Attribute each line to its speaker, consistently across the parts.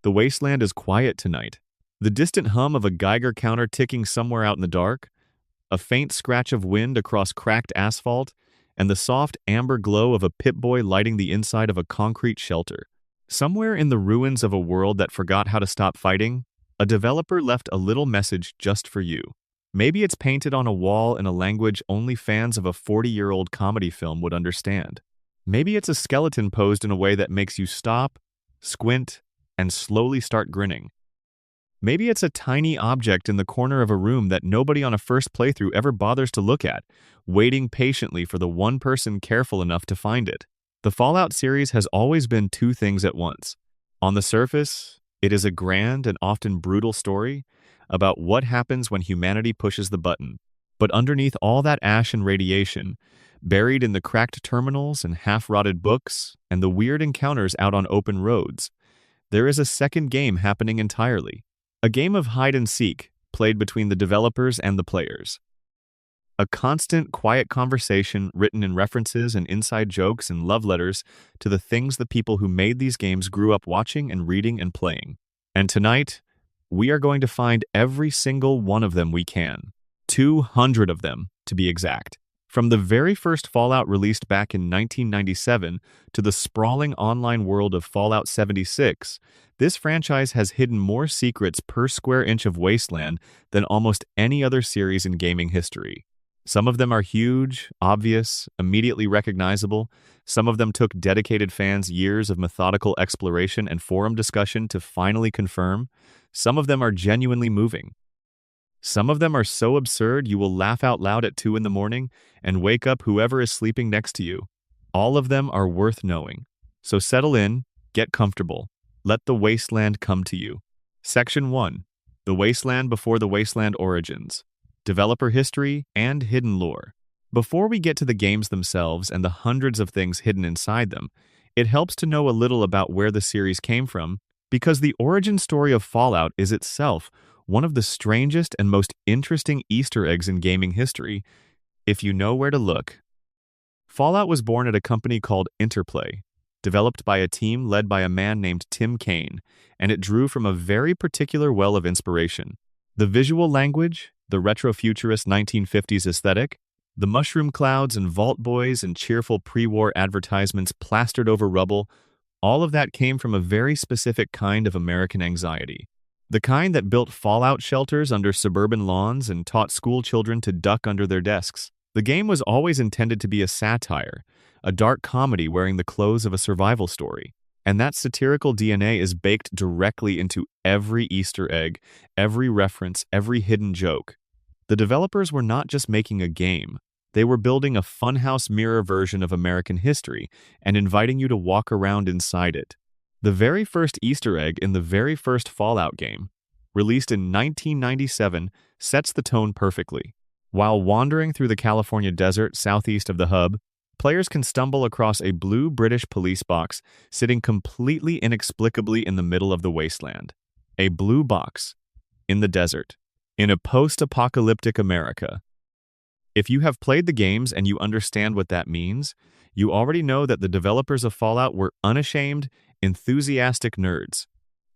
Speaker 1: The wasteland is quiet tonight. The distant hum of a Geiger counter ticking somewhere out in the dark, a faint scratch of wind across cracked asphalt, and the soft amber glow of a Pip-Boy lighting the inside of a concrete shelter. Somewhere in the ruins of a world that forgot how to stop fighting, a developer left a little message just for you. Maybe it's painted on a wall in a language only fans of a 40-year-old comedy film would understand. Maybe it's a skeleton posed in a way that makes you stop, squint, and slowly start grinning. Maybe it's a tiny object in the corner of a room that nobody on a first playthrough ever bothers to look at, waiting patiently for the one person careful enough to find it. The Fallout series has always been two things at once. On the surface, it is a grand and often brutal story about what happens when humanity pushes the button. But underneath all that ash and radiation, buried in the cracked terminals and half-rotted books and the weird encounters out on open roads, there is a second game happening entirely. A game of hide-and-seek played between the developers and the players. A constant, quiet conversation written in references and inside jokes and love letters to the things the people who made these games grew up watching and reading and playing. And tonight, we are going to find every single one of them we can. 200 of them, to be exact. From the very first Fallout released back in 1997 to the sprawling online world of Fallout 76, this franchise has hidden more secrets per square inch of wasteland than almost any other series in gaming history. Some of them are huge, obvious, immediately recognizable. Some of them took dedicated fans years of methodical exploration and forum discussion to finally confirm. Some of them are genuinely moving. Some of them are so absurd you will laugh out loud at 2 in the morning and wake up whoever is sleeping next to you. All of them are worth knowing. So settle in, get comfortable. Let the wasteland come to you. Section 1. The Wasteland Before the Wasteland Origins. Developer History and Hidden Lore. Before we get to the games themselves and the hundreds of things hidden inside them, it helps to know a little about where the series came from, because the origin story of Fallout is itself one of the strangest and most interesting Easter eggs in gaming history, if you know where to look. Fallout was born at a company called Interplay, developed by a team led by a man named Tim Kaine, and it drew from a very particular well of inspiration. The visual language, the retro-futurist 1950s aesthetic, the mushroom clouds and vault boys and cheerful pre-war advertisements plastered over rubble, all of that came from a very specific kind of American anxiety. The kind that built fallout shelters under suburban lawns and taught school children to duck under their desks. The game was always intended to be a satire, a dark comedy wearing the clothes of a survival story. And that satirical DNA is baked directly into every Easter egg, every reference, every hidden joke. The developers were not just making a game. They were building a funhouse mirror version of American history and inviting you to walk around inside it. The very first Easter egg in the very first Fallout game, released in 1997, sets the tone perfectly. While wandering through the California desert southeast of the hub, players can stumble across a blue British police box sitting completely inexplicably in the middle of the wasteland. A blue box in the desert, in a post-apocalyptic America. If you have played the games and you understand what that means, you already know that the developers of Fallout were unashamed, enthusiastic nerds.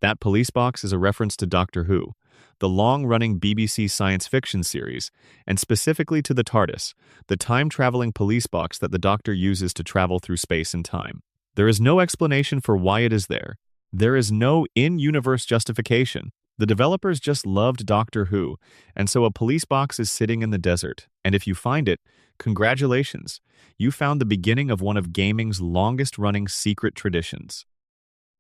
Speaker 1: That police box is a reference to Doctor Who, the long-running BBC science fiction series, and specifically to the TARDIS, the time-traveling police box that the Doctor uses to travel through space and time. There is no explanation for why it is there. There is no in-universe justification. The developers just loved Doctor Who, and so a police box is sitting in the desert, and if you find it, congratulations, you found the beginning of one of gaming's longest-running secret traditions.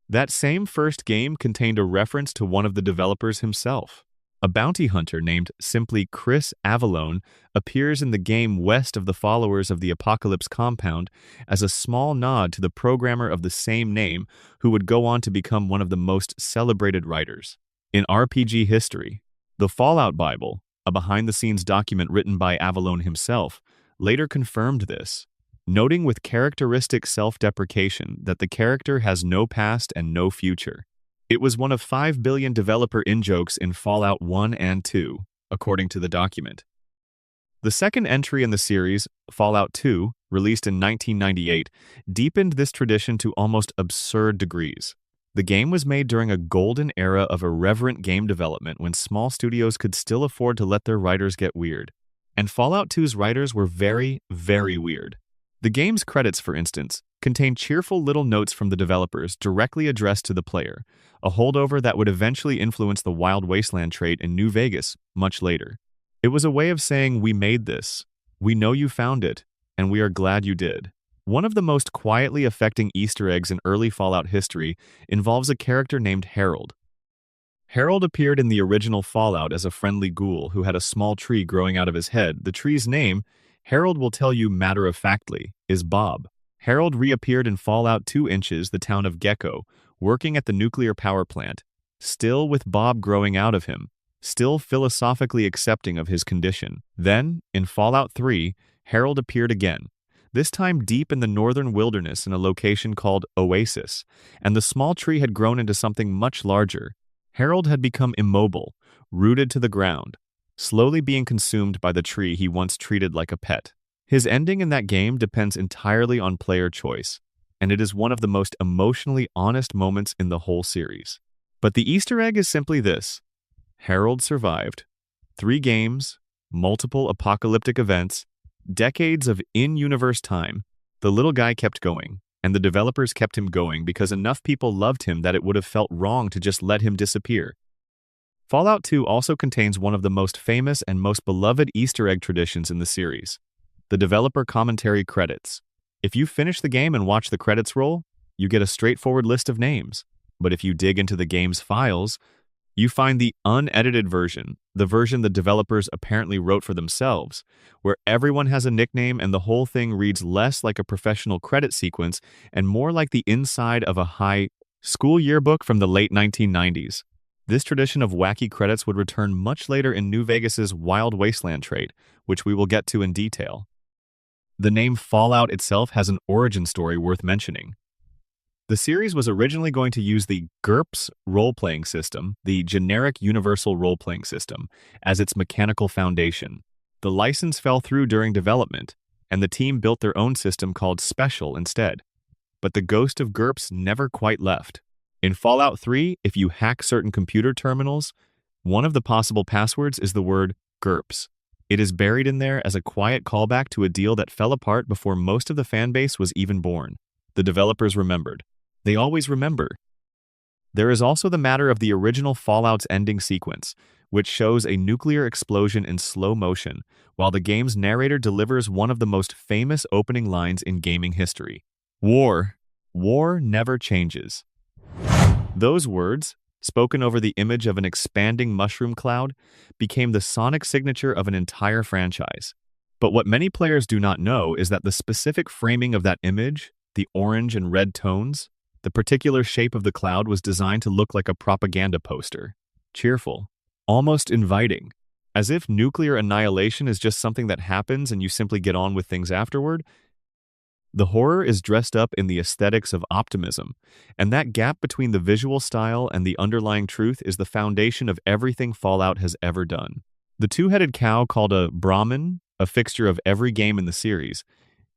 Speaker 1: That same first game contained a reference to one of the developers himself. A bounty hunter named simply Chris Avallone appears in the game west of the followers of the Apocalypse compound as a small nod to the programmer of the same name who would go on to become one of the most celebrated writers. In RPG history, the Fallout Bible, a behind-the-scenes document written by Avallone himself, later confirmed this, noting with characteristic self-deprecation that the character has no past and no future. It was one of 5 billion developer in-jokes in Fallout 1 and 2, according to the document. The second entry in the series, Fallout 2, released in 1998, deepened this tradition to almost absurd degrees. The game was made during a golden era of irreverent game development when small studios could still afford to let their writers get weird. And Fallout 2's writers were very, very weird. The game's credits, for instance, contain cheerful little notes from the developers directly addressed to the player, a holdover that would eventually influence the Wild Wasteland trait in New Vegas much later. It was a way of saying, "We made this, we know you found it, and we are glad you did." One of the most quietly affecting Easter eggs in early Fallout history involves a character named Harold. Harold appeared in the original Fallout as a friendly ghoul who had a small tree growing out of his head. The tree's name, Harold will tell you matter-of-factly, is Bob. Harold reappeared in Fallout 2 Inches, the town of Gecko, working at the nuclear power plant, still with Bob growing out of him, still philosophically accepting of his condition. Then, in Fallout 3, Harold appeared again, this time deep in the northern wilderness in a location called Oasis, and the small tree had grown into something much larger. Harold had become immobile, rooted to the ground, slowly being consumed by the tree he once treated like a pet. His ending in that game depends entirely on player choice, and it is one of the most emotionally honest moments in the whole series. But the Easter egg is simply this: Harold survived. 3 games, multiple apocalyptic events, decades of in-universe time. The little guy kept going, and the developers kept him going because enough people loved him that it would have felt wrong to just let him disappear. Fallout 2 also contains one of the most famous and most beloved Easter egg traditions in the series: the developer commentary credits. If you finish the game and watch the credits roll, you get a straightforward list of names. But if you dig into the game's files, you find the unedited version, the version the developers apparently wrote for themselves, where everyone has a nickname and the whole thing reads less like a professional credit sequence and more like the inside of a high school yearbook from the late 1990s. This tradition of wacky credits would return much later in New Vegas's Wild Wasteland trait, which we will get to in detail. The name Fallout itself has an origin story worth mentioning. The series was originally going to use the GURPS role-playing system, the Generic Universal Role-Playing System, as its mechanical foundation. The license fell through during development, and the team built their own system called Special instead. But the ghost of GURPS never quite left. In Fallout 3, if you hack certain computer terminals, one of the possible passwords is the word GURPS. It is buried in there as a quiet callback to a deal that fell apart before most of the fanbase was even born. The developers remembered. They always remember. There is also the matter of the original Fallout's ending sequence, which shows a nuclear explosion in slow motion, while the game's narrator delivers one of the most famous opening lines in gaming history: "War. War never changes." Those words, spoken over the image of an expanding mushroom cloud, became the sonic signature of an entire franchise. But what many players do not know is that the specific framing of that image, the orange and red tones, the particular shape of the cloud was designed to look like a propaganda poster. Cheerful, almost inviting, as if nuclear annihilation is just something that happens and you simply get on with things afterward. The horror is dressed up in the aesthetics of optimism, and that gap between the visual style and the underlying truth is the foundation of everything Fallout has ever done. The two-headed cow, called a Brahmin, a fixture of every game in the series,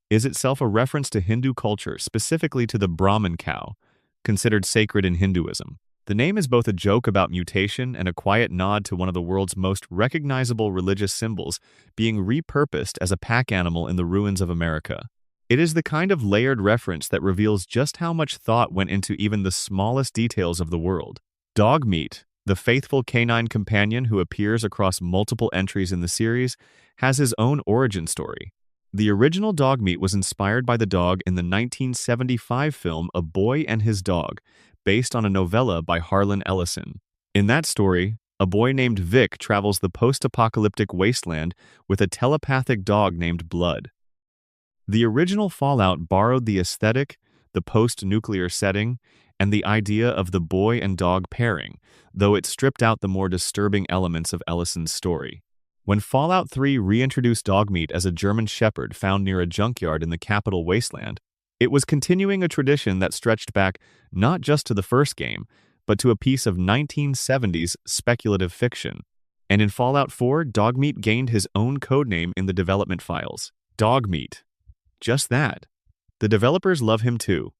Speaker 1: is itself a reference to Hindu culture, specifically to the Brahmin cow, considered sacred in Hinduism. The name is both a joke about mutation and a quiet nod to one of the world's most recognizable religious symbols being repurposed as a pack animal in the ruins of America. It is the kind of layered reference that reveals just how much thought went into even the smallest details of the world. Dogmeat, the faithful canine companion who appears across multiple entries in the series, has his own origin story. The original Dogmeat was inspired by the dog in the 1975 film A Boy and His Dog, based on a novella by Harlan Ellison. In that story, a boy named Vic travels the post-apocalyptic wasteland with a telepathic dog named Blood. The original Fallout borrowed the aesthetic, the post-nuclear setting, and the idea of the boy and dog pairing, though it stripped out the more disturbing elements of Ellison's story. When Fallout 3 reintroduced Dogmeat as a German shepherd found near a junkyard in the capital wasteland, it was continuing a tradition that stretched back not just to the first game, but to a piece of 1970s speculative fiction. And in Fallout 4, Dogmeat gained his own codename in the development files: Dogmeat. Just that. The developers love him too.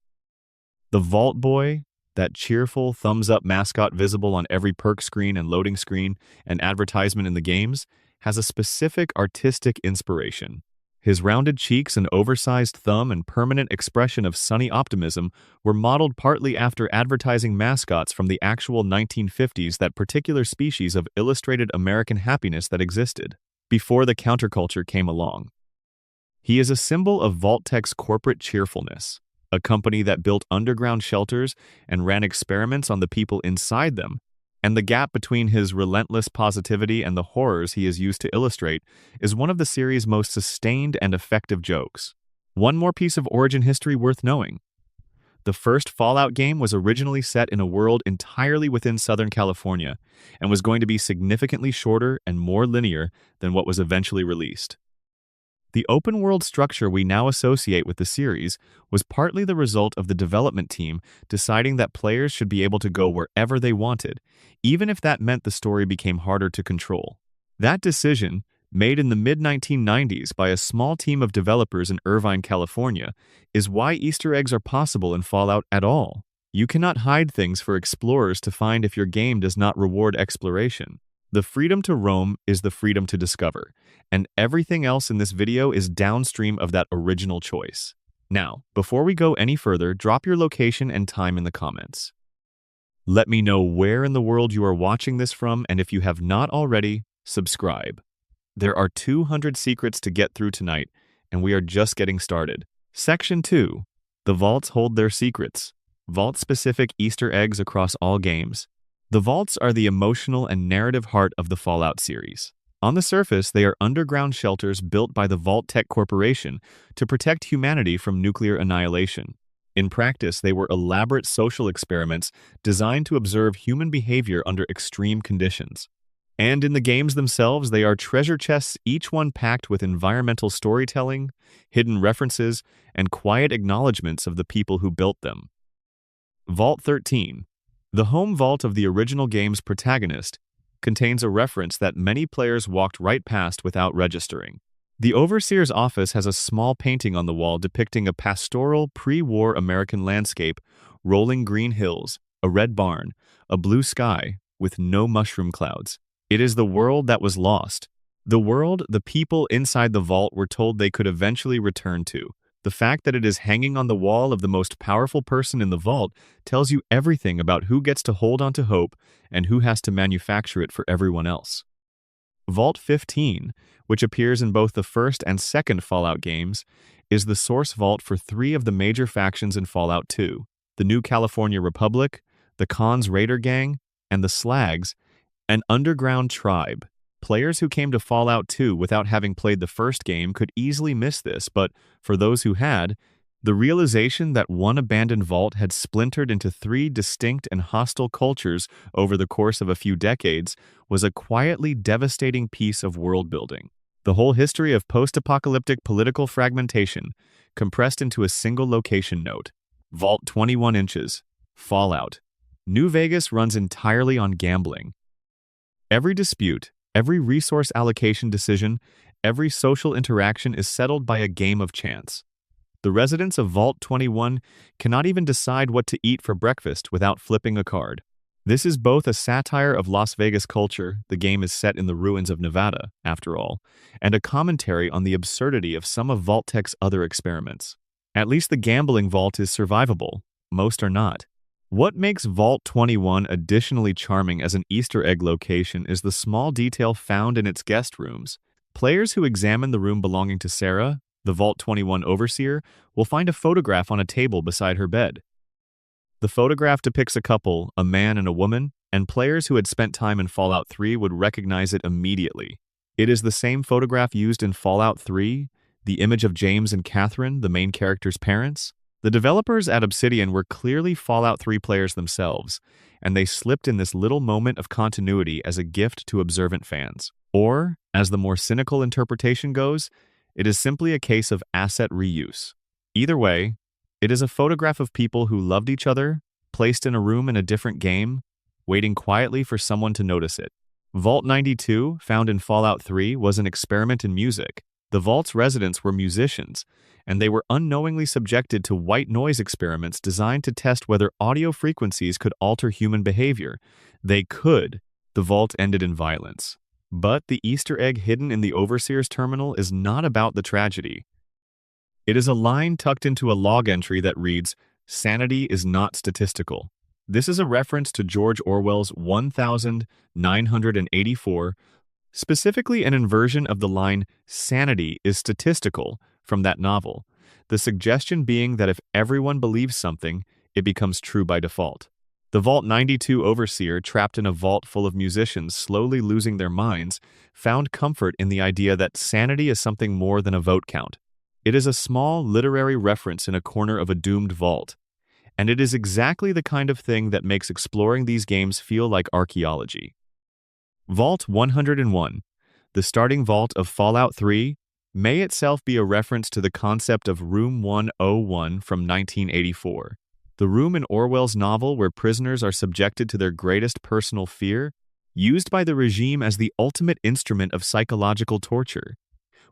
Speaker 1: The Vault Boy, That cheerful, thumbs-up mascot visible on every perk screen and loading screen and advertisement in the games, has a specific artistic inspiration. His rounded cheeks and oversized thumb and permanent expression of sunny optimism were modeled partly after advertising mascots from the actual 1950s, that particular species of illustrated American happiness that existed before the counterculture came along. He is a symbol of Vault-Tec's corporate cheerfulness, a company that built underground shelters and ran experiments on the people inside them, and the gap between his relentless positivity and the horrors he is used to illustrate is one of the series' most sustained and effective jokes. One more piece of origin history worth knowing. The first Fallout game was originally set in a world entirely within Southern California and was going to be significantly shorter and more linear than what was eventually released. The open-world structure we now associate with the series was partly the result of the development team deciding that players should be able to go wherever they wanted, even if that meant the story became harder to control. That decision, made in the mid-1990s by a small team of developers in Irvine, California, is why Easter eggs are possible in Fallout at all. You cannot hide things for explorers to find if your game does not reward exploration. The freedom to roam is the freedom to discover, and everything else in this video is downstream of that original choice. Now, before we go any further, drop your location and time in the comments. Let me know where in the world you are watching this from, and if you have not already, subscribe. There are 200 secrets to get through tonight, and we are just getting started. Section 2. The Vaults hold their secrets. Vault-specific Easter eggs across all games. The Vaults are the emotional and narrative heart of the Fallout series. On the surface, they are underground shelters built by the Vault-Tec Corporation to protect humanity from nuclear annihilation. In practice, they were elaborate social experiments designed to observe human behavior under extreme conditions. And in the games themselves, they are treasure chests, each one packed with environmental storytelling, hidden references, and quiet acknowledgments of the people who built them. Vault 13. The home vault of the original game's protagonist contains a reference that many players walked right past without registering. The Overseer's office has a small painting on the wall depicting a pastoral, pre-war American landscape, rolling green hills, a red barn, a blue sky, with no mushroom clouds. It is the world that was lost. The world the people inside the vault were told they could eventually return to. The fact that it is hanging on the wall of the most powerful person in the vault tells you everything about who gets to hold on to hope and who has to manufacture it for everyone else. Vault 15, which appears in both the first and second Fallout games, is the source vault for 3 of the major factions in Fallout 2, the New California Republic, the Khan's Raider Gang, and the Slags, an underground tribe. Players who came to Fallout 2 without having played the first game could easily miss this, but for those who had, the realization that one abandoned vault had splintered into 3 distinct and hostile cultures over the course of a few decades was a quietly devastating piece of world-building. The whole history of post-apocalyptic political fragmentation compressed into a single location note. Vault 21 inches. Fallout. New Vegas runs entirely on gambling. Every dispute, every resource allocation decision, every social interaction is settled by a game of chance. The residents of Vault 21 cannot even decide what to eat for breakfast without flipping a card. This is both a satire of Las Vegas culture, the game is set in the ruins of Nevada, after all, and a commentary on the absurdity of some of Vault-Tec's other experiments. At least the gambling vault is survivable. Most are not. What makes Vault 21 additionally charming as an Easter egg location is the small detail found in its guest rooms. Players who examine the room belonging to Sarah, the Vault 21 overseer, will find a photograph on a table beside her bed. The photograph depicts a couple, a man and a woman, and players who had spent time in Fallout 3 would recognize it immediately. It is the same photograph used in Fallout 3, the image of James and Catherine, the main character's parents. The developers at Obsidian were clearly Fallout 3 players themselves, and they slipped in this little moment of continuity as a gift to observant fans. Or, as the more cynical interpretation goes, it is simply a case of asset reuse. Either way, it is a photograph of people who loved each other, placed in a room in a different game, waiting quietly for someone to notice it. Vault 92, found in Fallout 3, was an experiment in music. The vault's residents were musicians, and they were unknowingly subjected to white noise experiments designed to test whether audio frequencies could alter human behavior. They could. The vault ended in violence. But the Easter egg hidden in the Overseer's terminal is not about the tragedy. It is a line tucked into a log entry that reads, "Sanity is not statistical." This is a reference to George Orwell's 1984, specifically an inversion of the line, "Sanity is statistical," from that novel, the suggestion being that if everyone believes something, it becomes true by default. The Vault 92 overseer, trapped in a vault full of musicians slowly losing their minds, found comfort in the idea that sanity is something more than a vote count. It is a small literary reference in a corner of a doomed vault, and it is exactly the kind of thing that makes exploring these games feel like archaeology. Vault 101, the starting vault of Fallout 3, may itself be a reference to the concept of Room 101 from 1984. The room in Orwell's novel where prisoners are subjected to their greatest personal fear, used by the regime as the ultimate instrument of psychological torture.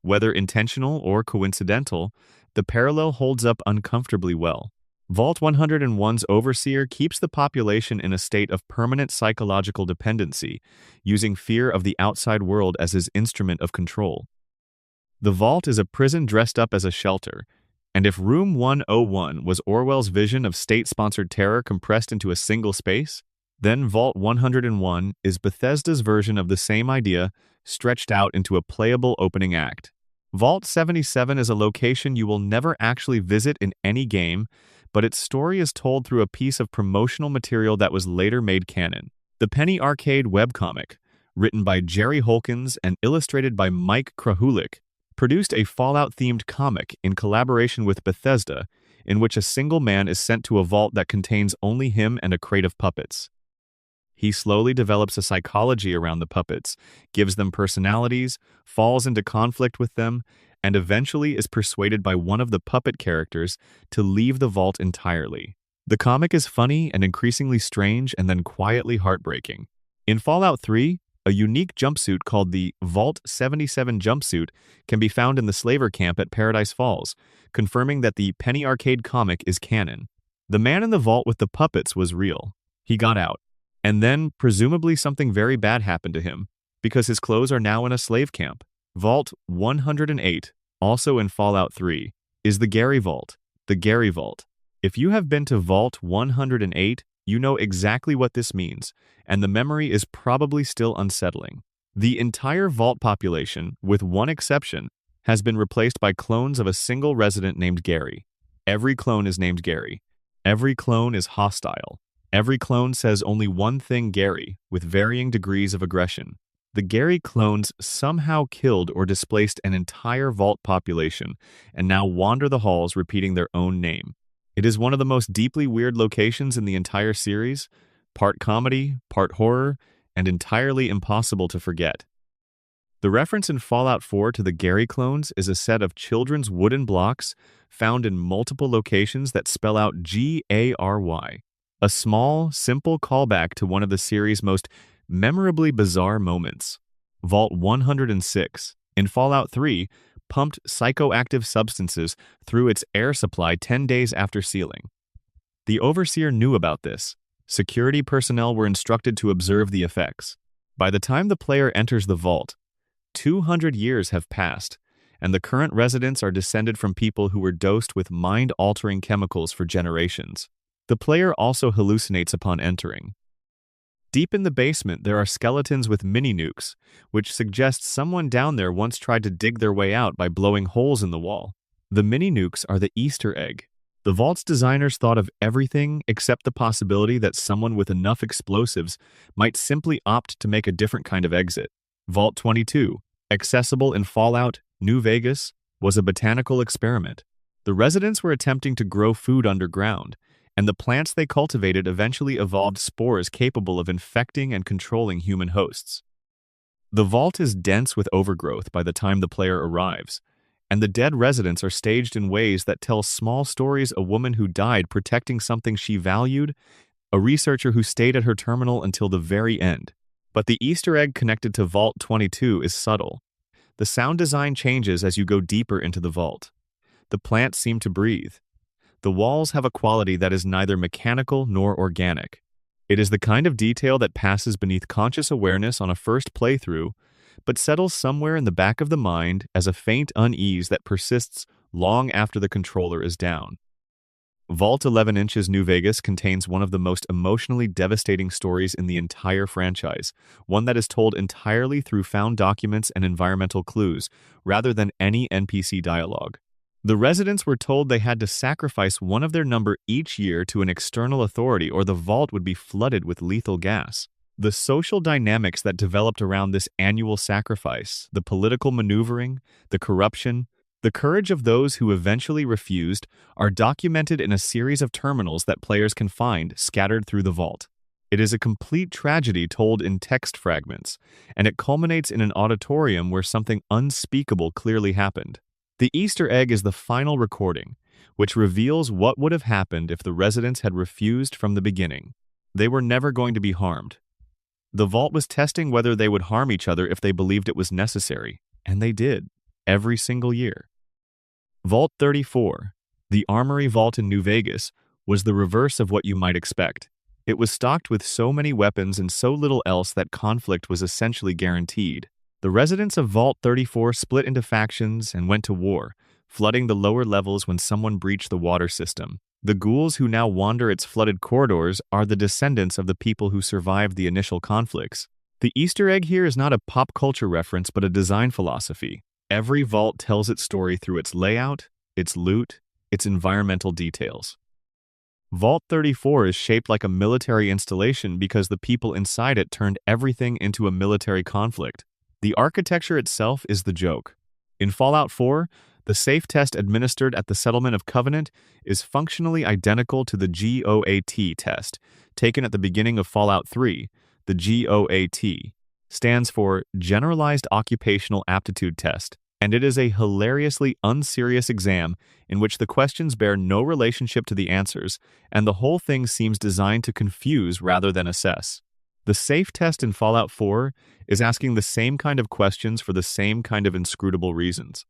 Speaker 1: Whether intentional or coincidental, the parallel holds up uncomfortably well. Vault 101's overseer keeps the population in a state of permanent psychological dependency, using fear of the outside world as his instrument of control. The vault is a prison dressed up as a shelter, and if Room 101 was Orwell's vision of state-sponsored terror compressed into a single space, then Vault 101 is Bethesda's version of the same idea stretched out into a playable opening act. Vault 77 is a location you will never actually visit in any game, but its story is told through a piece of promotional material that was later made canon. The Penny Arcade webcomic, written by Jerry Holkins and illustrated by Mike Krahulik, produced a Fallout-themed comic in collaboration with Bethesda, in which a single man is sent to a vault that contains only him and a crate of puppets. He slowly develops a psychology around the puppets, gives them personalities, falls into conflict with them, and eventually is persuaded by one of the puppet characters to leave the vault entirely. The comic is funny and increasingly strange and then quietly heartbreaking. In Fallout 3, a unique jumpsuit called the Vault 77 jumpsuit can be found in the slaver camp at Paradise Falls, confirming that the Penny Arcade comic is canon. The man in the vault with the puppets was real. He got out. And then, presumably something very bad happened to him, because his clothes are now in a slave camp. Vault 108, also in Fallout 3, is the Gary Vault. The Gary Vault. If you have been to Vault 108, you know exactly what this means, and the memory is probably still unsettling. The entire vault population, with one exception, has been replaced by clones of a single resident named Gary. Every clone is named Gary. Every clone is hostile. Every clone says only one thing Gary, with varying degrees of aggression. The Gary clones somehow killed or displaced an entire vault population and now wander the halls repeating their own name. It is one of the most deeply weird locations in the entire series, part comedy, part horror, and entirely impossible to forget. The reference in Fallout 4 to the Gary clones is a set of children's wooden blocks found in multiple locations that spell out Gary. A small, simple callback to one of the series' most memorably bizarre moments. Vault 106, in Fallout 3, pumped psychoactive substances through its air supply 10 days after sealing. The Overseer knew about this. Security personnel were instructed to observe the effects. By the time the player enters the vault, 200 years have passed, and the current residents are descended from people who were dosed with mind-altering chemicals for generations. The player also hallucinates upon entering. Deep in the basement, there are skeletons with mini-nukes, which suggests someone down there once tried to dig their way out by blowing holes in the wall. The mini-nukes are the Easter egg. The vault's designers thought of everything except the possibility that someone with enough explosives might simply opt to make a different kind of exit. Vault 22, accessible in Fallout New Vegas, was a botanical experiment. The residents were attempting to grow food underground, and the plants they cultivated eventually evolved spores capable of infecting and controlling human hosts. The vault is dense with overgrowth by the time the player arrives, and the dead residents are staged in ways that tell small stories: a woman who died protecting something she valued, a researcher who stayed at her terminal until the very end. But the Easter egg connected to Vault 22 is subtle. The sound design changes as you go deeper into the vault. The plants seem to breathe. The walls have a quality that is neither mechanical nor organic. It is the kind of detail that passes beneath conscious awareness on a first playthrough, but settles somewhere in the back of the mind as a faint unease that persists long after the controller is down. Vault 11 Inches New Vegas contains one of the most emotionally devastating stories in the entire franchise, one that is told entirely through found documents and environmental clues, rather than any NPC dialogue. The residents were told they had to sacrifice one of their number each year to an external authority or the vault would be flooded with lethal gas. The social dynamics that developed around this annual sacrifice, the political maneuvering, the corruption, the courage of those who eventually refused, are documented in a series of terminals that players can find scattered through the vault. It is a complete tragedy told in text fragments, and it culminates in an auditorium where something unspeakable clearly happened. The Easter egg is the final recording, which reveals what would have happened if the residents had refused from the beginning. They were never going to be harmed. The vault was testing whether they would harm each other if they believed it was necessary, and they did, every single year. Vault 34, the Armory Vault in New Vegas, was the reverse of what you might expect. It was stocked with so many weapons and so little else that conflict was essentially guaranteed. The residents of Vault 34 split into factions and went to war, flooding the lower levels when someone breached the water system. The ghouls who now wander its flooded corridors are the descendants of the people who survived the initial conflicts. The Easter egg here is not a pop culture reference but a design philosophy. Every vault tells its story through its layout, its loot, its environmental details. Vault 34 is shaped like a military installation because the people inside it turned everything into a military conflict. The architecture itself is the joke. In Fallout 4, the safe test administered at the settlement of Covenant is functionally identical to the GOAT test taken at the beginning of Fallout 3. The GOAT stands for Generalized Occupational Aptitude Test, and it is a hilariously unserious exam in which the questions bear no relationship to the answers, and the whole thing seems designed to confuse rather than assess. The safe test in Fallout 4 is asking the same kind of questions for the same kind of inscrutable reasons.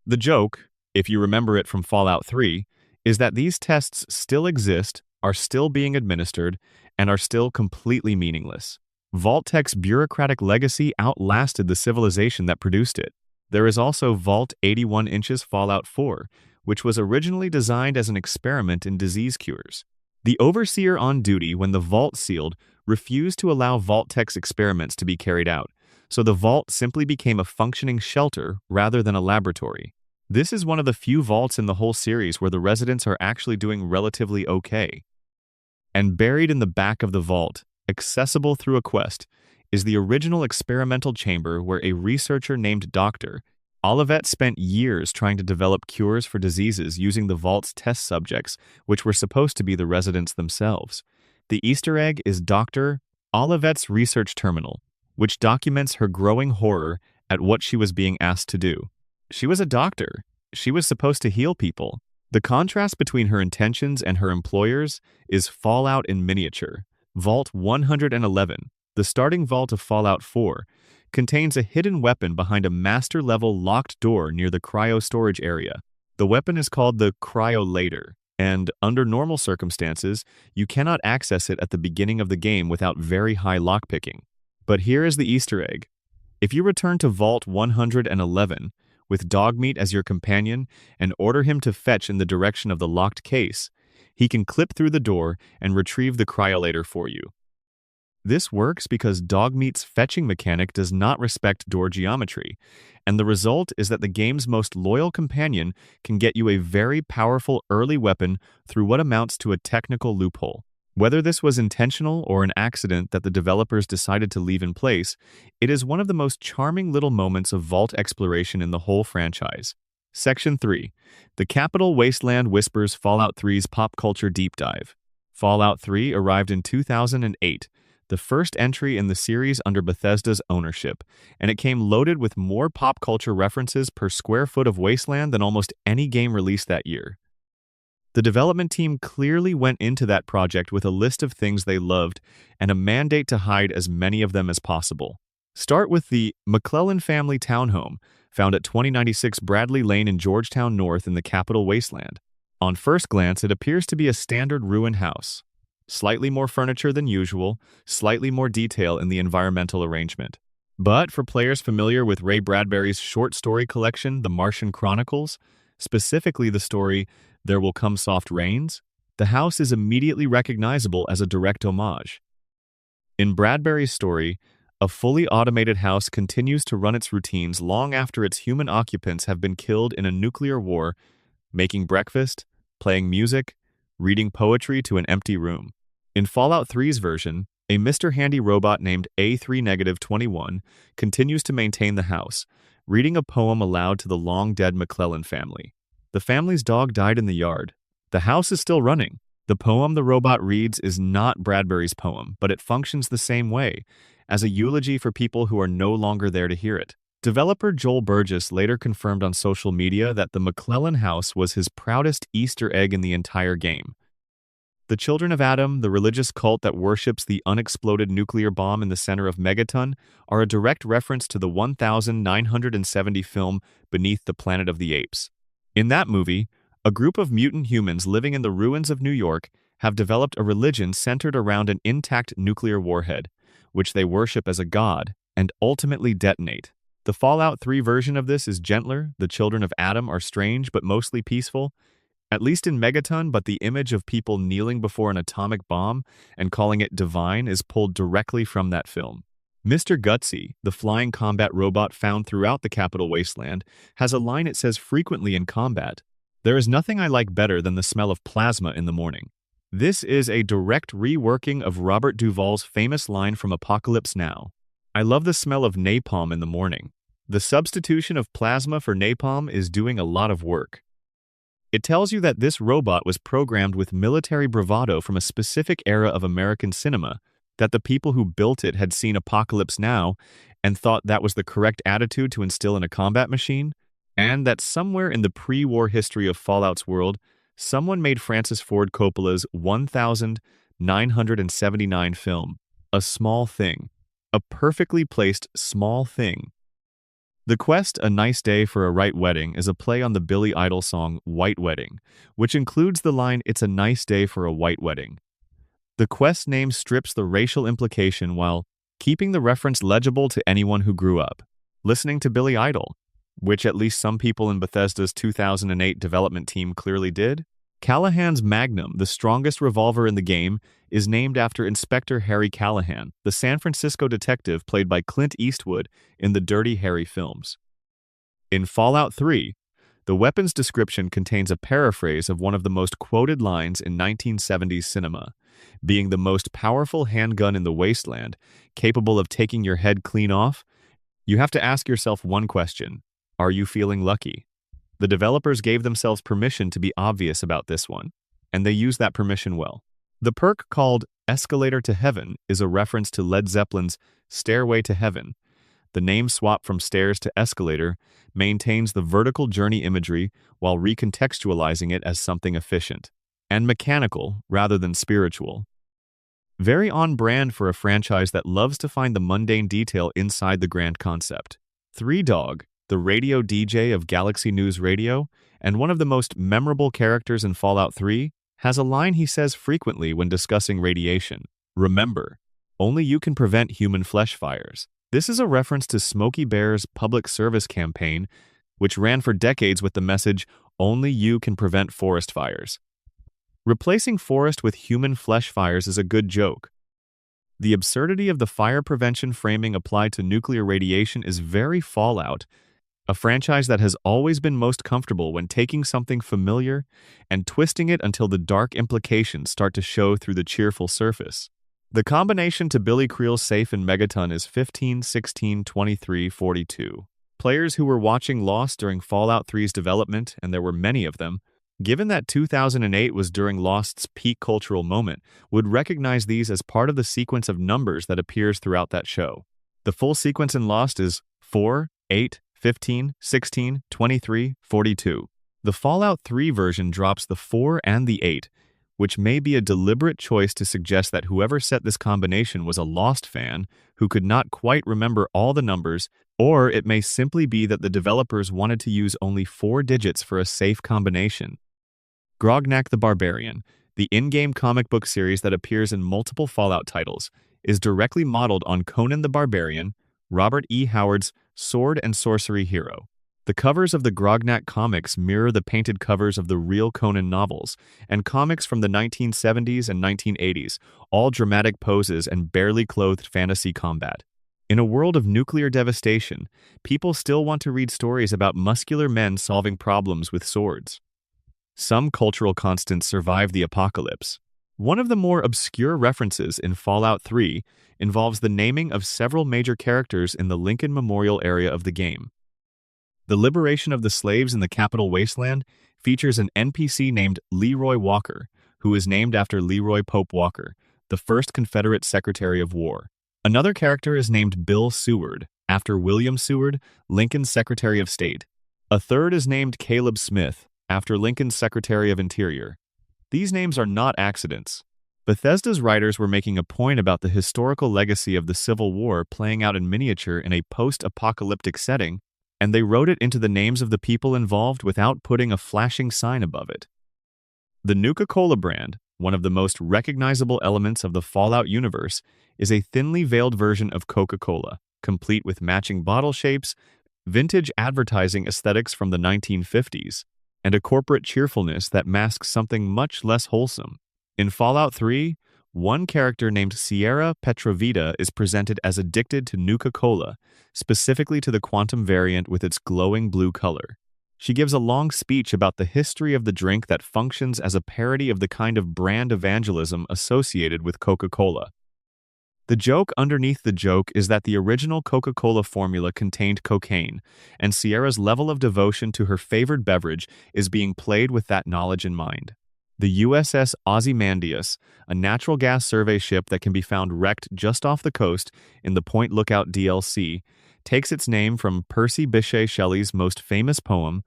Speaker 1: The joke, if you remember it from Fallout 3, is that these tests still exist, are still being administered, and are still completely meaningless. Vault-Tec's bureaucratic legacy outlasted the civilization that produced it. There is also Vault 81 Inches Fallout 4, which was originally designed as an experiment in disease cures. The overseer on duty when the vault sealed refused to allow Vault-Tec's experiments to be carried out, so the vault simply became a functioning shelter rather than a laboratory. This is one of the few vaults in the whole series where the residents are actually doing relatively okay. And buried in the back of the vault, accessible through a quest, is the original experimental chamber where a researcher named Dr. Olivet spent years trying to develop cures for diseases using the vault's test subjects, which were supposed to be the residents themselves. The Easter egg is Dr. Olivet's research terminal, which documents her growing horror at what she was being asked to do. She was a doctor. She was supposed to heal people. The contrast between her intentions and her employers is Fallout in miniature. Vault 111, the starting vault of Fallout 4, contains a hidden weapon behind a master-level locked door near the cryo-storage area. The weapon is called the Cryolator, and under normal circumstances, you cannot access it at the beginning of the game without very high lockpicking. But here is the Easter egg. If you return to Vault 111, with Dogmeat as your companion, and order him to fetch in the direction of the locked case, he can clip through the door and retrieve the Cryolator for you. This works because Dogmeat's fetching mechanic does not respect door geometry, and the result is that the game's most loyal companion can get you a very powerful early weapon through what amounts to a technical loophole. Whether this was intentional or an accident that the developers decided to leave in place, it is one of the most charming little moments of vault exploration in the whole franchise. Section 3. The Capital Wasteland Whispers Fallout 3's Pop Culture Deep Dive. Fallout 3 arrived in 2008, the first entry in the series under Bethesda's ownership, and it came loaded with more pop culture references per square foot of wasteland than almost any game released that year. The development team clearly went into that project with a list of things they loved and a mandate to hide as many of them as possible. Start with the McClellan family townhome, found at 2096 Bradley Lane in Georgetown North in the Capitol Wasteland. On first glance, it appears to be a standard ruin house. Slightly more furniture than usual, slightly more detail in the environmental arrangement. But for players familiar with Ray Bradbury's short story collection, The Martian Chronicles, specifically the story There Will Come Soft Rains, the house is immediately recognizable as a direct homage. In Bradbury's story, a fully automated house continues to run its routines long after its human occupants have been killed in a nuclear war, making breakfast, playing music, reading poetry to an empty room. In Fallout 3's version, a Mr. Handy robot named A3-21 continues to maintain the house, reading a poem aloud to the long-dead McClellan family. The family's dog died in the yard. The house is still running. The poem the robot reads is not Bradbury's poem, but it functions the same way, as a eulogy for people who are no longer there to hear it. Developer Joel Burgess later confirmed on social media that the McClellan house was his proudest Easter egg in the entire game. The Children of Atom, the religious cult that worships the unexploded nuclear bomb in the center of Megaton, are a direct reference to the 1970 film Beneath the Planet of the Apes. In that movie, a group of mutant humans living in the ruins of New York have developed a religion centered around an intact nuclear warhead, which they worship as a god and ultimately detonate. The Fallout 3 version of this is gentler. The Children of Atom are strange but mostly peaceful, at least in Megaton, but the image of people kneeling before an atomic bomb and calling it divine is pulled directly from that film. Mr. Gutsy, the flying combat robot found throughout the Capitol Wasteland, has a line it says frequently in combat: "There is nothing I like better than the smell of plasma in the morning." This is a direct reworking of Robert Duvall's famous line from Apocalypse Now: "I love the smell of napalm in the morning." The substitution of plasma for napalm is doing a lot of work. It tells you that this robot was programmed with military bravado from a specific era of American cinema, that the people who built it had seen Apocalypse Now and thought that was the correct attitude to instill in a combat machine, and that somewhere in the pre-war history of Fallout's world, someone made Francis Ford Coppola's 1979 film, A Small Thing, a perfectly placed small thing. The quest, A Nice Day for a Right Wedding, is a play on the Billy Idol song White Wedding, which includes the line, "It's a nice day for a white wedding." The quest name strips the racial implication while keeping the reference legible to anyone who grew up listening to Billy Idol, which at least some people in Bethesda's 2008 development team clearly did. Callahan's Magnum, the strongest revolver in the game, is named after Inspector Harry Callahan, the San Francisco detective played by Clint Eastwood in the Dirty Harry films. In Fallout 3, the weapon's description contains a paraphrase of one of the most quoted lines in 1970s cinema, being the most powerful handgun in the wasteland, capable of taking your head clean off. You have to ask yourself one question: are you feeling lucky? The developers gave themselves permission to be obvious about this one, and they used that permission well. The perk called Escalator to Heaven is a reference to Led Zeppelin's Stairway to Heaven. The name swap from stairs to escalator maintains the vertical journey imagery while recontextualizing it as something efficient and mechanical rather than spiritual. Very on brand for a franchise that loves to find the mundane detail inside the grand concept. Three Dog, the radio DJ of Galaxy News Radio, and one of the most memorable characters in Fallout 3, has a line he says frequently when discussing radiation: "Remember, only you can prevent human flesh fires." This is a reference to Smokey Bear's public service campaign, which ran for decades with the message, "Only you can prevent forest fires." Replacing forest with human flesh fires is a good joke. The absurdity of the fire prevention framing applied to nuclear radiation is very Fallout, a franchise that has always been most comfortable when taking something familiar and twisting it until the dark implications start to show through the cheerful surface. The combination to Billy Creel's safe in Megaton is 15, 16, 23, 42. Players who were watching Lost during Fallout 3's development, and there were many of them, given that 2008 was during Lost's peak cultural moment, would recognize these as part of the sequence of numbers that appears throughout that show. The full sequence in Lost is 4, 8, 15, 16, 23, 42. The Fallout 3 version drops the 4 and the 8, which may be a deliberate choice to suggest that whoever set this combination was a Lost fan who could not quite remember all the numbers, or it may simply be that the developers wanted to use only 4 digits for a safe combination. Grognak the Barbarian, the in-game comic book series that appears in multiple Fallout titles, is directly modeled on Conan the Barbarian, Robert E. Howard's sword and sorcery hero. The covers of the Grognak comics mirror the painted covers of the real Conan novels, and comics from the 1970s and 1980s, all dramatic poses and barely clothed fantasy combat. In a world of nuclear devastation, people still want to read stories about muscular men solving problems with swords. Some cultural constants survive the apocalypse. One of the more obscure references in Fallout 3 involves the naming of several major characters in the Lincoln Memorial area of the game. The liberation of the slaves in the Capital Wasteland features an NPC named Leroy Walker, who is named after Leroy Pope Walker, the first Confederate Secretary of War. Another character is named Bill Seward, after William Seward, Lincoln's Secretary of State. A third is named Caleb Smith, after Lincoln's Secretary of Interior. These names are not accidents. Bethesda's writers were making a point about the historical legacy of the Civil War playing out in miniature in a post-apocalyptic setting, and they wrote it into the names of the people involved without putting a flashing sign above it. The Nuka-Cola brand, one of the most recognizable elements of the Fallout universe, is a thinly veiled version of Coca-Cola, complete with matching bottle shapes, vintage advertising aesthetics from the 1950s, and a corporate cheerfulness that masks something much less wholesome. In Fallout 3, one character named Sierra Petrovita is presented as addicted to Nuka-Cola, specifically to the quantum variant with its glowing blue color. She gives a long speech about the history of the drink that functions as a parody of the kind of brand evangelism associated with Coca-Cola. The joke underneath the joke is that the original Coca-Cola formula contained cocaine, and Sierra's level of devotion to her favored beverage is being played with that knowledge in mind. The USS Ozymandias, a natural gas survey ship that can be found wrecked just off the coast in the Point Lookout DLC, takes its name from Percy Bysshe Shelley's most famous poem,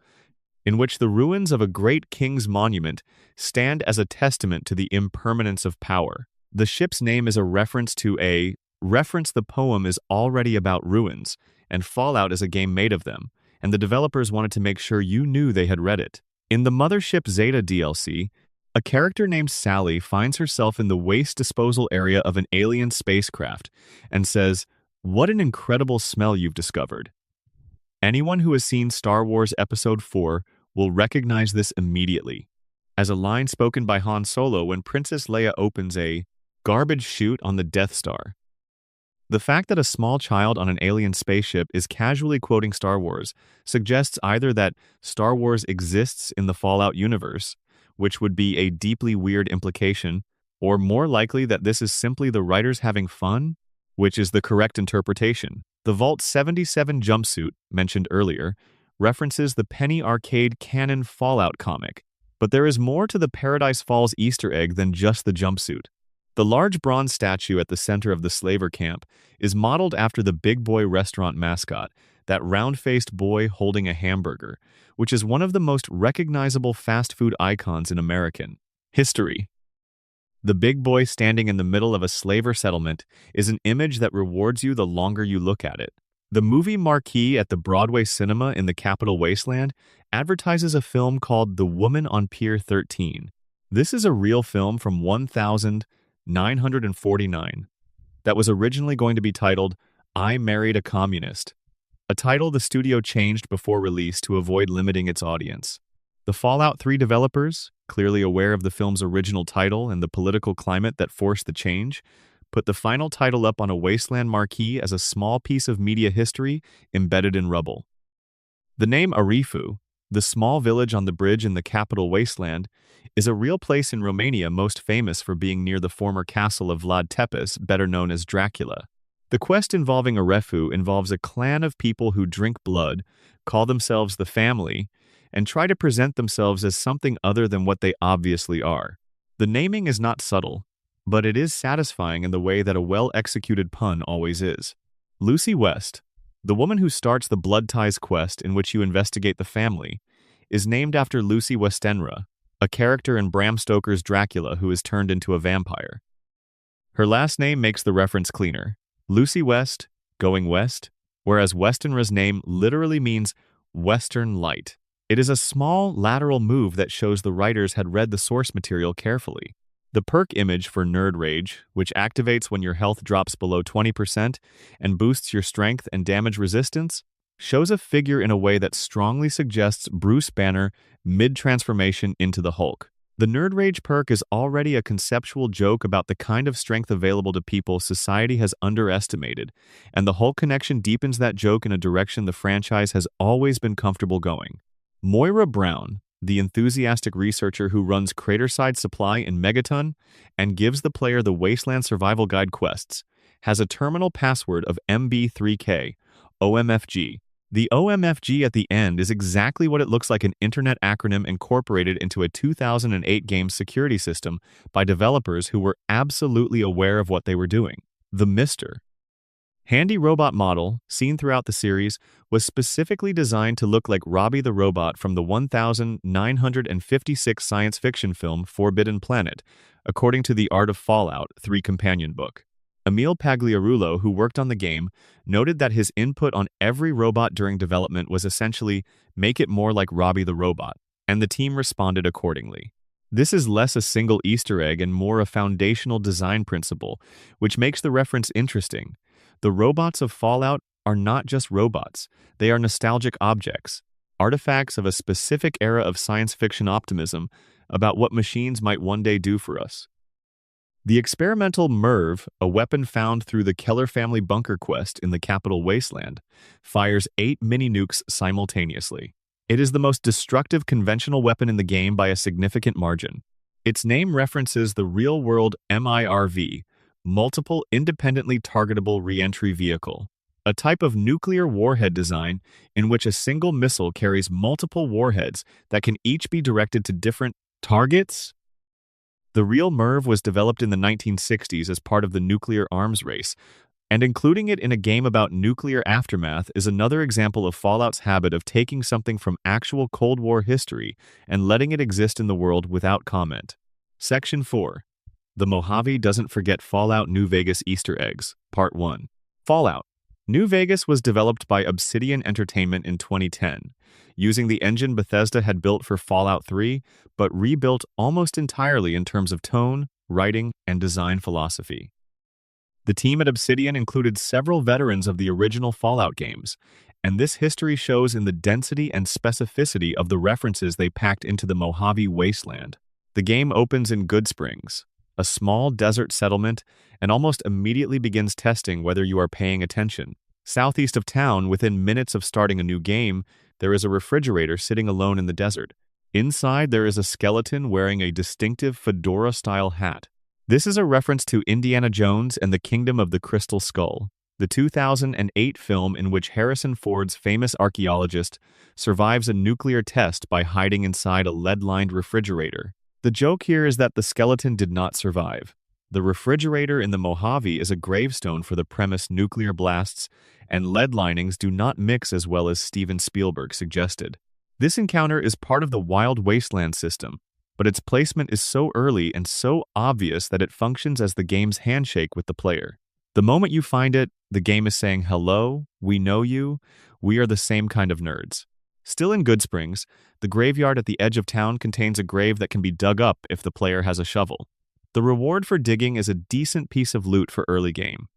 Speaker 1: in which the ruins of a great king's monument stand as a testament to the impermanence of power. The ship's name is a reference to the poem is already about ruins, and Fallout is a game made of them, and the developers wanted to make sure you knew they had read it. In the Mothership Zeta DLC, a character named Sally finds herself in the waste disposal area of an alien spacecraft and says, "What an incredible smell you've discovered." Anyone who has seen Star Wars Episode 4 will recognize this immediately, as a line spoken by Han Solo when Princess Leia opens a garbage chute on the Death Star. The fact that a small child on an alien spaceship is casually quoting Star Wars suggests either that Star Wars exists in the Fallout universe, which would be a deeply weird implication, or more likely that this is simply the writers having fun, which is the correct interpretation. The Vault 77 jumpsuit, mentioned earlier, references the Penny Arcade canon Fallout comic, but there is more to the Paradise Falls Easter egg than just the jumpsuit. The large bronze statue at the center of the slaver camp is modeled after the Big Boy restaurant mascot, that round-faced boy holding a hamburger, which is one of the most recognizable fast food icons in American history. The big boy standing in the middle of a slaver settlement is an image that rewards you the longer you look at it. The movie marquee at the Broadway Cinema in the Capital Wasteland advertises a film called The Woman on Pier 13. This is a real film from 1949 that was originally going to be titled I Married a Communist, a title the studio changed before release to avoid limiting its audience. The Fallout 3 developers, clearly aware of the film's original title and the political climate that forced the change, put the final title up on a Wasteland marquee as a small piece of media history embedded in rubble. The name Arifu, the small village on the bridge in the Capital Wasteland, is a real place in Romania most famous for being near the former castle of Vlad Tepes, better known as Dracula. The quest involving Arifu involves a clan of people who drink blood, call themselves the Family, and try to present themselves as something other than what they obviously are. The naming is not subtle, but it is satisfying in the way that a well-executed pun always is. Lucy West, the woman who starts the Blood Ties quest in which you investigate the family, is named after Lucy Westenra, a character in Bram Stoker's Dracula who is turned into a vampire. Her last name makes the reference cleaner. Lucy West, going west, whereas Westenra's name literally means Western Light. It is a small lateral move that shows the writers had read the source material carefully. The perk image for Nerd Rage, which activates when your health drops below 20% and boosts your strength and damage resistance, shows a figure in a way that strongly suggests Bruce Banner mid-transformation into the Hulk. The Nerd Rage perk is already a conceptual joke about the kind of strength available to people society has underestimated, and the Hulk connection deepens that joke in a direction the franchise has always been comfortable going. Moira Brown, the enthusiastic researcher who runs Craterside Supply in Megaton and gives the player the Wasteland Survival Guide quests, has a terminal password of MB3K, OMFG. The OMFG at the end is exactly what it looks like, an internet acronym incorporated into a 2008 game security system by developers who were absolutely aware of what they were doing. The Mr. Handy robot model, seen throughout the series, was specifically designed to look like Robbie the Robot from the 1956 science fiction film Forbidden Planet, according to the Art of Fallout 3 companion book. Emil Pagliarulo, who worked on the game, noted that his input on every robot during development was essentially, make it more like Robbie the Robot, and the team responded accordingly. This is less a single Easter egg and more a foundational design principle, which makes the reference interesting. The robots of Fallout are not just robots, they are nostalgic objects, artifacts of a specific era of science fiction optimism about what machines might one day do for us. The experimental MIRV, a weapon found through the Keller family bunker quest in the capital Wasteland, fires 8 mini-nukes simultaneously. It is the most destructive conventional weapon in the game by a significant margin. Its name references the real-world MIRV, Multiple Independently Targetable Reentry Vehicle, a type of nuclear warhead design in which a single missile carries multiple warheads that can each be directed to different targets. The real MIRV was developed in the 1960s as part of the nuclear arms race, and including it in a game about nuclear aftermath is another example of Fallout's habit of taking something from actual Cold War history and letting it exist in the world without comment. Section 4. The Mojave Doesn't Forget Fallout New Vegas Easter Eggs, Part 1. Fallout New Vegas was developed by Obsidian Entertainment in 2010, using the engine Bethesda had built for Fallout 3, but rebuilt almost entirely in terms of tone, writing, and design philosophy. The team at Obsidian included several veterans of the original Fallout games, and this history shows in the density and specificity of the references they packed into the Mojave Wasteland. The game opens in Goodsprings, a small desert settlement, and almost immediately begins testing whether you are paying attention. Southeast of town, within minutes of starting a new game, there is a refrigerator sitting alone in the desert. Inside, there is a skeleton wearing a distinctive fedora-style hat. This is a reference to Indiana Jones and the Kingdom of the Crystal Skull, the 2008 film in which Harrison Ford's famous archaeologist survives a nuclear test by hiding inside a lead-lined refrigerator. The joke here is that the skeleton did not survive. The refrigerator in the Mojave is a gravestone for the premise nuclear blasts and lead linings do not mix as well as Steven Spielberg suggested. This encounter is part of the Wild Wasteland system, but its placement is so early and so obvious that it functions as the game's handshake with the player. The moment you find it, the game is saying, "Hello, we know you, we are the same kind of nerds." Still in Goodsprings, the graveyard at the edge of town contains a grave that can be dug up if the player has a shovel. The reward for digging is a decent piece of loot for early game.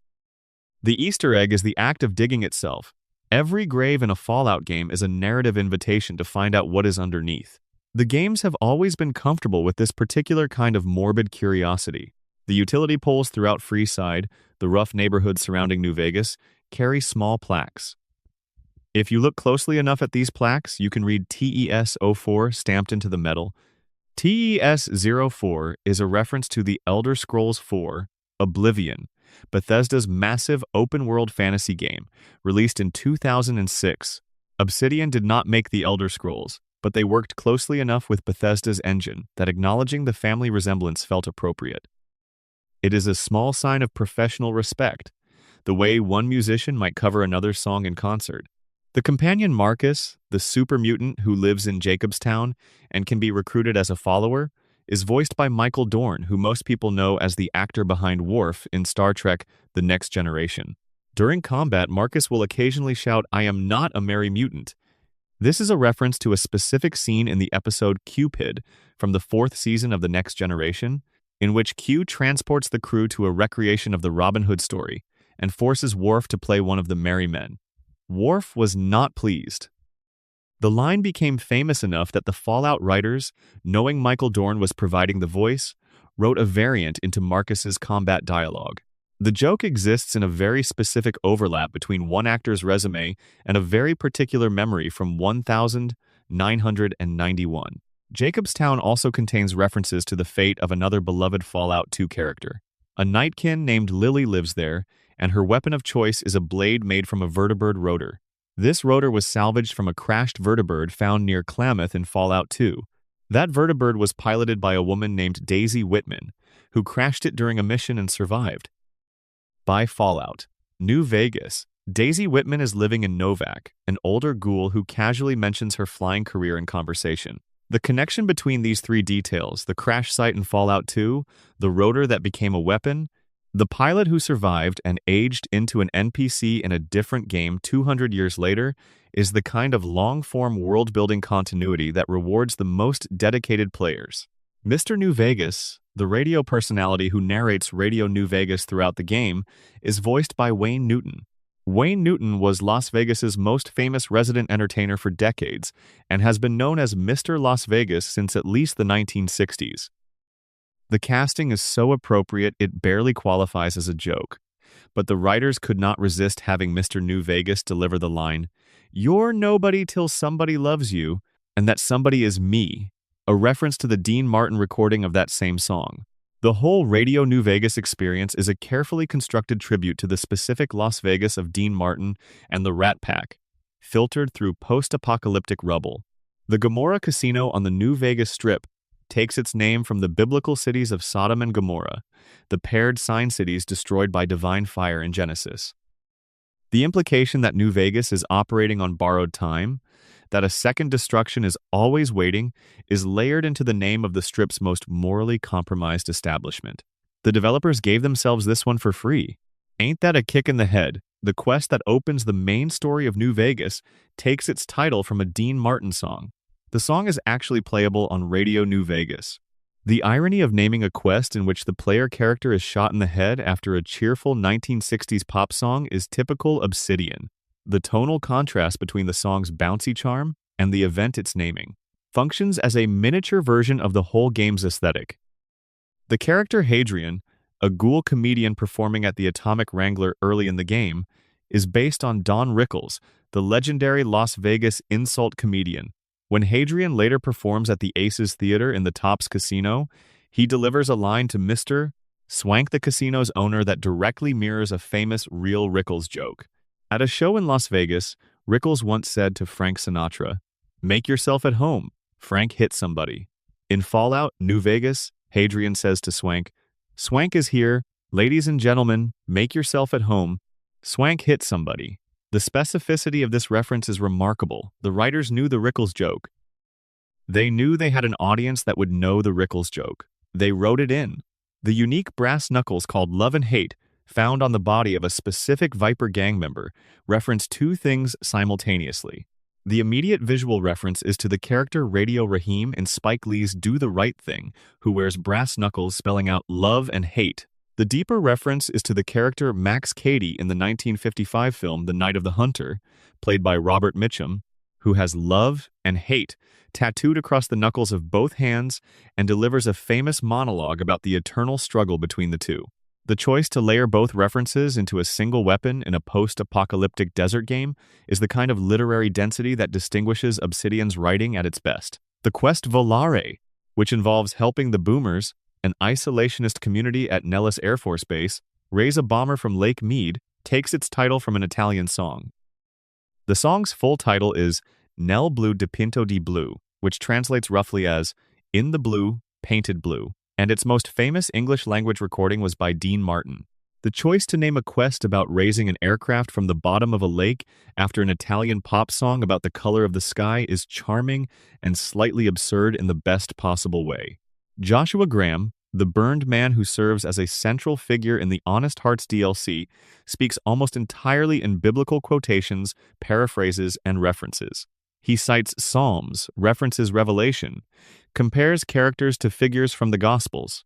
Speaker 1: The Easter egg is the act of digging itself. Every grave in a Fallout game is a narrative invitation to find out what is underneath. The games have always been comfortable with this particular kind of morbid curiosity. The utility poles throughout Freeside, the rough neighborhoods surrounding New Vegas, carry small plaques. If you look closely enough at these plaques, you can read TES-04 stamped into the metal. TES-04 is a reference to the Elder Scrolls IV: Oblivion, Bethesda's massive open-world fantasy game, released in 2006. Obsidian did not make the Elder Scrolls, but they worked closely enough with Bethesda's engine that acknowledging the family resemblance felt appropriate. It is a small sign of professional respect, the way one musician might cover another song in concert. The companion Marcus, the super mutant who lives in Jacobstown and can be recruited as a follower, is voiced by Michael Dorn, who most people know as the actor behind Worf in Star Trek The Next Generation. During combat, Marcus will occasionally shout, "I am not a merry mutant." This is a reference to a specific scene in the episode Cupid from the 4th season of The Next Generation, in which Q transports the crew to a recreation of the Robin Hood story and forces Worf to play one of the merry men. Worf was not pleased. The line became famous enough that the Fallout writers, knowing Michael Dorn was providing the voice, wrote a variant into Marcus's combat dialogue. The joke exists in a very specific overlap between one actor's resume and a very particular memory from 1991. Jacobstown also contains references to the fate of another beloved Fallout 2 character. A Nightkin named Lily lives there, and her weapon of choice is a blade made from a vertibird rotor. This rotor was salvaged from a crashed vertibird found near Klamath in Fallout 2. That vertibird was piloted by a woman named Daisy Whitman, who crashed it during a mission and survived. By Fallout. New Vegas. Daisy Whitman is living in Novak, an older ghoul who casually mentions her flying career in conversation. The connection between these three details, the crash site in Fallout 2, the rotor that became a weapon, the pilot who survived and aged into an NPC in a different game 200 years later, is the kind of long-form world-building continuity that rewards the most dedicated players. Mr. New Vegas, the radio personality who narrates Radio New Vegas throughout the game, is voiced by Wayne Newton. Wayne Newton was Las Vegas's most famous resident entertainer for decades and has been known as Mr. Las Vegas since at least the 1960s. The casting is so appropriate it barely qualifies as a joke, but the writers could not resist having Mr. New Vegas deliver the line, "You're nobody till somebody loves you," and that somebody is me, a reference to the Dean Martin recording of that same song. The whole Radio New Vegas experience is a carefully constructed tribute to the specific Las Vegas of Dean Martin and the Rat Pack, filtered through post-apocalyptic rubble. The Gomorrah Casino on the New Vegas Strip takes its name from the biblical cities of Sodom and Gomorrah, the paired sign cities destroyed by divine fire in Genesis. The implication that New Vegas is operating on borrowed time, that a second destruction is always waiting, is layered into the name of the Strip's most morally compromised establishment. The developers gave themselves this one for free. Ain't that a kick in the head? The quest that opens the main story of New Vegas takes its title from a Dean Martin song. The song is actually playable on Radio New Vegas. The irony of naming a quest in which the player character is shot in the head after a cheerful 1960s pop song is typical Obsidian. The tonal contrast between the song's bouncy charm and the event it's naming functions as a miniature version of the whole game's aesthetic. The character Hadrian, a ghoul comedian performing at the Atomic Wrangler early in the game, is based on Don Rickles, the legendary Las Vegas insult comedian. When Hadrian later performs at the Aces Theater in the Tops Casino, he delivers a line to Mr. Swank, the casino's owner, that directly mirrors a famous real Rickles joke. At a show in Las Vegas, Rickles once said to Frank Sinatra, "Make yourself at home. Frank hit somebody." In Fallout New Vegas, Hadrian says to Swank, "Swank is here. Ladies and gentlemen, make yourself at home. Swank hit somebody." The specificity of this reference is remarkable. The writers knew the Rickles joke. They knew they had an audience that would know the Rickles joke. They wrote it in. The unique brass knuckles called Love and Hate, found on the body of a specific Viper gang member, reference two things simultaneously. The immediate visual reference is to the character Radio Raheem in Spike Lee's Do the Right Thing, who wears brass knuckles spelling out love and hate. The deeper reference is to the character Max Cady in the 1955 film The Night of the Hunter, played by Robert Mitchum, who has love and hate tattooed across the knuckles of both hands and delivers a famous monologue about the eternal struggle between the two. The choice to layer both references into a single weapon in a post-apocalyptic desert game is the kind of literary density that distinguishes Obsidian's writing at its best. The quest Volare, which involves helping the Boomers, an isolationist community at Nellis Air Force Base, raise a bomber from Lake Mead, takes its title from an Italian song. The song's full title is Nel Blu dipinto di Blu, which translates roughly as In the Blue, Painted Blue, and its most famous English-language recording was by Dean Martin. The choice to name a quest about raising an aircraft from the bottom of a lake after an Italian pop song about the color of the sky is charming and slightly absurd in the best possible way. Joshua Graham, the burned man who serves as a central figure in the Honest Hearts DLC, speaks almost entirely in biblical quotations, paraphrases, and references. He cites Psalms, references Revelation, compares characters to figures from the Gospels.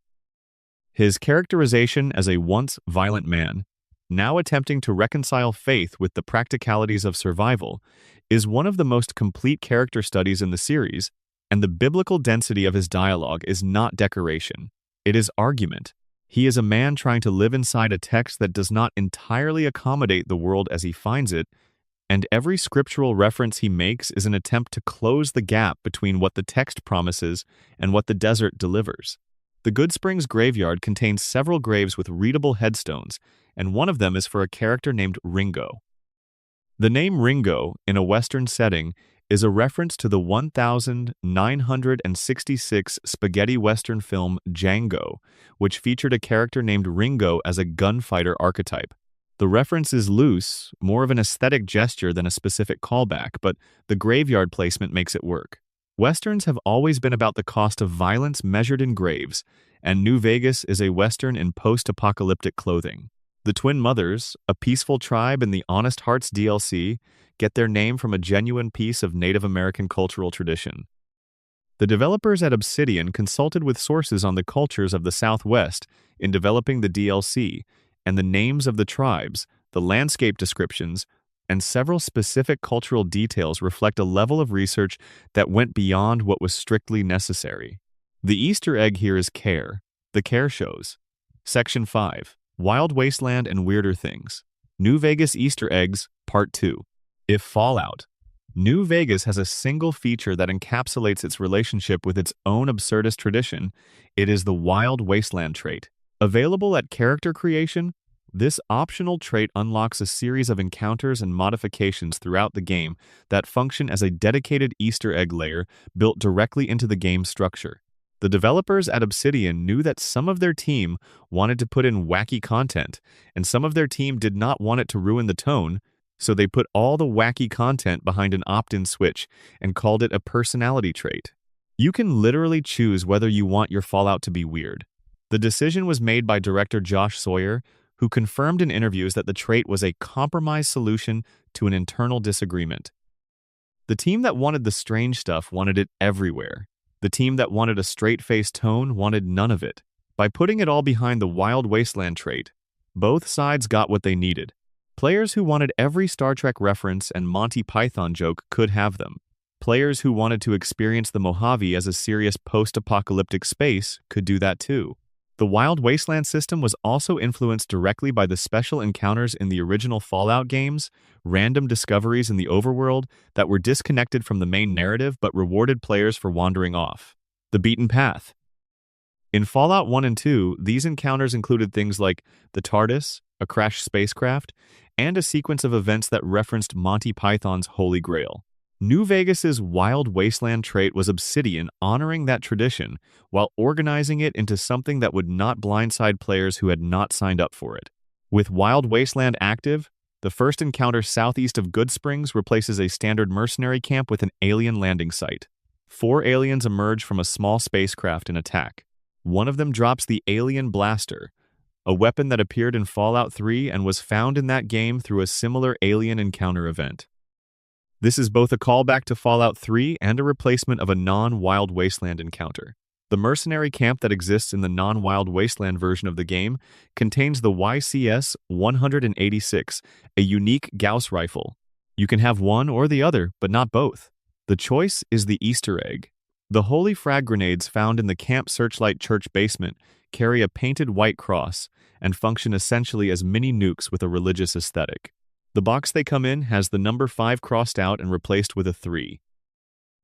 Speaker 1: His characterization as a once violent man, now attempting to reconcile faith with the practicalities of survival, is one of the most complete character studies in the series, and the biblical density of his dialogue is not decoration. It is argument. He is a man trying to live inside a text that does not entirely accommodate the world as he finds it, and every scriptural reference he makes is an attempt to close the gap between what the text promises and what the desert delivers. The Goodsprings graveyard contains several graves with readable headstones, and one of them is for a character named Ringo. The name Ringo, in a Western setting, is a reference to the 1966 spaghetti Western film Django, which featured a character named Ringo as a gunfighter archetype. The reference is loose, more of an aesthetic gesture than a specific callback, but the graveyard placement makes it work. Westerns have always been about the cost of violence measured in graves, and New Vegas is a Western in post-apocalyptic clothing. The Twin Mothers, a peaceful tribe in the Honest Hearts DLC, get their name from a genuine piece of Native American cultural tradition. The developers at Obsidian consulted with sources on the cultures of the Southwest in developing the DLC, and the names of the tribes, the landscape descriptions, and several specific cultural details reflect a level of research that went beyond what was strictly necessary. The Easter egg here is care. The care shows. Section 5. Wild Wasteland and Weirder Things. New Vegas Easter Eggs, Part 2. If Fallout. New Vegas has a single feature that encapsulates its relationship with its own absurdist tradition. It is the Wild Wasteland trait. Available at character creation, this optional trait unlocks a series of encounters and modifications throughout the game that function as a dedicated Easter egg layer built directly into the game's structure. The developers at Obsidian knew that some of their team wanted to put in wacky content, and some of their team did not want it to ruin the tone, so they put all the wacky content behind an opt-in switch and called it a personality trait. You can literally choose whether you want your Fallout to be weird. The decision was made by director Josh Sawyer, who confirmed in interviews that the trait was a compromise solution to an internal disagreement. The team that wanted the strange stuff wanted it everywhere. The team that wanted a straight-faced tone wanted none of it. By putting it all behind the Wild Wasteland trait, both sides got what they needed. Players who wanted every Star Trek reference and Monty Python joke could have them. Players who wanted to experience the Mojave as a serious post-apocalyptic space could do that too. The Wild Wasteland system was also influenced directly by the special encounters in the original Fallout games, random discoveries in the overworld that were disconnected from the main narrative but rewarded players for wandering off the beaten path. In Fallout 1 and 2, these encounters included things like the TARDIS, a crashed spacecraft, and a sequence of events that referenced Monty Python's Holy Grail. New Vegas's Wild Wasteland trait was Obsidian honoring that tradition while organizing it into something that would not blindside players who had not signed up for it. With Wild Wasteland active, the first encounter southeast of Goodsprings replaces a standard mercenary camp with an alien landing site. 4 aliens emerge from a small spacecraft and attack. One of them drops the Alien Blaster, a weapon that appeared in Fallout 3 and was found in that game through a similar alien encounter event. This is both a callback to Fallout 3 and a replacement of a non-Wild Wasteland encounter. The mercenary camp that exists in the non-Wild Wasteland version of the game contains the YCS-186, a unique Gauss rifle. You can have one or the other, but not both. The choice is the Easter egg. The holy frag grenades found in the Camp Searchlight Church basement carry a painted white cross and function essentially as mini nukes with a religious aesthetic. The box they come in has the number 5 crossed out and replaced with a 3.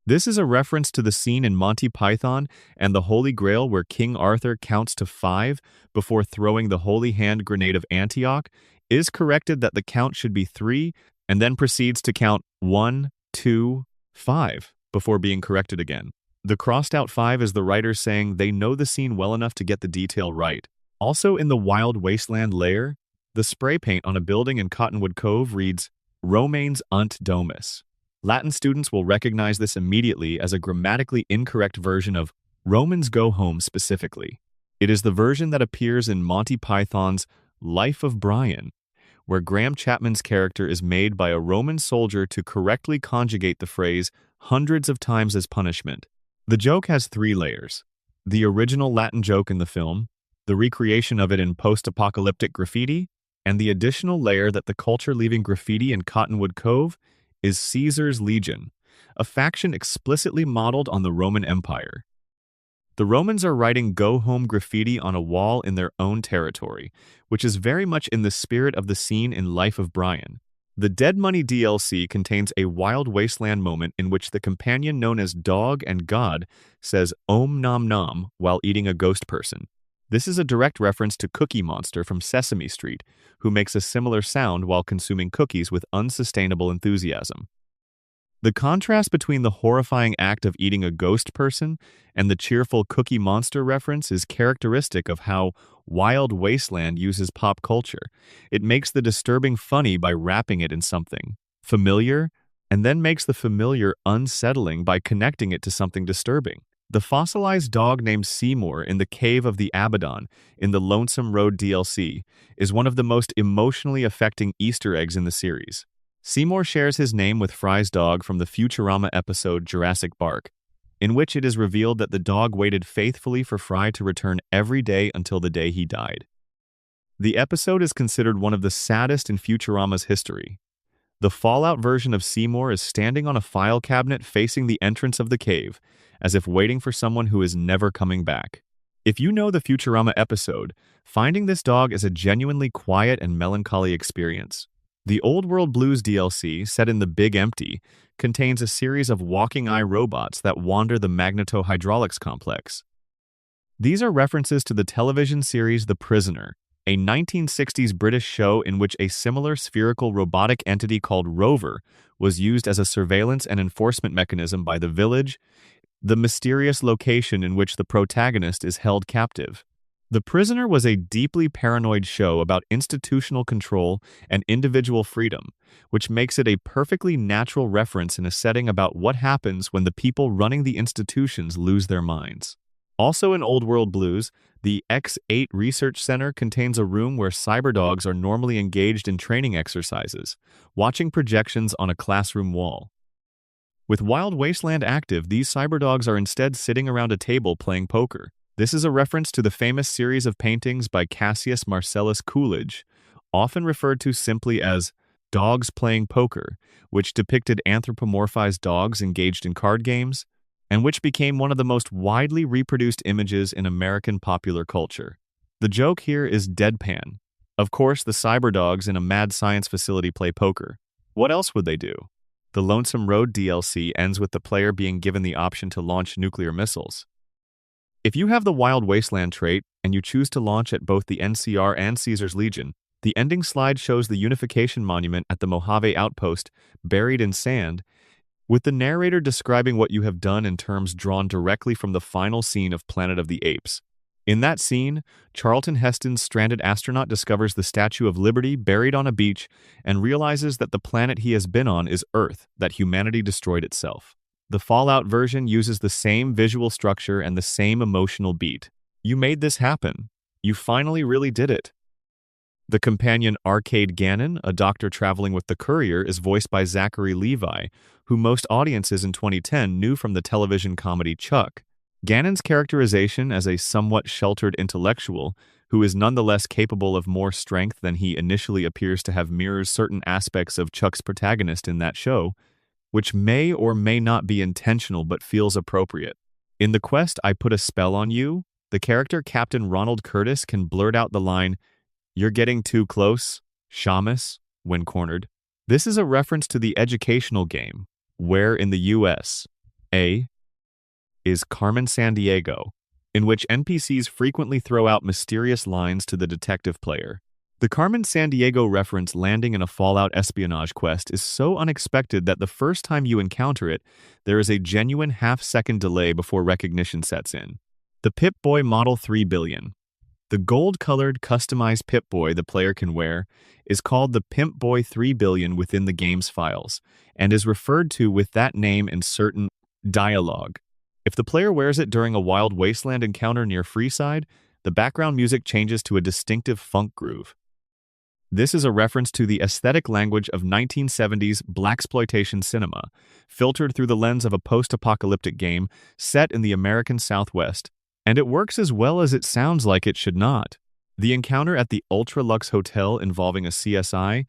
Speaker 1: This is a reference to the scene in Monty Python and the Holy Grail where King Arthur counts to 5 before throwing the Holy Hand grenade of Antioch, is corrected that the count should be 3 and then proceeds to count 1, 2, 5 before being corrected again. The crossed out 5 is the writer saying they know the scene well enough to get the detail right. Also in the Wild Wasteland layer, The spray paint on a building in Cottonwood Cove reads, Romanes unt domus. Latin students will recognize this immediately as a grammatically incorrect version of Romans go home specifically. It is the version that appears in Monty Python's Life of Brian, where Graham Chapman's character is made by a Roman soldier to correctly conjugate the phrase hundreds of times as punishment. The joke has 3 layers. The original Latin joke in the film, the recreation of it in post-apocalyptic graffiti, and the additional layer that the culture leaving graffiti in Cottonwood Cove is Caesar's Legion, a faction explicitly modeled on the Roman Empire. The Romans are writing go-home graffiti on a wall in their own territory, which is very much in the spirit of the scene in Life of Brian. The Dead Money DLC contains a Wild Wasteland moment in which the companion known as Dog and God says Om Nom Nom while eating a ghost person. This is a direct reference to Cookie Monster from Sesame Street, who makes a similar sound while consuming cookies with unsustainable enthusiasm. The contrast between the horrifying act of eating a ghost person and the cheerful Cookie Monster reference is characteristic of how Wild Wasteland uses pop culture. It makes the disturbing funny by wrapping it in something familiar, and then makes the familiar unsettling by connecting it to something disturbing. The fossilized dog named Seymour in the Cave of the Abaddon in the Lonesome Road DLC is one of the most emotionally affecting Easter eggs in the series. Seymour shares his name with Fry's dog from the Futurama episode Jurassic Bark, in which it is revealed that the dog waited faithfully for Fry to return every day until the day he died. The episode is considered one of the saddest in Futurama's history. The Fallout version of Seymour is standing on a file cabinet facing the entrance of the cave, as if waiting for someone who is never coming back. If you know the Futurama episode, finding this dog is a genuinely quiet and melancholy experience. The Old World Blues DLC, set in the Big Empty, contains a series of walking eye robots that wander the magnetohydraulics complex. These are references to the television series The Prisoner, a 1960s British show in which a similar spherical robotic entity called Rover was used as a surveillance and enforcement mechanism by the Village, the mysterious location in which the protagonist is held captive. The Prisoner was a deeply paranoid show about institutional control and individual freedom, which makes it a perfectly natural reference in a setting about what happens when the people running the institutions lose their minds. Also in Old World Blues, the X8 Research Center contains a room where cyberdogs are normally engaged in training exercises, watching projections on a classroom wall. With Wild Wasteland active, these cyberdogs are instead sitting around a table playing poker. This is a reference to the famous series of paintings by Cassius Marcellus Coolidge, often referred to simply as Dogs Playing Poker, which depicted anthropomorphized dogs engaged in card games, and which became one of the most widely reproduced images in American popular culture. The joke here is deadpan. Of course, the cyberdogs in a mad science facility play poker. What else would they do? The Lonesome Road DLC ends with the player being given the option to launch nuclear missiles. If you have the Wild Wasteland trait and you choose to launch at both the NCR and Caesar's Legion, the ending slide shows the Unification Monument at the Mojave Outpost, buried in sand, with the narrator describing what you have done in terms drawn directly from the final scene of Planet of the Apes. In that scene, Charlton Heston's stranded astronaut discovers the Statue of Liberty buried on a beach and realizes that the planet he has been on is Earth, that humanity destroyed itself. The Fallout version uses the same visual structure and the same emotional beat. You made this happen. You finally really did it. The companion Arcade Gannon, a doctor traveling with the courier, is voiced by Zachary Levi, who most audiences in 2010 knew from the television comedy Chuck. Gannon's characterization as a somewhat sheltered intellectual, who is nonetheless capable of more strength than he initially appears to have, mirrors certain aspects of Chuck's protagonist in that show, which may or may not be intentional but feels appropriate. In The Quest, I Put a Spell on You, the character Captain Ronald Curtis can blurt out the line, "You're getting too close, Shamus," when cornered. This is a reference to the educational game, where in the US, A is Carmen Sandiego, in which NPCs frequently throw out mysterious lines to the detective player. The Carmen Sandiego reference landing in a Fallout espionage quest is so unexpected that the first time you encounter it, there is a genuine half-second delay before recognition sets in. The Pip-Boy Model 3 Billion. The gold-colored, customized Pip-Boy the player can wear is called the Pimp-Boy 3 billion within the game's files, and is referred to with that name in certain dialogue. If the player wears it during a Wild Wasteland encounter near Freeside, the background music changes to a distinctive funk groove. This is a reference to the aesthetic language of 1970s blaxploitation cinema, filtered through the lens of a post-apocalyptic game set in the American Southwest, and it works as well as it sounds like it should not. The encounter at the Ultra Lux Hotel involving a CSI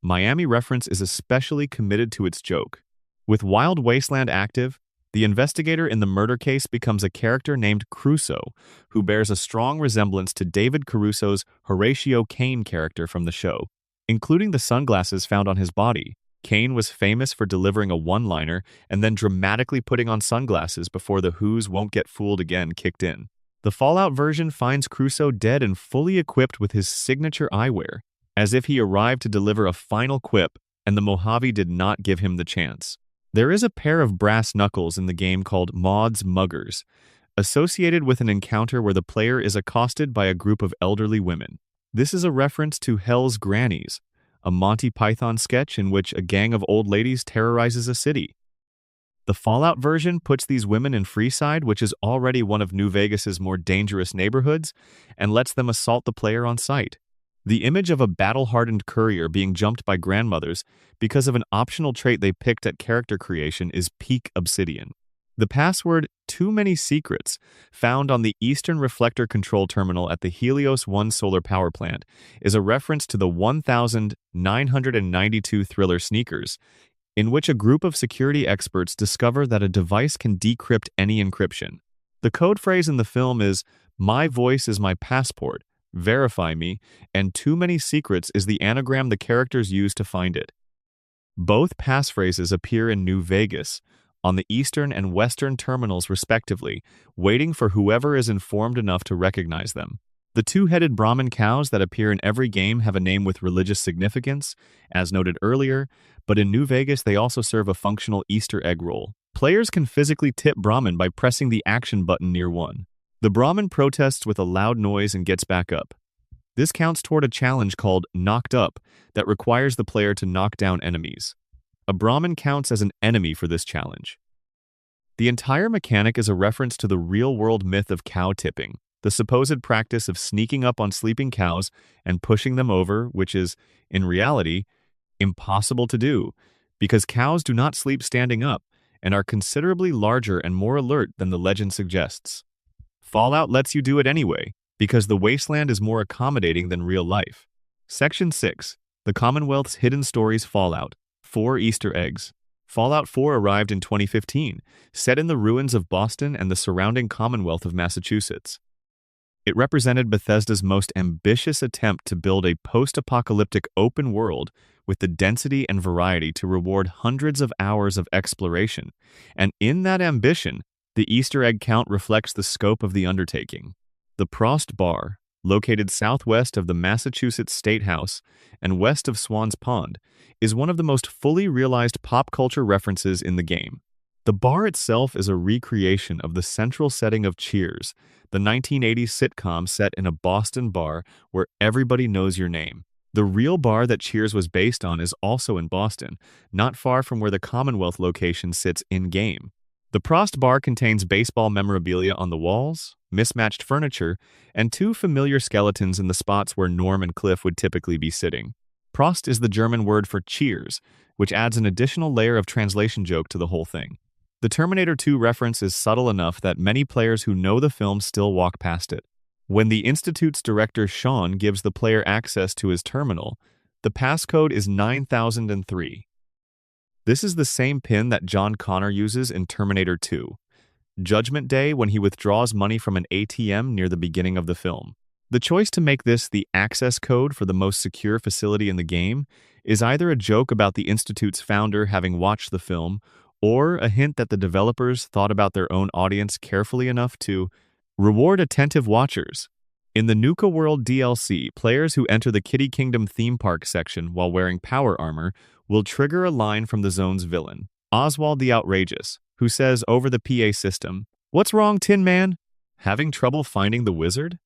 Speaker 1: Miami reference is especially committed to its joke. With Wild Wasteland active, the investigator in the murder case becomes a character named Crusoe, who bears a strong resemblance to David Caruso's Horatio Caine character from the show, including the sunglasses found on his body. Caine was famous for delivering a one-liner and then dramatically putting on sunglasses before the Who's Won't Get Fooled Again kicked in. The Fallout version finds Crusoe dead and fully equipped with his signature eyewear, as if he arrived to deliver a final quip and the Mojave did not give him the chance. There is a pair of brass knuckles in the game called Maud's Muggers, associated with an encounter where the player is accosted by a group of elderly women. This is a reference to Hell's Grannies, a Monty Python sketch in which a gang of old ladies terrorizes a city. The Fallout version puts these women in Freeside, which is already one of New Vegas's more dangerous neighborhoods, and lets them assault the player on sight. The image of a battle-hardened courier being jumped by grandmothers because of an optional trait they picked at character creation is peak Obsidian. The password "Too Many Secrets" found on the Eastern Reflector Control Terminal at the Helios 1 solar power plant is a reference to the 1992 thriller Sneakers, in which a group of security experts discover that a device can decrypt any encryption. The code phrase in the film is, "My voice is my passport. Verify me," and "Too Many Secrets" is the anagram the characters use to find it. Both passphrases appear in New Vegas, on the eastern and western terminals respectively, waiting for whoever is informed enough to recognize them. The two-headed Brahmin cows that appear in every game have a name with religious significance, as noted earlier, but in New Vegas they also serve a functional Easter egg role. Players can physically tip Brahmin by pressing the action button near one. The Brahmin protests with a loud noise and gets back up. This counts toward a challenge called Knocked Up that requires the player to knock down enemies. A Brahmin counts as an enemy for this challenge. The entire mechanic is a reference to the real-world myth of cow tipping, the supposed practice of sneaking up on sleeping cows and pushing them over, which is, in reality, impossible to do, because cows do not sleep standing up and are considerably larger and more alert than the legend suggests. Fallout lets you do it anyway, because the wasteland is more accommodating than real life. Section 6. The Commonwealth's Hidden Stories Fallout. 4 Easter eggs. Fallout 4 arrived in 2015, set in the ruins of Boston and the surrounding Commonwealth of Massachusetts. It represented Bethesda's most ambitious attempt to build a post-apocalyptic open world with the density and variety to reward hundreds of hours of exploration, and in that ambition, the Easter egg count reflects the scope of the undertaking. The Prost Bar, located southwest of the Massachusetts State House and west of Swans Pond, is one of the most fully realized pop culture references in the game. The bar itself is a recreation of the central setting of Cheers, the 1980s sitcom set in a Boston bar where everybody knows your name. The real bar that Cheers was based on is also in Boston, not far from where the Commonwealth location sits in-game. The Prost Bar contains baseball memorabilia on the walls, mismatched furniture, and 2 familiar skeletons in the spots where Norm and Cliff would typically be sitting. Prost is the German word for cheers, which adds an additional layer of translation joke to the whole thing. The Terminator 2 reference is subtle enough that many players who know the film still walk past it. When the Institute's director Sean gives the player access to his terminal, the passcode is 9003. This is the same pin that John Connor uses in Terminator 2, Judgment Day, when he withdraws money from an ATM near the beginning of the film. The choice to make this the access code for the most secure facility in the game is either a joke about the Institute's founder having watched the film, or a hint that the developers thought about their own audience carefully enough to reward attentive watchers. In the Nuka World DLC, players who enter the Kitty Kingdom theme park section while wearing power armor will trigger a line from the zone's villain, Oswald the Outrageous, who says over the PA system, "What's wrong, Tin Man? Having trouble finding the wizard?"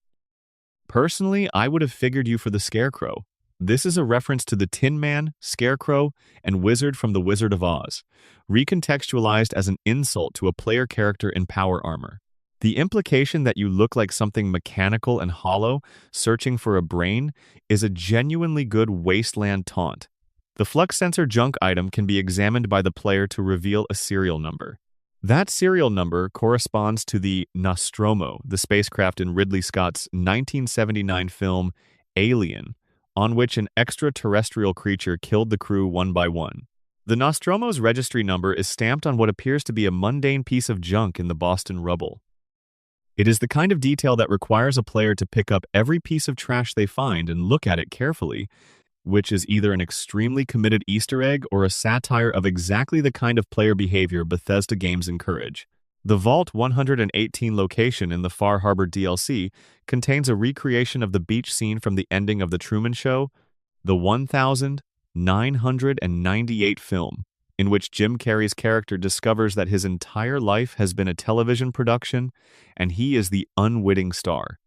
Speaker 1: Personally, I would have figured you for the Scarecrow. This is a reference to the Tin Man, Scarecrow, and Wizard from The Wizard of Oz, recontextualized as an insult to a player character in power armor. The implication that you look like something mechanical and hollow, searching for a brain, is a genuinely good wasteland taunt. The flux sensor junk item can be examined by the player to reveal a serial number. That serial number corresponds to the Nostromo, the spacecraft in Ridley Scott's 1979 film Alien, on which an extraterrestrial creature killed the crew one by one. The Nostromo's registry number is stamped on what appears to be a mundane piece of junk in the Boston rubble. It is the kind of detail that requires a player to pick up every piece of trash they find and look at it carefully, which is either an extremely committed Easter egg or a satire of exactly the kind of player behavior Bethesda games encourage. The Vault 118 location in the Far Harbor DLC contains a recreation of the beach scene from the ending of The Truman Show, the 1998 film, in which Jim Carrey's character discovers that his entire life has been a television production and he is the unwitting star.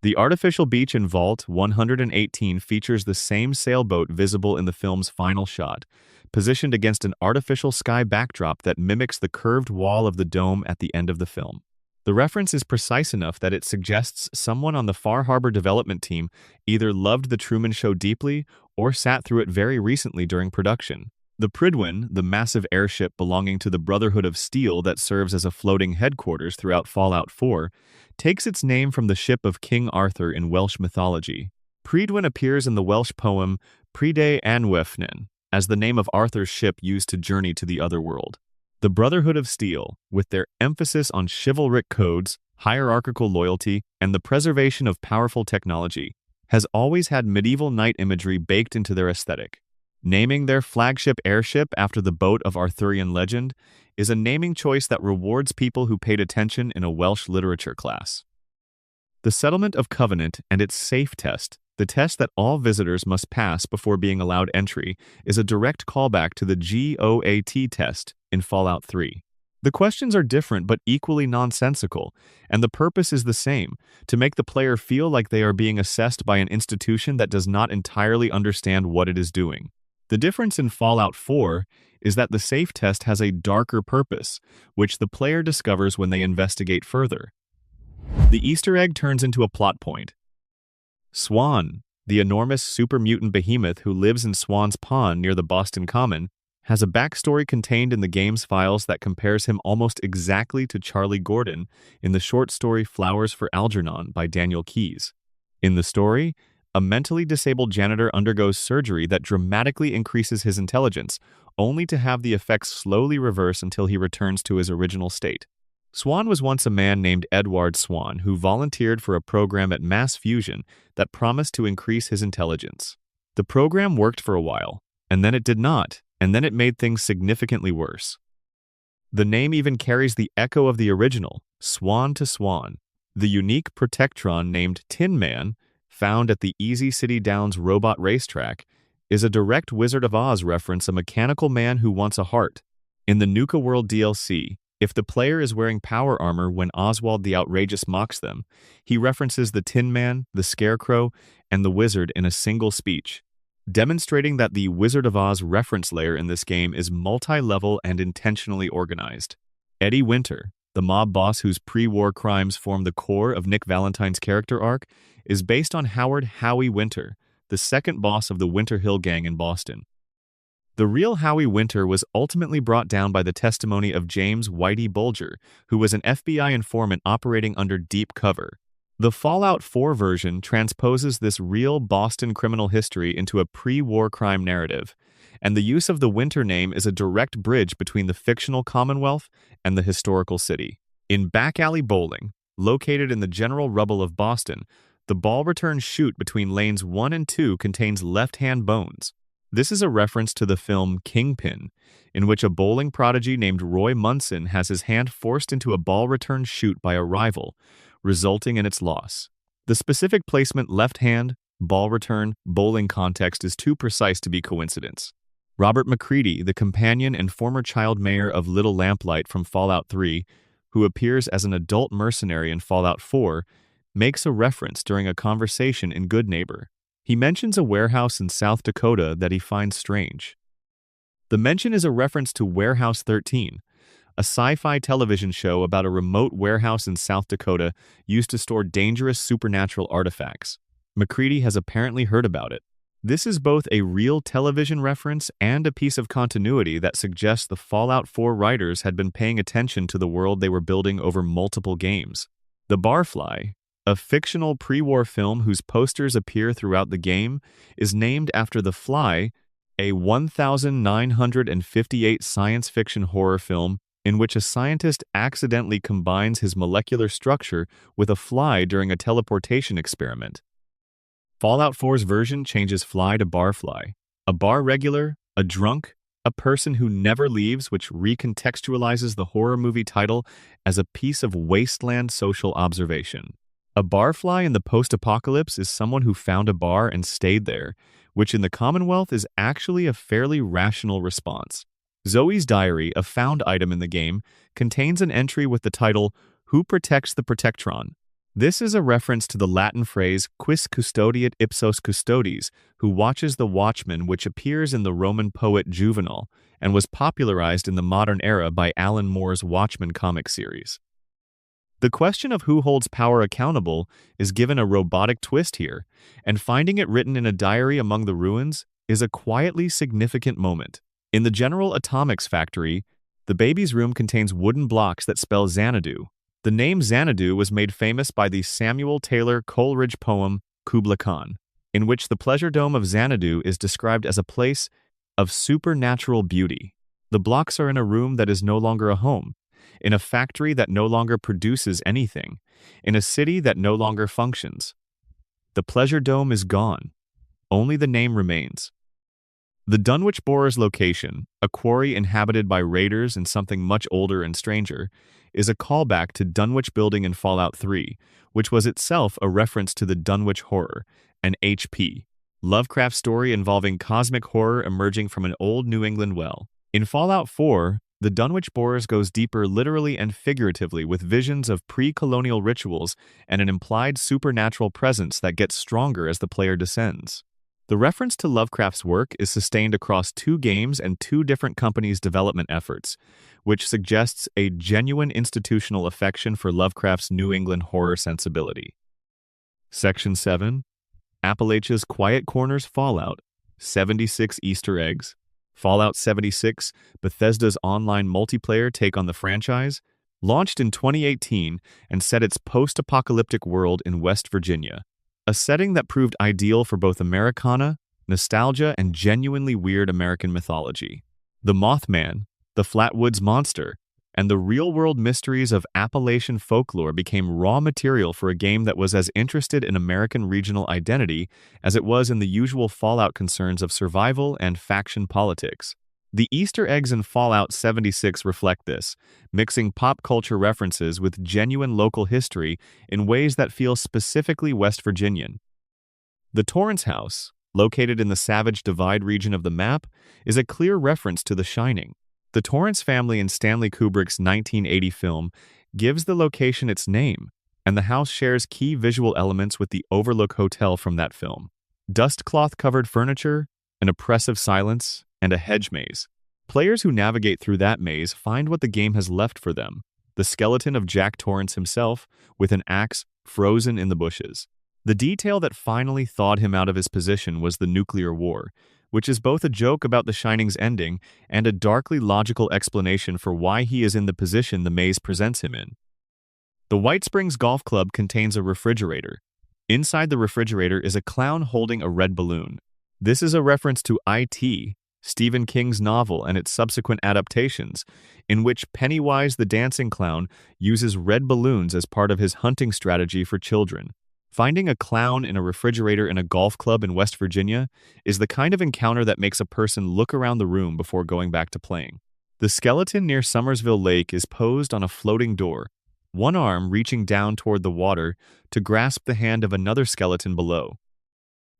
Speaker 1: The artificial beach in Vault 118 features the same sailboat visible in the film's final shot, positioned against an artificial sky backdrop that mimics the curved wall of the dome at the end of the film. The reference is precise enough that it suggests someone on the Far Harbor development team either loved The Truman Show deeply or sat through it very recently during production. The Prydwen, the massive airship belonging to the Brotherhood of Steel that serves as a floating headquarters throughout Fallout 4, takes its name from the ship of King Arthur in Welsh mythology. Prydwen appears in the Welsh poem Prydau Anwefnen as the name of Arthur's ship used to journey to the other world. The Brotherhood of Steel, with their emphasis on chivalric codes, hierarchical loyalty, and the preservation of powerful technology, has always had medieval knight imagery baked into their aesthetic. Naming their flagship airship after the boat of Arthurian legend is a naming choice that rewards people who paid attention in a Welsh literature class. The Settlement of Covenant and its safe test, the test that all visitors must pass before being allowed entry, is a direct callback to the GOAT test in Fallout 3. The questions are different but equally nonsensical, and the purpose is the same, to make the player feel like they are being assessed by an institution that does not entirely understand what it is doing. The difference in Fallout 4 is that the safe test has a darker purpose, which the player discovers when they investigate further. The Easter egg turns into a plot point. Swan, the enormous super mutant behemoth who lives in Swan's Pond near the Boston Common, has a backstory contained in the game's files that compares him almost exactly to Charlie Gordon in the short story Flowers for Algernon by Daniel Keyes. In the story, a mentally disabled janitor undergoes surgery that dramatically increases his intelligence, only to have the effects slowly reverse until he returns to his original state. Swan was once a man named Edward Swan who volunteered for a program at Mass Fusion that promised to increase his intelligence. The program worked for a while, and then it did not, and then it made things significantly worse. The name even carries the echo of the original, Swan to Swan. The unique Protectron named Tin Man, found at the Easy City Downs robot racetrack, is a direct Wizard of Oz reference, a mechanical man who wants a heart. In the Nuka World DLC, if the player is wearing power armor when Oswald the Outrageous mocks them, he references the Tin Man, the Scarecrow, and the Wizard in a single speech, demonstrating that the Wizard of Oz reference layer in this game is multi-level and intentionally organized. Eddie Winter, the mob boss whose pre-war crimes form the core of Nick Valentine's character arc, is based on Howard Howie Winter, the second boss of the Winter Hill Gang in Boston. The real Howie Winter was ultimately brought down by the testimony of James Whitey Bulger, who was an FBI informant operating under deep cover. The Fallout 4 version transposes this real Boston criminal history into a pre-war crime narrative, and the use of the Winter name is a direct bridge between the fictional Commonwealth and the historical city. In Back Alley Bowling, located in the general rubble of Boston, the ball return chute between lanes 1 and 2 contains left-hand bones. This is a reference to the film Kingpin, in which a bowling prodigy named Roy Munson has his hand forced into a ball return chute by a rival, resulting in its loss. The specific placement left hand, ball return, bowling context is too precise to be coincidence. Robert McCready, the companion and former child mayor of Little Lamplight from Fallout 3, who appears as an adult mercenary in Fallout 4, makes a reference during a conversation in Good Neighbor. He mentions a warehouse in South Dakota that he finds strange. The mention is a reference to Warehouse 13, a sci-fi television show about a remote warehouse in South Dakota used to store dangerous supernatural artifacts. MacReady has apparently heard about it. This is both a real television reference and a piece of continuity that suggests the Fallout 4 writers had been paying attention to the world they were building over multiple games. The Barfly, a fictional pre-war film whose posters appear throughout the game, is named after The Fly, a 1958 science fiction horror film in which a scientist accidentally combines his molecular structure with a fly during a teleportation experiment. Fallout 4's version changes fly to barfly, a bar regular, a drunk, a person who never leaves, which recontextualizes the horror movie title as a piece of wasteland social observation. A barfly in the post-apocalypse is someone who found a bar and stayed there, which in the Commonwealth is actually a fairly rational response. Zoe's Diary, a found item in the game, contains an entry with the title, "Who Protects the Protectron?" This is a reference to the Latin phrase quis custodiet ipsos custodes, who watches the watchman, which appears in the Roman poet Juvenal and was popularized in the modern era by Alan Moore's Watchmen comic series. The question of who holds power accountable is given a robotic twist here, and finding it written in a diary among the ruins is a quietly significant moment. In the General Atomics factory, the baby's room contains wooden blocks that spell Xanadu. The name Xanadu was made famous by the Samuel Taylor Coleridge poem Kubla Khan, in which the pleasure dome of Xanadu is described as a place of supernatural beauty. The blocks are in a room that is no longer a home, in a factory that no longer produces anything, in a city that no longer functions. The pleasure dome is gone. Only the name remains. The Dunwich Borers location, a quarry inhabited by raiders and something much older and stranger, is a callback to Dunwich Building in Fallout 3, which was itself a reference to the Dunwich Horror, an HP, Lovecraft story involving cosmic horror emerging from an old New England well. In Fallout 4, the Dunwich Borers goes deeper literally and figuratively with visions of pre-colonial rituals and an implied supernatural presence that gets stronger as the player descends. The reference to Lovecraft's work is sustained across 2 games and 2 different companies' development efforts, which suggests a genuine institutional affection for Lovecraft's New England horror sensibility. Section 7. Appalachia's Quiet Corners Fallout, 76 Easter eggs. Fallout 76, Bethesda's online multiplayer take on the franchise, launched in 2018 and set its post-apocalyptic world in West Virginia, a setting that proved ideal for both Americana, nostalgia, and genuinely weird American mythology. The Mothman, the Flatwoods Monster, and the real-world mysteries of Appalachian folklore became raw material for a game that was as interested in American regional identity as it was in the usual Fallout concerns of survival and faction politics. The Easter eggs in Fallout 76 reflect this, mixing pop culture references with genuine local history in ways that feel specifically West Virginian. The Torrance House, located in the Savage Divide region of the map, is a clear reference to The Shining. The Torrance family in Stanley Kubrick's 1980 film gives the location its name, and the house shares key visual elements with the Overlook Hotel from that film. Dust cloth-covered furniture, an oppressive silence, and a hedge maze. Players who navigate through that maze find what the game has left for them, the skeleton of Jack Torrance himself, with an axe frozen in the bushes. The detail that finally thawed him out of his position was the nuclear war, which is both a joke about The Shining's ending and a darkly logical explanation for why he is in the position the maze presents him in. The White Springs Golf Club contains a refrigerator. Inside the refrigerator is a clown holding a red balloon. This is a reference to IT, Stephen King's novel and its subsequent adaptations, in which Pennywise the Dancing Clown uses red balloons as part of his hunting strategy for children. Finding a clown in a refrigerator in a golf club in West Virginia is the kind of encounter that makes a person look around the room before going back to playing. The skeleton near Summersville Lake is posed on a floating door, one arm reaching down toward the water to grasp the hand of another skeleton below.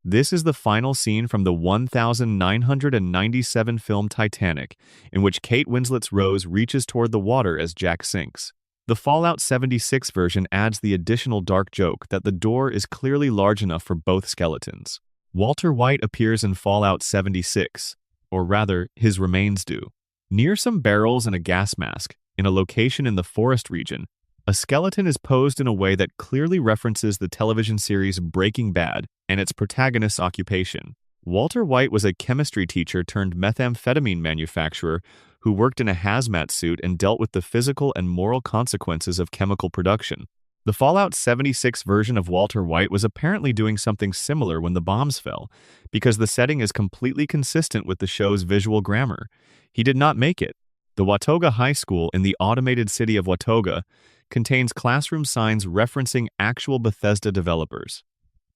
Speaker 1: This is the final scene from the 1997 film Titanic, in which Kate Winslet's Rose reaches toward the water as Jack sinks. The Fallout 76 version adds the additional dark joke that the door is clearly large enough for both skeletons. Walter White appears in Fallout 76, or rather, his remains do. Near some barrels and a gas mask, in a location in the forest region, a skeleton is posed in a way that clearly references the television series Breaking Bad and its protagonist's occupation. Walter White was a chemistry teacher turned methamphetamine manufacturer who worked in a hazmat suit and dealt with the physical and moral consequences of chemical production. The Fallout 76 version of Walter White was apparently doing something similar when the bombs fell, because the setting is completely consistent with the show's visual grammar. He did not make it. The Watoga High School in the automated city of Watoga contains classroom signs referencing actual Bethesda developers.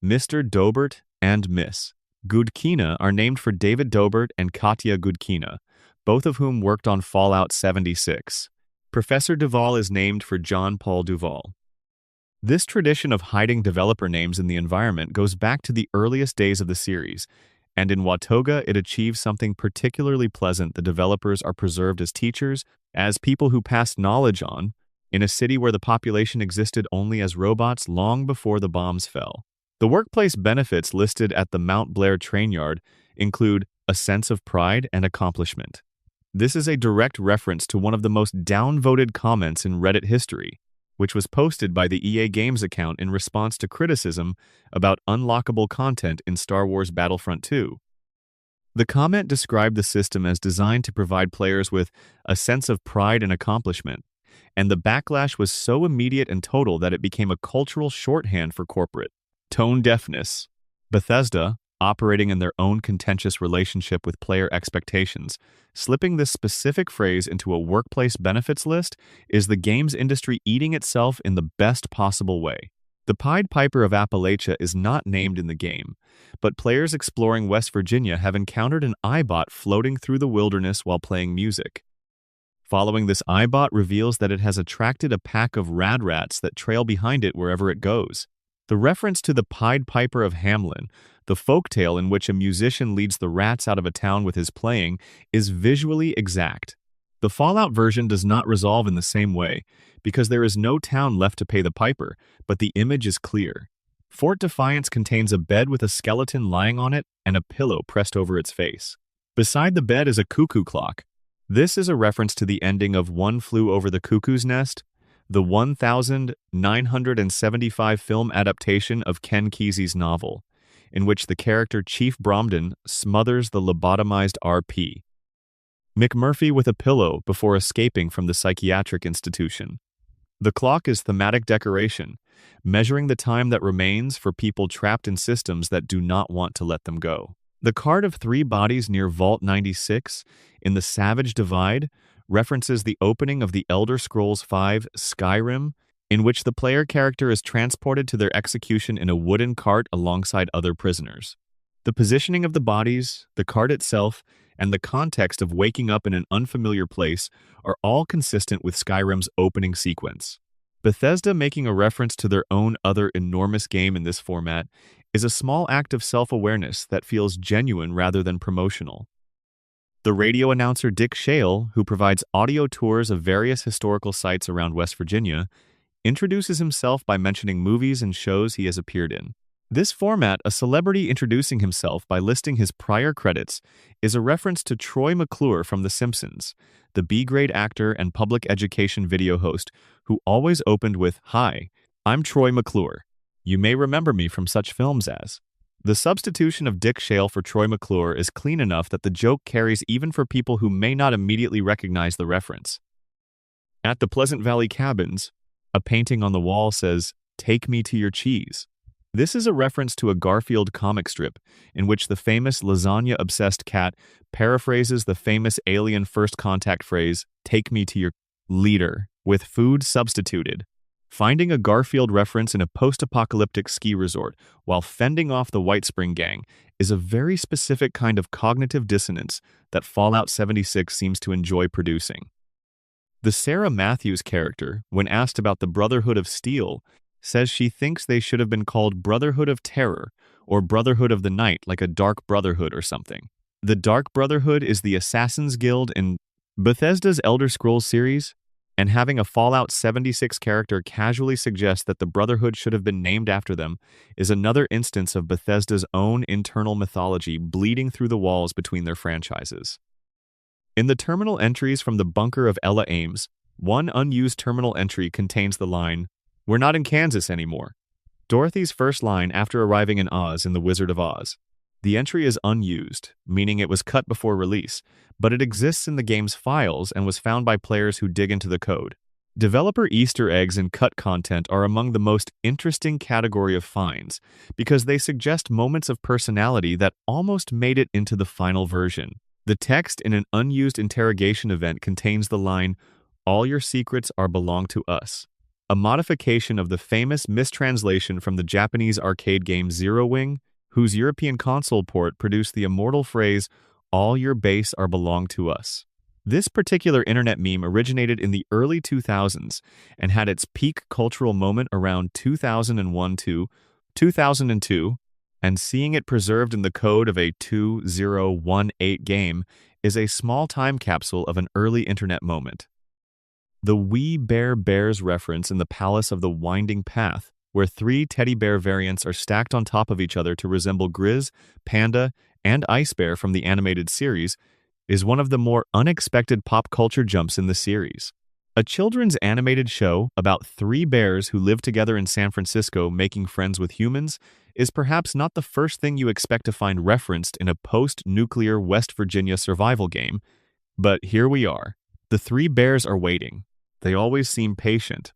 Speaker 1: Mr. Dobert and Miss Gudkina are named for David Dobert and Katya Gudkina, both of whom worked on Fallout 76. Professor Duvall is named for John Paul Duvall. This tradition of hiding developer names in the environment goes back to the earliest days of the series, and in Watoga it achieves something particularly pleasant. The developers are preserved as teachers, as people who passed knowledge on, in a city where the population existed only as robots long before the bombs fell. The workplace benefits listed at the Mount Blair train yard include a sense of pride and accomplishment. This is a direct reference to one of the most downvoted comments in Reddit history, which was posted by the EA Games account in response to criticism about unlockable content in Star Wars Battlefront 2. The comment described the system as designed to provide players with a sense of pride and accomplishment, and the backlash was so immediate and total that it became a cultural shorthand for corporate tone deafness. Bethesda, operating in their own contentious relationship with player expectations, slipping this specific phrase into a workplace benefits list is the games industry eating itself in the best possible way. The Pied Piper of Appalachia is not named in the game, but players exploring West Virginia have encountered an iBot floating through the wilderness while playing music. Following this, iBot reveals that it has attracted a pack of rad rats that trail behind it wherever it goes. The reference to the Pied Piper of Hamelin, the folktale in which a musician leads the rats out of a town with his playing, is visually exact. The Fallout version does not resolve in the same way, because there is no town left to pay the piper, but the image is clear. Fort Defiance contains a bed with a skeleton lying on it and a pillow pressed over its face. Beside the bed is a cuckoo clock. This is a reference to the ending of One Flew Over the Cuckoo's Nest, the 1975 film adaptation of Ken Kesey's novel, in which the character Chief Bromden smothers the lobotomized RP McMurphy with a pillow before escaping from the psychiatric institution. The clock is thematic decoration, measuring the time that remains for people trapped in systems that do not want to let them go. The card of 3 bodies near Vault 96 in the Savage Divide references the opening of the Elder Scrolls V Skyrim, in which the player character is transported to their execution in a wooden cart alongside other prisoners. The positioning of the bodies, the cart itself, and the context of waking up in an unfamiliar place are all consistent with Skyrim's opening sequence. Bethesda making a reference to their own other enormous game in this format is a small act of self-awareness that feels genuine rather than promotional. The radio announcer Dick Shale, who provides audio tours of various historical sites around West Virginia, introduces himself by mentioning movies and shows he has appeared in. This format, a celebrity introducing himself by listing his prior credits, is a reference to Troy McClure from The Simpsons, the B-grade actor and public education video host who always opened with, "Hi, I'm Troy McClure. You may remember me from such films as..." The substitution of Dick Shale for Troy McClure is clean enough that the joke carries even for people who may not immediately recognize the reference. At the Pleasant Valley Cabins, a painting on the wall says, "Take me to your cheese." This is a reference to a Garfield comic strip in which the famous lasagna-obsessed cat paraphrases the famous Alien First Contact phrase, "Take me to your leader," with food substituted. Finding a Garfield reference in a post-apocalyptic ski resort while fending off the White Spring Gang is a very specific kind of cognitive dissonance that Fallout 76 seems to enjoy producing. The Sarah Matthews character, when asked about the Brotherhood of Steel, says she thinks they should have been called Brotherhood of Terror or Brotherhood of the Night, like a Dark Brotherhood or something. The Dark Brotherhood is the Assassin's Guild in Bethesda's Elder Scrolls series, and having a Fallout 76 character casually suggest that the Brotherhood should have been named after them is another instance of Bethesda's own internal mythology bleeding through the walls between their franchises. In the terminal entries from the bunker of Ella Ames, one unused terminal entry contains the line, "We're not in Kansas anymore." Dorothy's first line after arriving in Oz in The Wizard of Oz. The entry is unused, meaning it was cut before release, but it exists in the game's files and was found by players who dig into the code. Developer Easter eggs and cut content are among the most interesting category of finds because they suggest moments of personality that almost made it into the final version. The text in an unused interrogation event contains the line, "All your secrets are belong to us," a modification of the famous mistranslation from the Japanese arcade game Zero Wing, whose European console port produced the immortal phrase, "All your base are belong to us." This particular internet meme originated in the early 2000s and had its peak cultural moment around 2001 to 2002, and seeing it preserved in the code of a 2018 game is a small time capsule of an early internet moment. The We Bare Bears reference in the Palace of the Winding Path, where 3 teddy bear variants are stacked on top of each other to resemble Grizz, Panda, and Ice Bear from the animated series, is one of the more unexpected pop culture jumps in the series. A children's animated show about 3 bears who live together in San Francisco making friends with humans is perhaps not the first thing you expect to find referenced in a post-nuclear West Virginia survival game, but here we are. The 3 bears are waiting. They always seem patient.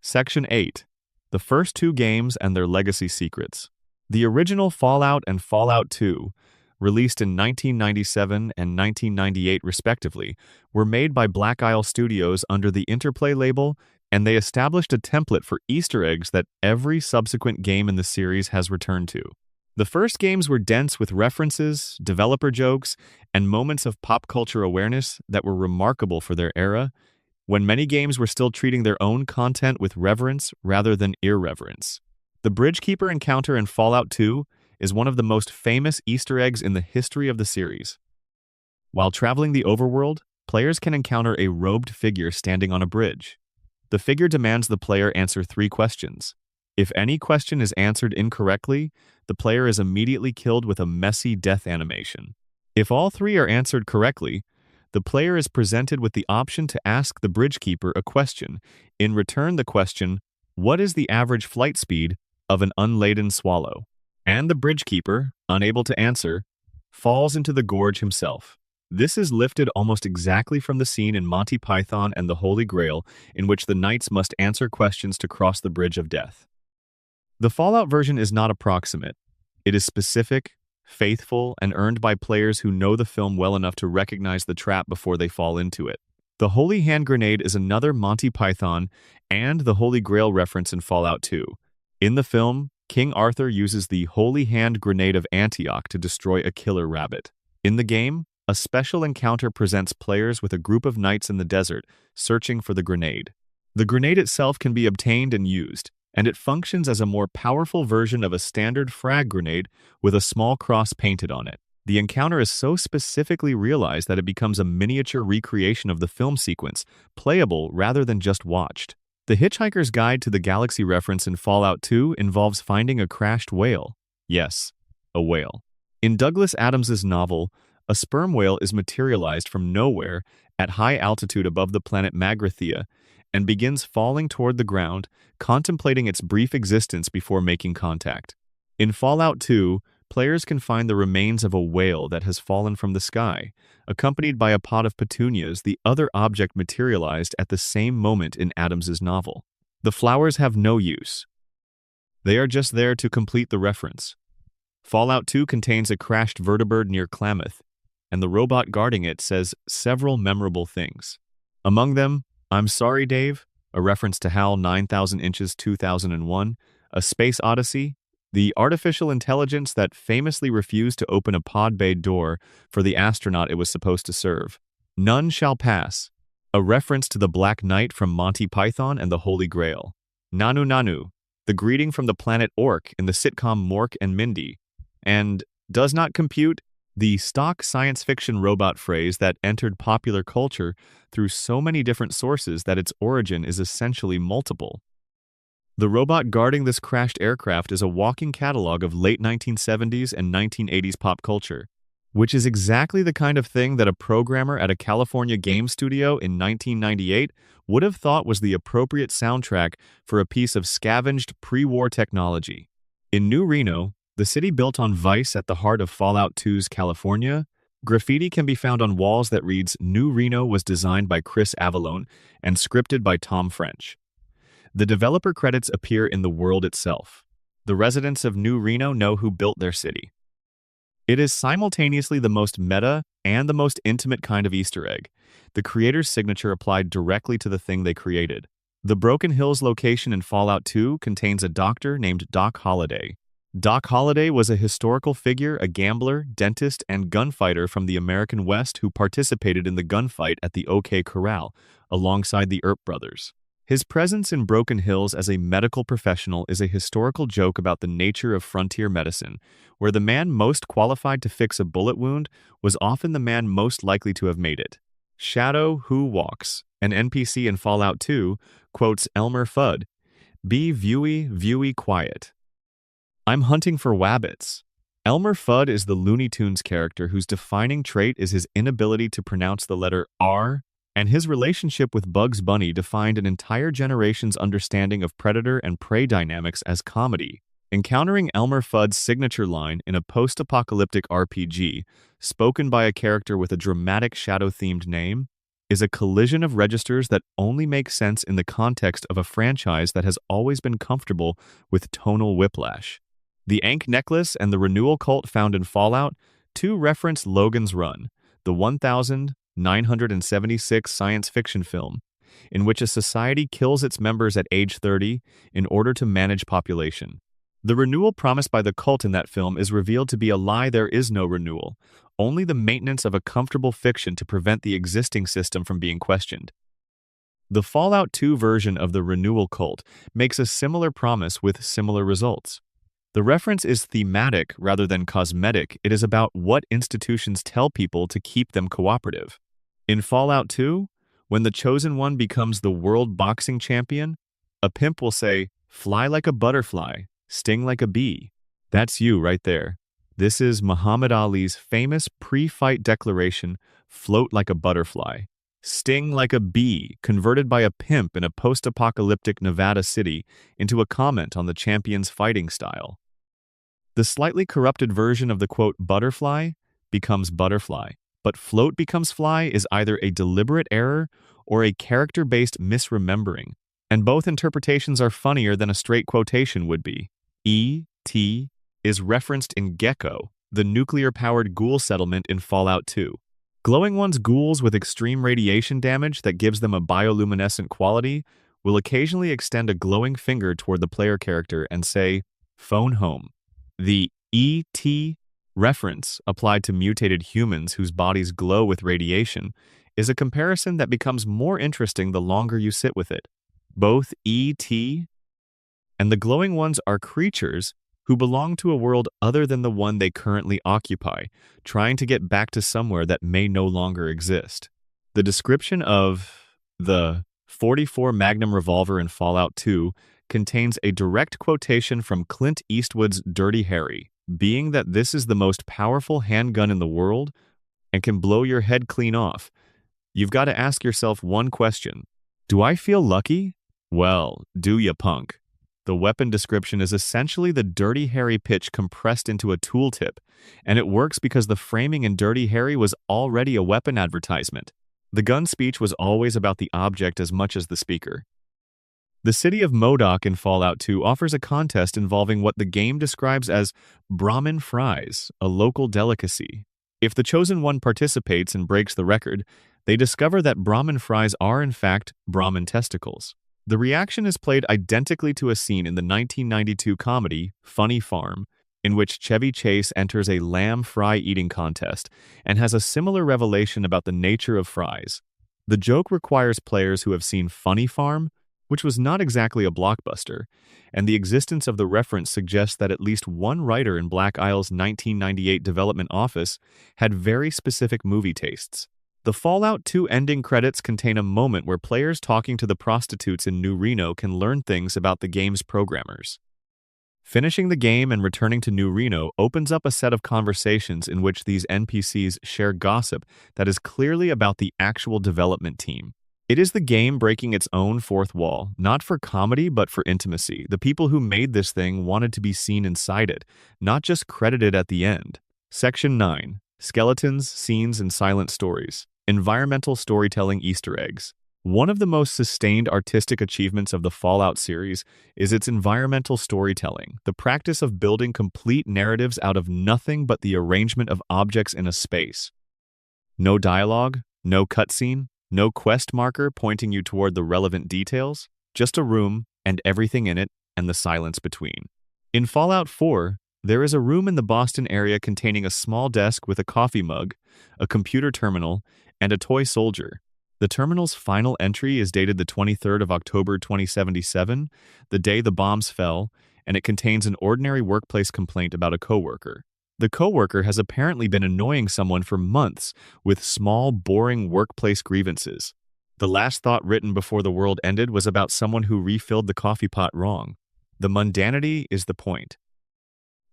Speaker 1: Section 8. The first 2 games and their legacy secrets. The original Fallout and Fallout 2, released in 1997 and 1998 respectively, were made by Black Isle Studios under the Interplay label, and they established a template for Easter eggs that every subsequent game in the series has returned to. The first games were dense with references, developer jokes, and moments of pop culture awareness that were remarkable for their era, when many games were still treating their own content with reverence rather than irreverence. The Bridgekeeper encounter in Fallout 2 is one of the most famous Easter eggs in the history of the series. While traveling the overworld, players can encounter a robed figure standing on a bridge. The figure demands the player answer 3 questions. If any question is answered incorrectly, the player is immediately killed with a messy death animation. If all 3 are answered correctly, the player is presented with the option to ask the Bridgekeeper a question. In return, the question, "What is the average flight speed of an unladen swallow?" And the Bridgekeeper, unable to answer, falls into the gorge himself. This is lifted almost exactly from the scene in Monty Python and the Holy Grail, in which the knights must answer questions to cross the bridge of death. The Fallout version is not approximate. It is specific, faithful, and earned by players who know the film well enough to recognize the trap before they fall into it. The Holy Hand Grenade is another Monty Python and the Holy Grail reference in Fallout 2. In the film, King Arthur uses the Holy Hand Grenade of Antioch to destroy a killer rabbit. In the game, a special encounter presents players with a group of knights in the desert searching for the grenade. The grenade itself can be obtained and used, and it functions as a more powerful version of a standard frag grenade with a small cross painted on it. The encounter is so specifically realized that it becomes a miniature recreation of the film sequence, playable rather than just watched. The Hitchhiker's Guide to the Galaxy reference in Fallout 2 involves finding a crashed whale. Yes, a whale. In Douglas Adams's novel, a sperm whale is materialized from nowhere at high altitude above the planet Magrathea and begins falling toward the ground, contemplating its brief existence before making contact. In Fallout 2, players can find the remains of a whale that has fallen from the sky, accompanied by a pot of petunias, the other object materialized at the same moment in Adams's novel. The flowers have no use. They are just there to complete the reference. Fallout 2 contains a crashed vertibird near Klamath, and the robot guarding it says several memorable things. Among them, "I'm sorry, Dave," a reference to HAL 9000 Inches 2001, A Space Odyssey, the artificial intelligence that famously refused to open a pod bay door for the astronaut it was supposed to serve. "None shall pass," a reference to the Black Knight from Monty Python and the Holy Grail. "Nanu Nanu," the greeting from the planet Orc in the sitcom Mork and Mindy. And "does not compute," The stock science fiction robot phrase that entered popular culture through so many different sources that its origin is essentially multiple. The robot guarding this crashed aircraft is a walking catalog of late 1970s and 1980s pop culture, which is exactly the kind of thing that a programmer at a California game studio in 1998 would have thought was the appropriate soundtrack for a piece of scavenged pre-war technology. In New Reno, the city built on Vice at the heart of Fallout 2's California, graffiti can be found on walls that reads "New Reno was designed by Chris Avallone and scripted by Tom French." The developer credits appear in the world itself. The residents of New Reno know who built their city. It is simultaneously the most meta and the most intimate kind of Easter egg, the creator's signature applied directly to the thing they created. The Broken Hills location in Fallout 2 contains a doctor named Doc Holliday. Doc Holliday was a historical figure, a gambler, dentist, and gunfighter from the American West who participated in the gunfight at the OK Corral, alongside the Earp brothers. His presence in Broken Hills as a medical professional is a historical joke about the nature of frontier medicine, where the man most qualified to fix a bullet wound was often the man most likely to have made it. Shadow Who Walks, an NPC in Fallout 2, quotes Elmer Fudd, "Be viewy quiet. I'm hunting for wabbits." Elmer Fudd is the Looney Tunes character whose defining trait is his inability to pronounce the letter R, and his relationship with Bugs Bunny defined an entire generation's understanding of predator and prey dynamics as comedy. Encountering Elmer Fudd's signature line in a post-apocalyptic RPG, spoken by a character with a dramatic shadow-themed name, is a collision of registers that only makes sense in the context of a franchise that has always been comfortable with tonal whiplash. The Ankh necklace and the renewal cult found in Fallout 2 reference Logan's Run, the 1976 science fiction film, in which a society kills its members at age 30 in order to manage population. The renewal promised by the cult in that film is revealed to be a lie. There is no renewal, only the maintenance of a comfortable fiction to prevent the existing system from being questioned. The Fallout 2 version of the renewal cult makes a similar promise with similar results. The reference is thematic rather than cosmetic. It is about what institutions tell people to keep them cooperative. In Fallout 2, when the Chosen One becomes the world boxing champion, a pimp will say, "Fly like a butterfly, sting like a bee." That's you right there. This is Muhammad Ali's famous pre-fight declaration, "Float like a butterfly, sting like a bee," converted by a pimp in a post-apocalyptic Nevada city into a comment on the champion's fighting style. The slightly corrupted version of the quote "butterfly" becomes "butterfly," but "float" becomes "fly" is either a deliberate error or a character-based misremembering, and both interpretations are funnier than a straight quotation would be. E.T. is referenced in Gecko, the nuclear-powered ghoul settlement in Fallout 2. Glowing One's ghouls with extreme radiation damage that gives them a bioluminescent quality will occasionally extend a glowing finger toward the player character and say, "Phone home." The E.T. reference applied to mutated humans whose bodies glow with radiation is a comparison that becomes more interesting the longer you sit with it. Both E.T. and the Glowing Ones are creatures who belong to a world other than the one they currently occupy, trying to get back to somewhere that may no longer exist. The description of the .44 Magnum revolver in Fallout 2 contains a direct quotation from Clint Eastwood's Dirty Harry, being that this is the most powerful handgun in the world and can blow your head clean off. You've got to ask yourself one question. Do I feel lucky? Well, do ya, punk? The weapon description is essentially the Dirty Harry pitch compressed into a tooltip, and it works because the framing in Dirty Harry was already a weapon advertisement. The gun speech was always about the object as much as the speaker. The city of MODOK in Fallout 2 offers a contest involving what the game describes as Brahmin fries, a local delicacy. If the Chosen One participates and breaks the record, they discover that Brahmin fries are in fact Brahmin testicles. The reaction is played identically to a scene in the 1992 comedy Funny Farm, in which Chevy Chase enters a lamb fry eating contest and has a similar revelation about the nature of fries. The joke requires players who have seen Funny Farm, which was not exactly a blockbuster, and the existence of the reference suggests that at least one writer in Black Isle's 1998 development office had very specific movie tastes. The Fallout 2 ending credits contain a moment where players talking to the prostitutes in New Reno can learn things about the game's programmers. Finishing the game and returning to New Reno opens up a set of conversations in which these NPCs share gossip that is clearly about the actual development team. It is the game breaking its own fourth wall, not for comedy but for intimacy. The people who made this thing wanted to be seen inside it, not just credited at the end. Section 9. Skeletons, Scenes, and Silent Stories. Environmental Storytelling Easter Eggs. One of the most sustained artistic achievements of the Fallout series is its environmental storytelling, the practice of building complete narratives out of nothing but the arrangement of objects in a space. No dialogue, no cutscene, no quest marker pointing you toward the relevant details, just a room and everything in it and the silence between. In Fallout 4, there is a room in the Boston area containing a small desk with a coffee mug, a computer terminal, and a toy soldier. The terminal's final entry is dated the 23rd of October 2077, the day the bombs fell, and it contains an ordinary workplace complaint about a coworker. The coworker has apparently been annoying someone for months with small, boring workplace grievances. The last thought written before the world ended was about someone who refilled the coffee pot wrong. The mundanity is the point.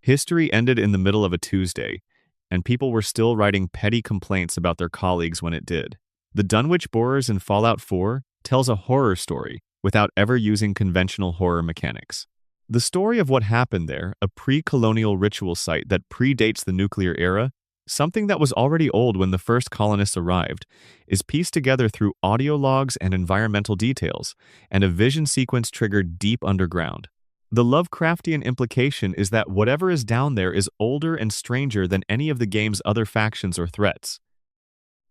Speaker 1: History ended in the middle of a Tuesday, and people were still writing petty complaints about their colleagues when it did. The Dunwich Borers in Fallout 4 tells a horror story without ever using conventional horror mechanics. The story of what happened there, a pre-colonial ritual site that predates the nuclear era, something that was already old when the first colonists arrived, is pieced together through audio logs and environmental details, and a vision sequence triggered deep underground. The Lovecraftian implication is that whatever is down there is older and stranger than any of the game's other factions or threats.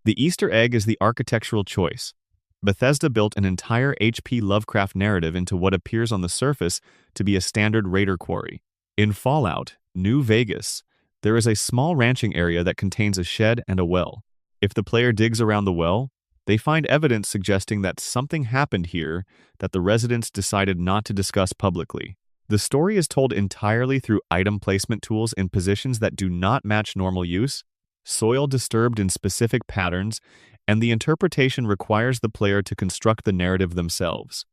Speaker 1: The Easter egg is the architectural choice. Bethesda built an entire H.P. Lovecraft narrative into what appears on the surface to be a standard raider quarry. In Fallout, New Vegas, there is a small ranching area that contains a shed and a well. If the player digs around the well, they find evidence suggesting that something happened here that the residents decided not to discuss publicly. The story is told entirely through item placement tools in positions that do not match normal use, soil disturbed in specific patterns, and the interpretation requires the player to construct the narrative themselves.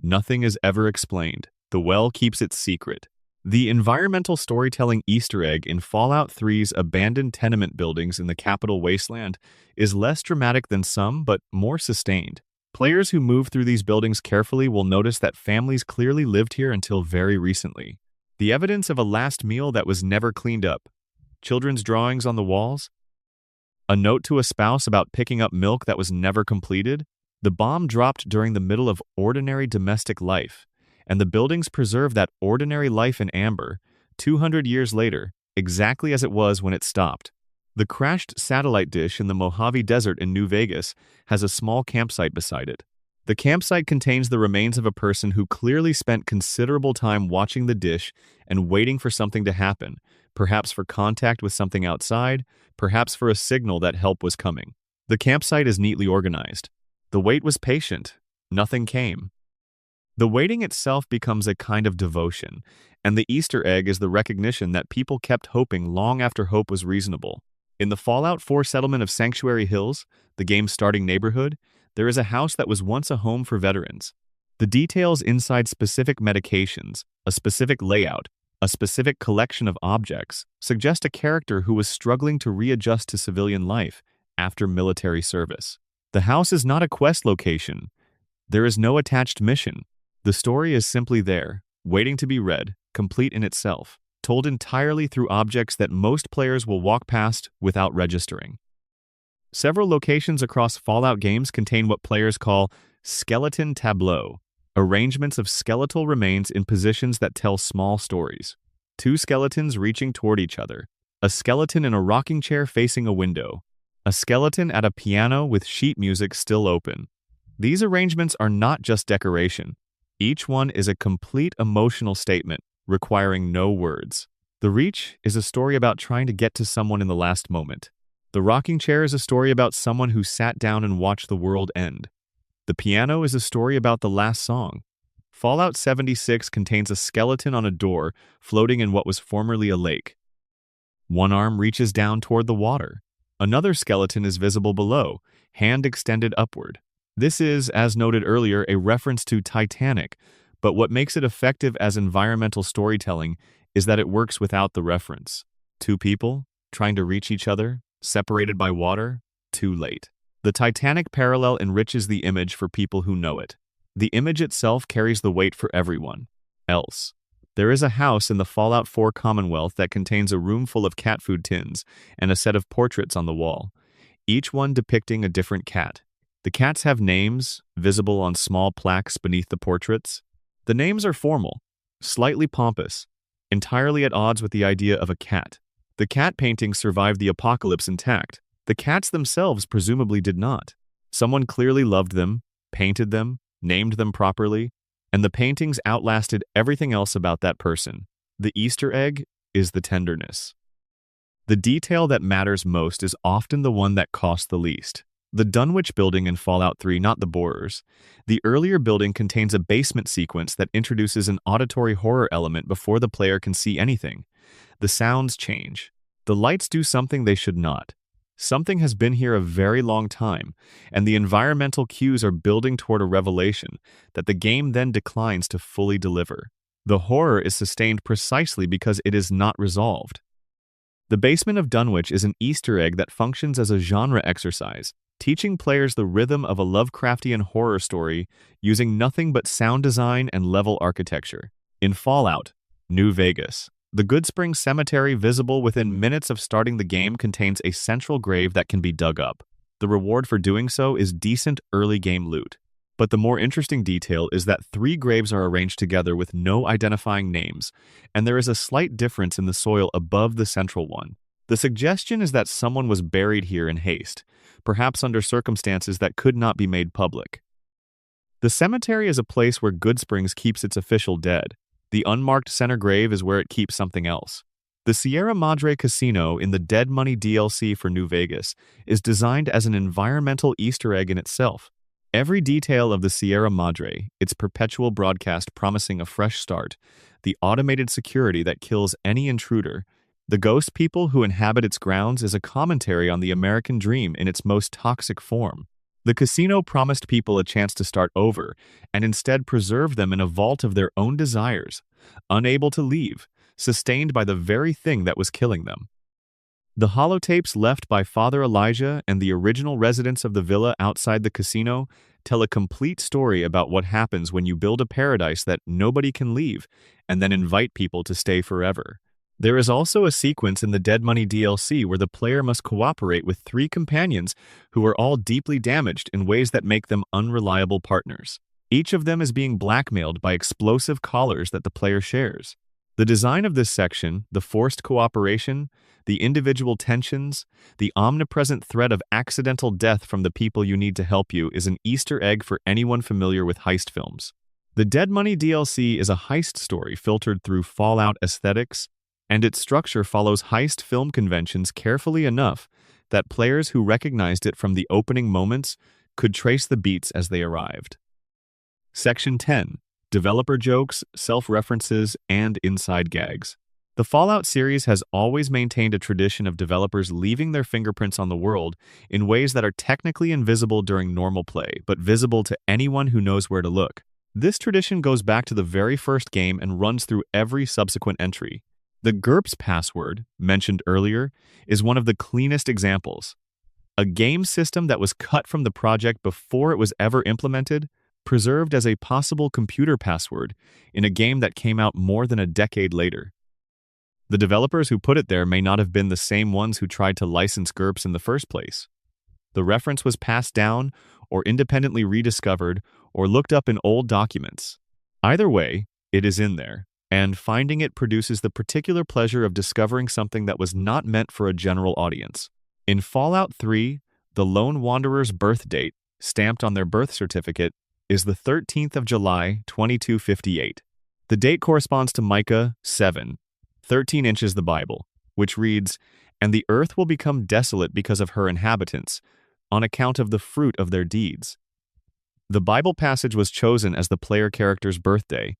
Speaker 1: Nothing is ever explained. The well keeps its secret. The environmental storytelling Easter egg in Fallout 3's abandoned tenement buildings in the Capital Wasteland is less dramatic than some, but more sustained. Players who move through these buildings carefully will notice that families clearly lived here until very recently. The evidence of a last meal that was never cleaned up, children's drawings on the walls, a note to a spouse about picking up milk that was never completed, the bomb dropped during the middle of ordinary domestic life, and the buildings preserve that ordinary life in amber, 200 years later, exactly as it was when it stopped. The crashed satellite dish in the Mojave Desert in New Vegas has a small campsite beside it. The campsite contains the remains of a person who clearly spent considerable time watching the dish and waiting for something to happen, perhaps for contact with something outside, perhaps for a signal that help was coming. The campsite is neatly organized. The wait was patient. Nothing came. The waiting itself becomes a kind of devotion, and the Easter egg is the recognition that people kept hoping long after hope was reasonable. In the Fallout 4 settlement of Sanctuary Hills, the game's starting neighborhood, there is a house that was once a home for veterans. The details inside specific medications, a specific layout, a specific collection of objects, suggest a character who was struggling to readjust to civilian life after military service. The house is not a quest location. There is no attached mission. The story is simply there, waiting to be read, complete in itself, told entirely through objects that most players will walk past without registering. Several locations across Fallout games contain what players call skeleton tableau, arrangements of skeletal remains in positions that tell small stories. Two skeletons reaching toward each other, a skeleton in a rocking chair facing a window, a skeleton at a piano with sheet music still open. These arrangements are not just decoration. Each one is a complete emotional statement, requiring no words. The Reach is a story about trying to get to someone in the last moment. The rocking chair is a story about someone who sat down and watched the world end. The piano is a story about the last song. Fallout 76 contains a skeleton on a door floating in what was formerly a lake. One arm reaches down toward the water. Another skeleton is visible below, hand extended upward. This is, as noted earlier, a reference to Titanic, but what makes it effective as environmental storytelling is that it works without the reference. Two people, trying to reach each other, separated by water, too late. The Titanic parallel enriches the image for people who know it. The image itself carries the weight for everyone else. There is a house in the Fallout 4 Commonwealth that contains a room full of cat food tins and a set of portraits on the wall, each one depicting a different cat. The cats have names, visible on small plaques beneath the portraits. The names are formal, slightly pompous, entirely at odds with the idea of a cat. The cat paintings survived the apocalypse intact. The cats themselves presumably did not. Someone clearly loved them, painted them, named them properly, and the paintings outlasted everything else about that person. The Easter egg is the tenderness. The detail that matters most is often the one that costs the least. The Dunwich building in Fallout 3, not the borers. The earlier building contains a basement sequence that introduces an auditory horror element before the player can see anything. The sounds change. The lights do something they should not. Something has been here a very long time, and the environmental cues are building toward a revelation that the game then declines to fully deliver. The horror is sustained precisely because it is not resolved. The basement of Dunwich is an Easter egg that functions as a genre exercise, teaching players the rhythm of a Lovecraftian horror story using nothing but sound design and level architecture. In Fallout, New Vegas, the Goodsprings Cemetery, visible within minutes of starting the game, contains a central grave that can be dug up. The reward for doing so is decent early game loot. But the more interesting detail is that 3 graves are arranged together with no identifying names, and there is a slight difference in the soil above the central one. The suggestion is that someone was buried here in haste, perhaps under circumstances that could not be made public. The cemetery is a place where Goodsprings keeps its official dead. The unmarked center grave is where it keeps something else. The Sierra Madre Casino in the Dead Money DLC for New Vegas is designed as an environmental Easter egg in itself. Every detail of the Sierra Madre, its perpetual broadcast promising a fresh start, the automated security that kills any intruder, the ghost people who inhabit its grounds, is a commentary on the American dream in its most toxic form. The casino promised people a chance to start over, and instead preserved them in a vault of their own desires, unable to leave, sustained by the very thing that was killing them. The holotapes left by Father Elijah and the original residents of the villa outside the casino tell a complete story about what happens when you build a paradise that nobody can leave, and then invite people to stay forever. There is also a sequence in the Dead Money DLC where the player must cooperate with 3 companions who are all deeply damaged in ways that make them unreliable partners. Each of them is being blackmailed by explosive collars that the player shares. The design of this section, the forced cooperation, the individual tensions, the omnipresent threat of accidental death from the people you need to help you, is an Easter egg for anyone familiar with heist films. The Dead Money DLC is a heist story filtered through Fallout aesthetics, and its structure follows heist film conventions carefully enough that players who recognized it from the opening moments could trace the beats as they arrived. Section 10. Developer jokes, self-references, and inside gags. The Fallout series has always maintained a tradition of developers leaving their fingerprints on the world in ways that are technically invisible during normal play, but visible to anyone who knows where to look. This tradition goes back to the very first game and runs through every subsequent entry. The GURPS password, mentioned earlier, is one of the cleanest examples. A game system that was cut from the project before it was ever implemented, preserved as a possible computer password in a game that came out more than a decade later. The developers who put it there may not have been the same ones who tried to license GURPS in the first place. The reference was passed down, or independently rediscovered, or looked up in old documents. Either way, it is in there, and finding it produces the particular pleasure of discovering something that was not meant for a general audience. In Fallout 3, the Lone Wanderer's birth date, stamped on their birth certificate, is the 13th of July, 2258. The date corresponds to Micah 7, 13 inches the Bible, which reads, "And the earth will become desolate because of her inhabitants, on account of the fruit of their deeds." The Bible passage was chosen as the player character's birthday.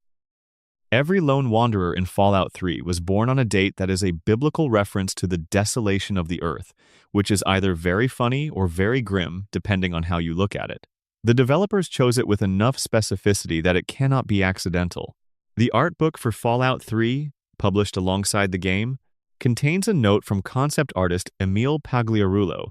Speaker 1: Every lone wanderer in Fallout 3 was born on a date that is a biblical reference to the desolation of the earth, which is either very funny or very grim, depending on how you look at it. The developers chose it with enough specificity that it cannot be accidental. The art book for Fallout 3, published alongside the game, contains a note from concept artist Emil Pagliarulo,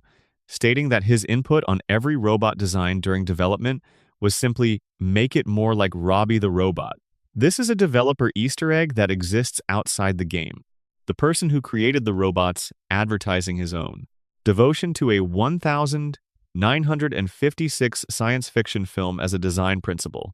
Speaker 1: stating that his input on every robot design during development was simply make it more like Robbie the Robot. This is a developer Easter egg that exists outside the game. The person who created the robots advertising his own devotion to a 1956 science fiction film as a design principle.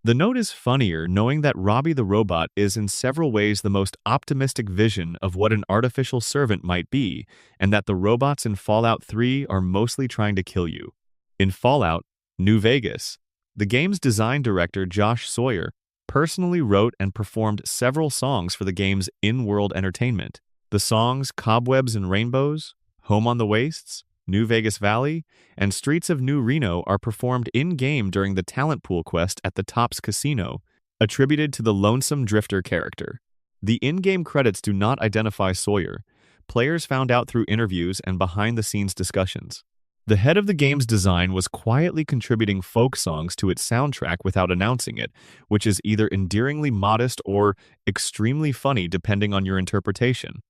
Speaker 1: The note is funnier knowing that Robbie the Robot is in several ways the most optimistic vision of what an artificial servant might be, and that the robots in Fallout 3 are mostly trying to kill you. In Fallout New Vegas, the game's design director Josh Sawyer personally wrote and performed several songs for the game's in-world entertainment. The songs Cobwebs and Rainbows, Home on the Wastes, New Vegas Valley, and Streets of New Reno are performed in-game during the talent pool quest at the Tops Casino, attributed to the Lonesome Drifter character. The in-game credits do not identify Sawyer. Players found out through interviews and behind-the-scenes discussions. The head of the game's design was quietly contributing folk songs to its soundtrack without announcing it, which is either endearingly modest or extremely funny depending on your interpretation.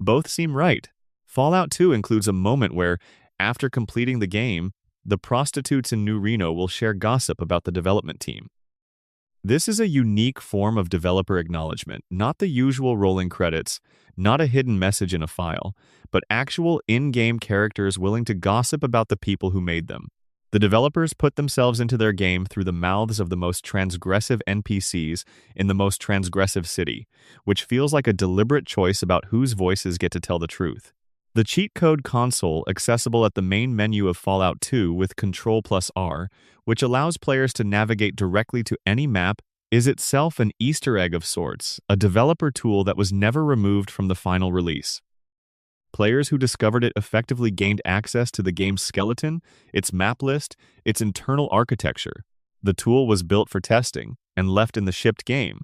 Speaker 1: Both seem right. Fallout 2 includes a moment where, after completing the game, the prostitutes in New Reno will share gossip about the development team. This is a unique form of developer acknowledgement, not the usual rolling credits, not a hidden message in a file, but actual in-game characters willing to gossip about the people who made them. The developers put themselves into their game through the mouths of the most transgressive NPCs in the most transgressive city, which feels like a deliberate choice about whose voices get to tell the truth. The cheat code console, accessible at the main menu of Fallout 2 with Ctrl+R, which allows players to navigate directly to any map, is itself an Easter egg of sorts, a developer tool that was never removed from the final release. Players who discovered it effectively gained access to the game's skeleton, its map list, its internal architecture. The tool was built for testing and left in the shipped game,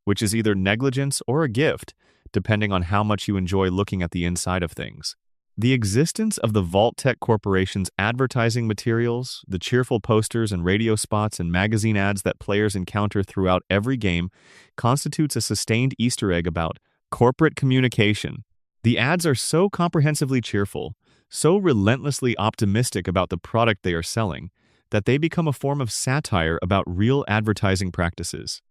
Speaker 1: which is either negligence or a gift, depending on how much you enjoy looking at the inside of things. The existence of the Vault-Tec Corporation's advertising materials, the cheerful posters and radio spots and magazine ads that players encounter throughout every game, constitutes a sustained Easter egg about corporate communication. The ads are so comprehensively cheerful, so relentlessly optimistic about the product they are selling, that they become a form of satire about real advertising practices.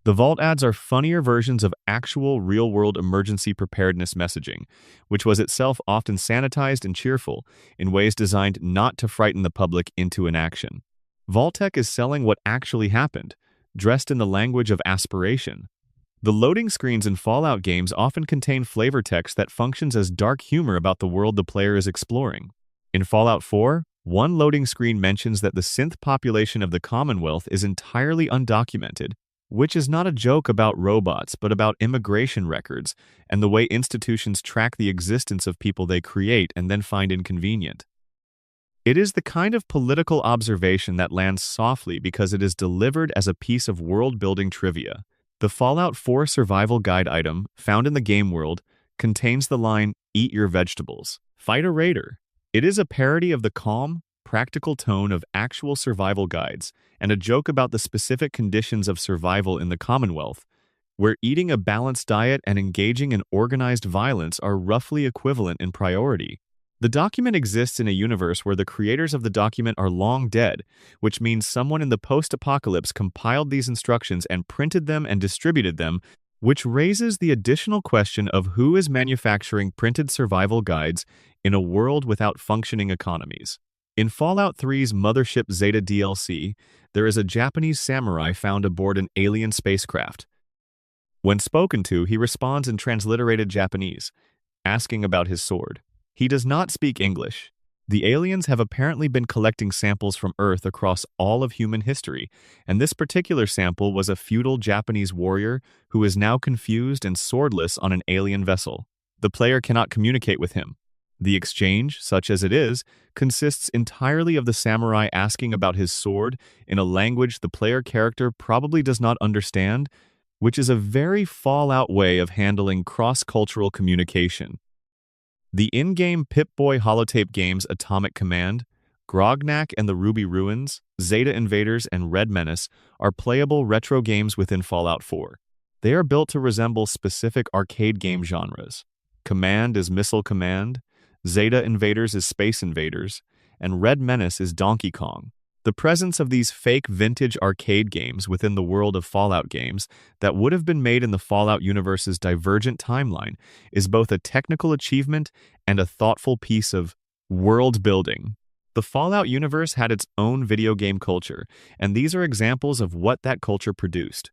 Speaker 1: The Vault ads are funnier versions of actual real-world emergency preparedness messaging, which was itself often sanitized and cheerful in ways designed not to frighten the public into inaction. Vault-Tec is selling what actually happened, dressed in the language of aspiration. The loading screens in Fallout games often contain flavor text that functions as dark humor about the world the player is exploring. In Fallout 4, one loading screen mentions that the synth population of the Commonwealth is entirely undocumented, which is not a joke about robots, but about immigration records and the way institutions track the existence of people they create and then find inconvenient. It is the kind of political observation that lands softly because it is delivered as a piece of world-building trivia. The Fallout 4 survival guide item, found in the game world, contains the line, "Eat your vegetables. Fight a raider." It is a parody of the calm, practical tone of actual survival guides, and a joke about the specific conditions of survival in the Commonwealth, where eating a balanced diet and engaging in organized violence are roughly equivalent in priority. The document exists in a universe where the creators of the document are long dead, which means someone in the post-apocalypse compiled these instructions and printed them and distributed them, which raises the additional question of who is manufacturing printed survival guides in a world without functioning economies. In Fallout 3's Mothership Zeta DLC, there is a Japanese samurai found aboard an alien spacecraft. When spoken to, he responds in transliterated Japanese, asking about his sword. He does not speak English. The aliens have apparently been collecting samples from Earth across all of human history, and this particular sample was a feudal Japanese warrior who is now confused and swordless on an alien vessel. The player cannot communicate with him. The exchange, such as it is, consists entirely of the samurai asking about his sword in a language the player character probably does not understand, which is a very Fallout way of handling cross-cultural communication. The in-game Pip-Boy holotape games Atomic Command, Grognak and the Ruby Ruins, Zeta Invaders, and Red Menace are playable retro games within Fallout 4. They are built to resemble specific arcade game genres. Command is Missile Command, Zeta Invaders is Space Invaders, and Red Menace is Donkey Kong. The presence of these fake vintage arcade games within the world of Fallout games that would have been made in the Fallout universe's divergent timeline is both a technical achievement and a thoughtful piece of world building. The Fallout universe had its own video game culture, and these are examples of what that culture produced.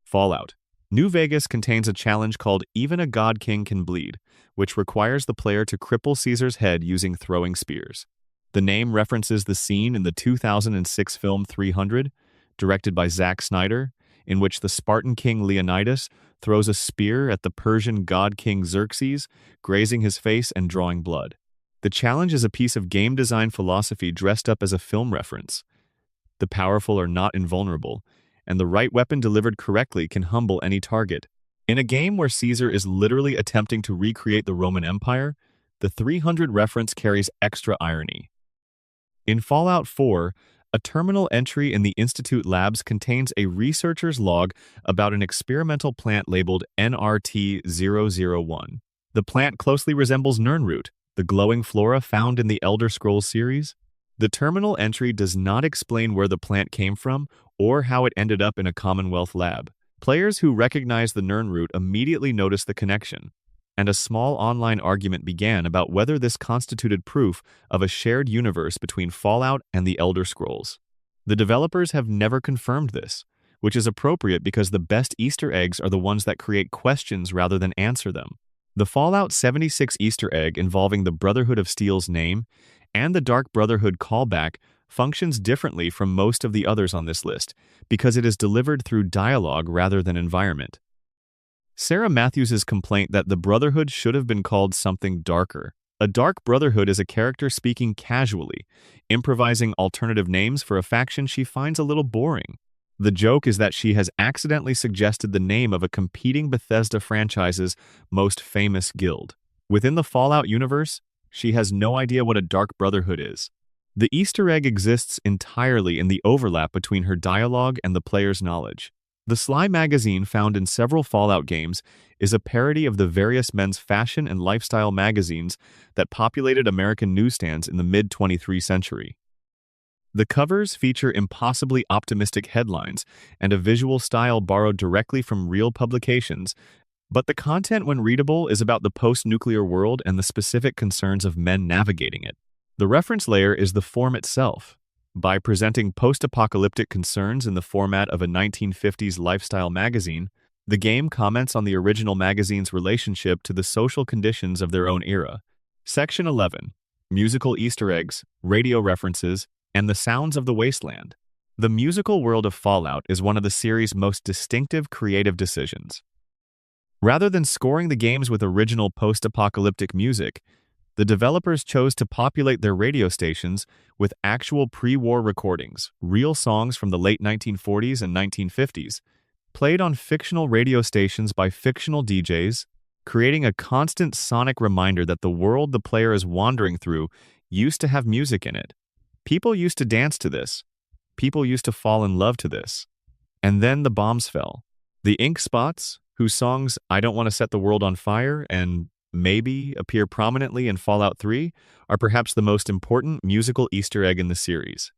Speaker 1: Fallout. New Vegas contains a challenge called Even a God King Can Bleed, which requires the player to cripple Caesar's head using throwing spears. The name references the scene in the 2006 film 300, directed by Zack Snyder, in which the Spartan king Leonidas throws a spear at the Persian god king Xerxes, grazing his face and drawing blood. The challenge is a piece of game design philosophy dressed up as a film reference. The powerful are not invulnerable, and the right weapon delivered correctly can humble any target. In a game where Caesar is literally attempting to recreate the Roman Empire, the 300 reference carries extra irony. In Fallout 4, a terminal entry in the Institute labs contains a researcher's log about an experimental plant labeled NRT-001. The plant closely resembles Nirnroot, the glowing flora found in the Elder Scrolls series. The terminal entry does not explain where the plant came from or how it ended up in a Commonwealth lab. Players who recognize the Nirnroot immediately notice the connection, and a small online argument began about whether this constituted proof of a shared universe between Fallout and the Elder Scrolls. The developers have never confirmed this, which is appropriate because the best Easter eggs are the ones that create questions rather than answer them. The Fallout 76 Easter egg involving the Brotherhood of Steel's name and the Dark Brotherhood callback functions differently from most of the others on this list because it is delivered through dialogue rather than environment. Sarah Matthews' complaint that the Brotherhood should have been called something darker. A Dark Brotherhood is a character speaking casually, improvising alternative names for a faction she finds a little boring. The joke is that she has accidentally suggested the name of a competing Bethesda franchise's most famous guild. Within the Fallout universe, she has no idea what a Dark Brotherhood is. The Easter egg exists entirely in the overlap between her dialogue and the player's knowledge. The Sly magazine found in several Fallout games is a parody of the various men's fashion and lifestyle magazines that populated American newsstands in the mid-23rd century. The covers feature impossibly optimistic headlines and a visual style borrowed directly from real publications, but the content when readable is about the post-nuclear world and the specific concerns of men navigating it. The reference layer is the form itself. By presenting post-apocalyptic concerns in the format of a 1950s lifestyle magazine, the game comments on the original magazine's relationship to the social conditions of their own era. Section 11. Musical Easter eggs, radio references, and the sounds of the wasteland. The musical world of Fallout is one of the series' most distinctive creative decisions. Rather than scoring the games with original post-apocalyptic music, the developers chose to populate their radio stations with actual pre-war recordings, real songs from the late 1940s and 1950s, played on fictional radio stations by fictional DJs, creating a constant sonic reminder that the world the player is wandering through used to have music in it. People used to dance to this. People used to fall in love to this. And then the bombs fell. The Ink Spots, whose songs I Don't Want to Set the World on Fire and Maybe appear prominently in Fallout 3, are perhaps the most important musical Easter egg in the series.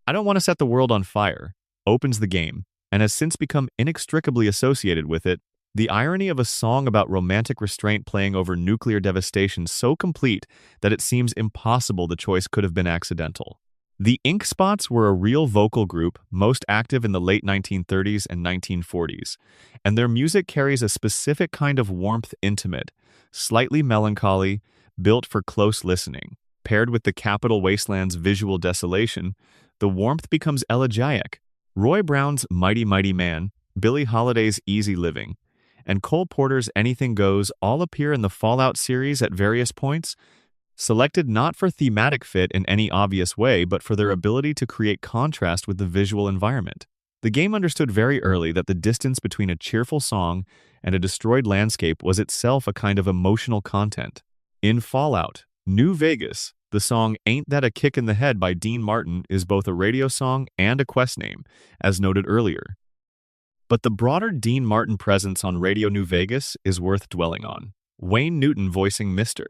Speaker 1: I Don't Want to Set the World on Fire opens the game and has since become inextricably associated with it. The irony of a song about romantic restraint playing over nuclear devastation so complete that it seems impossible the choice could have been accidental. The Ink Spots were a real vocal group, most active in the late 1930s and 1940s, and their music carries a specific kind of warmth, intimate, slightly melancholy, built for close listening. Paired with the Capital Wasteland's visual desolation, the warmth becomes elegiac. Roy Brown's Mighty Mighty Man, Billie Holiday's Easy Living, and Cole Porter's Anything Goes all appear in the Fallout series at various points, selected not for thematic fit in any obvious way, but for their ability to create contrast with the visual environment. The game understood very early that the distance between a cheerful song and a destroyed landscape was itself a kind of emotional content. In Fallout New Vegas, the song Ain't That a Kick in the Head by Dean Martin is both a radio song and a quest name, as noted earlier. But the broader Dean Martin presence on Radio New Vegas is worth dwelling on. Wayne Newton voicing Mr.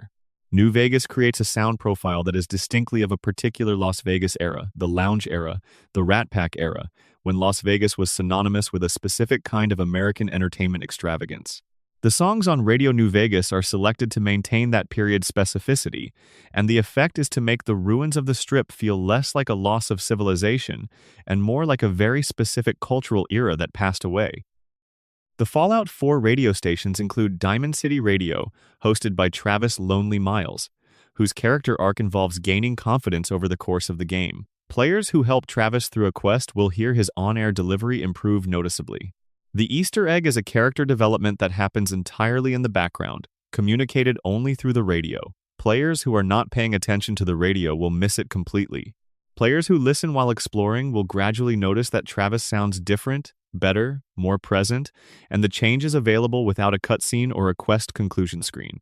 Speaker 1: New Vegas creates a sound profile that is distinctly of a particular Las Vegas era, the lounge era, the Rat Pack era, when Las Vegas was synonymous with a specific kind of American entertainment extravagance. The songs on Radio New Vegas are selected to maintain that period's specificity, and the effect is to make the ruins of the Strip feel less like a loss of civilization and more like a very specific cultural era that passed away. The Fallout 4 radio stations include Diamond City Radio, hosted by Travis Lonely Miles, whose character arc involves gaining confidence over the course of the game. Players who help Travis through a quest will hear his on-air delivery improve noticeably. The Easter egg is a character development that happens entirely in the background, communicated only through the radio. Players who are not paying attention to the radio will miss it completely. Players who listen while exploring will gradually notice that Travis sounds different, better, more present, and the change is available without a cutscene or a quest conclusion screen.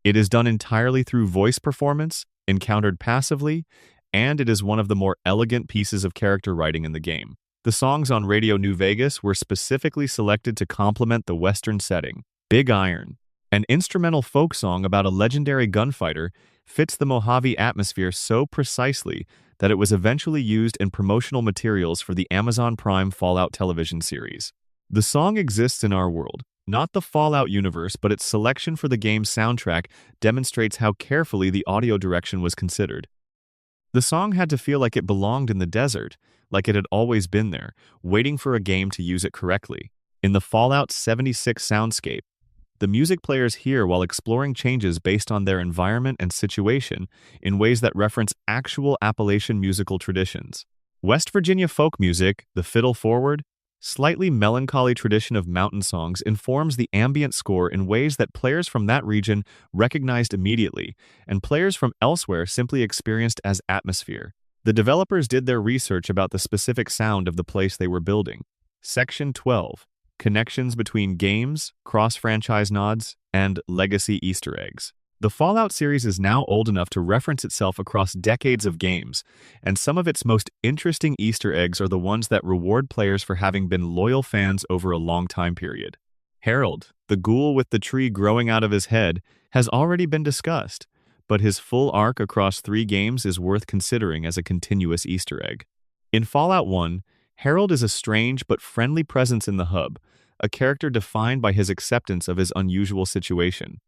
Speaker 1: It is done entirely through voice performance, encountered passively, and it is one of the more elegant pieces of character writing in the game. The songs on Radio New Vegas were specifically selected to complement the Western setting. Big Iron, an instrumental folk song about a legendary gunfighter, fits the Mojave atmosphere so precisely that it was eventually used in promotional materials for the Amazon Prime Fallout television series. The song exists in our world, not the Fallout universe, but its selection for the game's soundtrack demonstrates how carefully the audio direction was considered. The song had to feel like it belonged in the desert, like it had always been there, waiting for a game to use it correctly. In the Fallout 76 soundscape, the music players hear while exploring changes based on their environment and situation in ways that reference actual Appalachian musical traditions. West Virginia folk music, the fiddle forward, slightly melancholy tradition of mountain songs informs the ambient score in ways that players from that region recognized immediately, and players from elsewhere simply experienced as atmosphere. The developers did their research about the specific sound of the place they were building. Section 12. Connections between games, cross-franchise nods, and legacy Easter eggs. The Fallout series is now old enough to reference itself across decades of games, and some of its most interesting Easter eggs are the ones that reward players for having been loyal fans over a long time period. Harold, the ghoul with the tree growing out of his head, has already been discussed, but his full arc across 3 games is worth considering as a continuous Easter egg. In Fallout 1, Harold is a strange but friendly presence in the hub, a character defined by his acceptance of his unusual situation.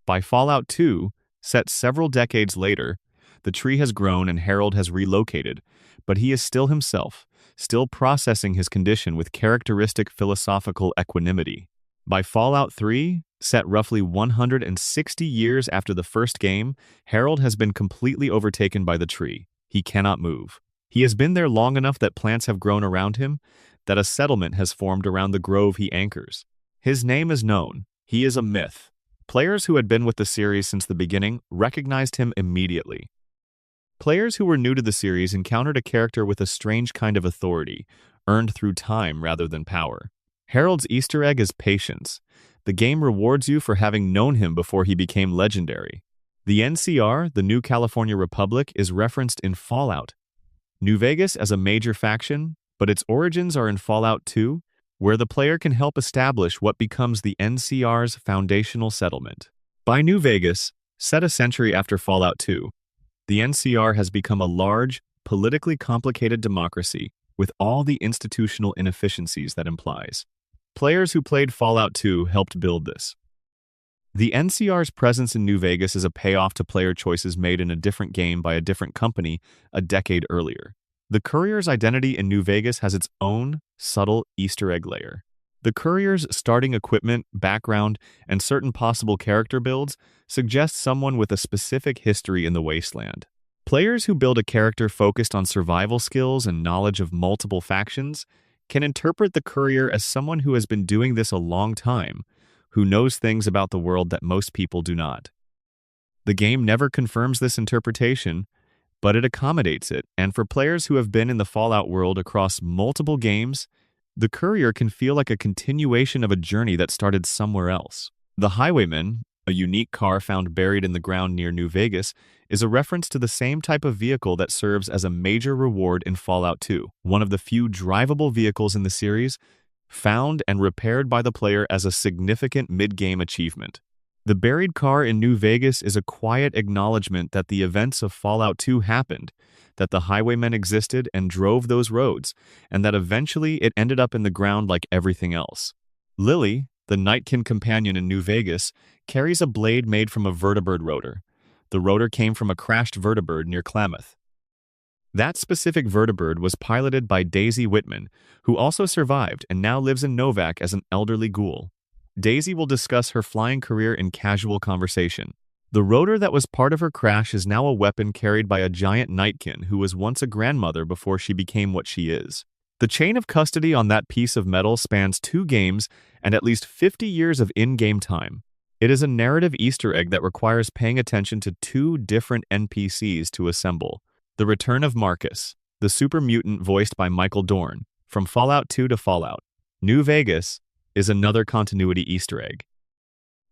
Speaker 1: By Fallout 2, set several decades later, the tree has grown and Harold has relocated, but he is still himself, still processing his condition with characteristic philosophical equanimity. By Fallout 3, set roughly 160 years after the first game, Harold has been completely overtaken by the tree. He cannot move. He has been there long enough that plants have grown around him, that a settlement has formed around the grove he anchors. His name is known. He is a myth. Players who had been with the series since the beginning recognized him immediately. Players who were new to the series encountered a character with a strange kind of authority, earned through time rather than power. Harold's Easter egg is patience. The game rewards you for having known him before he became legendary. The NCR, the New California Republic, is referenced in Fallout New Vegas as a major faction, but its origins are in Fallout 2, where the player can help establish what becomes the NCR's foundational settlement. By New Vegas, set a century after Fallout 2, the NCR has become a large, politically complicated democracy with all the institutional inefficiencies that implies. Players who played Fallout 2 helped build this. The NCR's presence in New Vegas is a payoff to player choices made in a different game by a different company a decade earlier. The Courier's identity in New Vegas has its own subtle Easter egg layer. The Courier's starting equipment, background, and certain possible character builds suggest someone with a specific history in the Wasteland. Players who build a character focused on survival skills and knowledge of multiple factions can interpret the courier as someone who has been doing this a long time, who knows things about the world that most people do not. The game never confirms this interpretation, but it accommodates it, and for players who have been in the Fallout world across multiple games, the courier can feel like a continuation of a journey that started somewhere else. The Highwayman, a unique car found buried in the ground near New Vegas, is a reference to the same type of vehicle that serves as a major reward in Fallout 2, one of the few drivable vehicles in the series, found and repaired by the player as a significant mid-game achievement. The buried car in New Vegas is a quiet acknowledgement that the events of Fallout 2 happened, that the Highwaymen existed and drove those roads, and that eventually it ended up in the ground like everything else. Lily, the Nightkin companion in New Vegas, carries a blade made from a vertibird rotor. The rotor came from a crashed vertibird near Klamath. That specific vertibird was piloted by Daisy Whitman, who also survived and now lives in Novac as an elderly ghoul. Daisy will discuss her flying career in casual conversation. The rotor that was part of her crash is now a weapon carried by a giant Nightkin who was once a grandmother before she became what she is. The chain of custody on that piece of metal spans 2 games and at least 50 years of in-game time. It is a narrative Easter egg that requires paying attention to 2 different NPCs to assemble. The Return of Marcus, the super mutant voiced by Michael Dorn, from Fallout 2 to Fallout. New Vegas is another continuity Easter egg.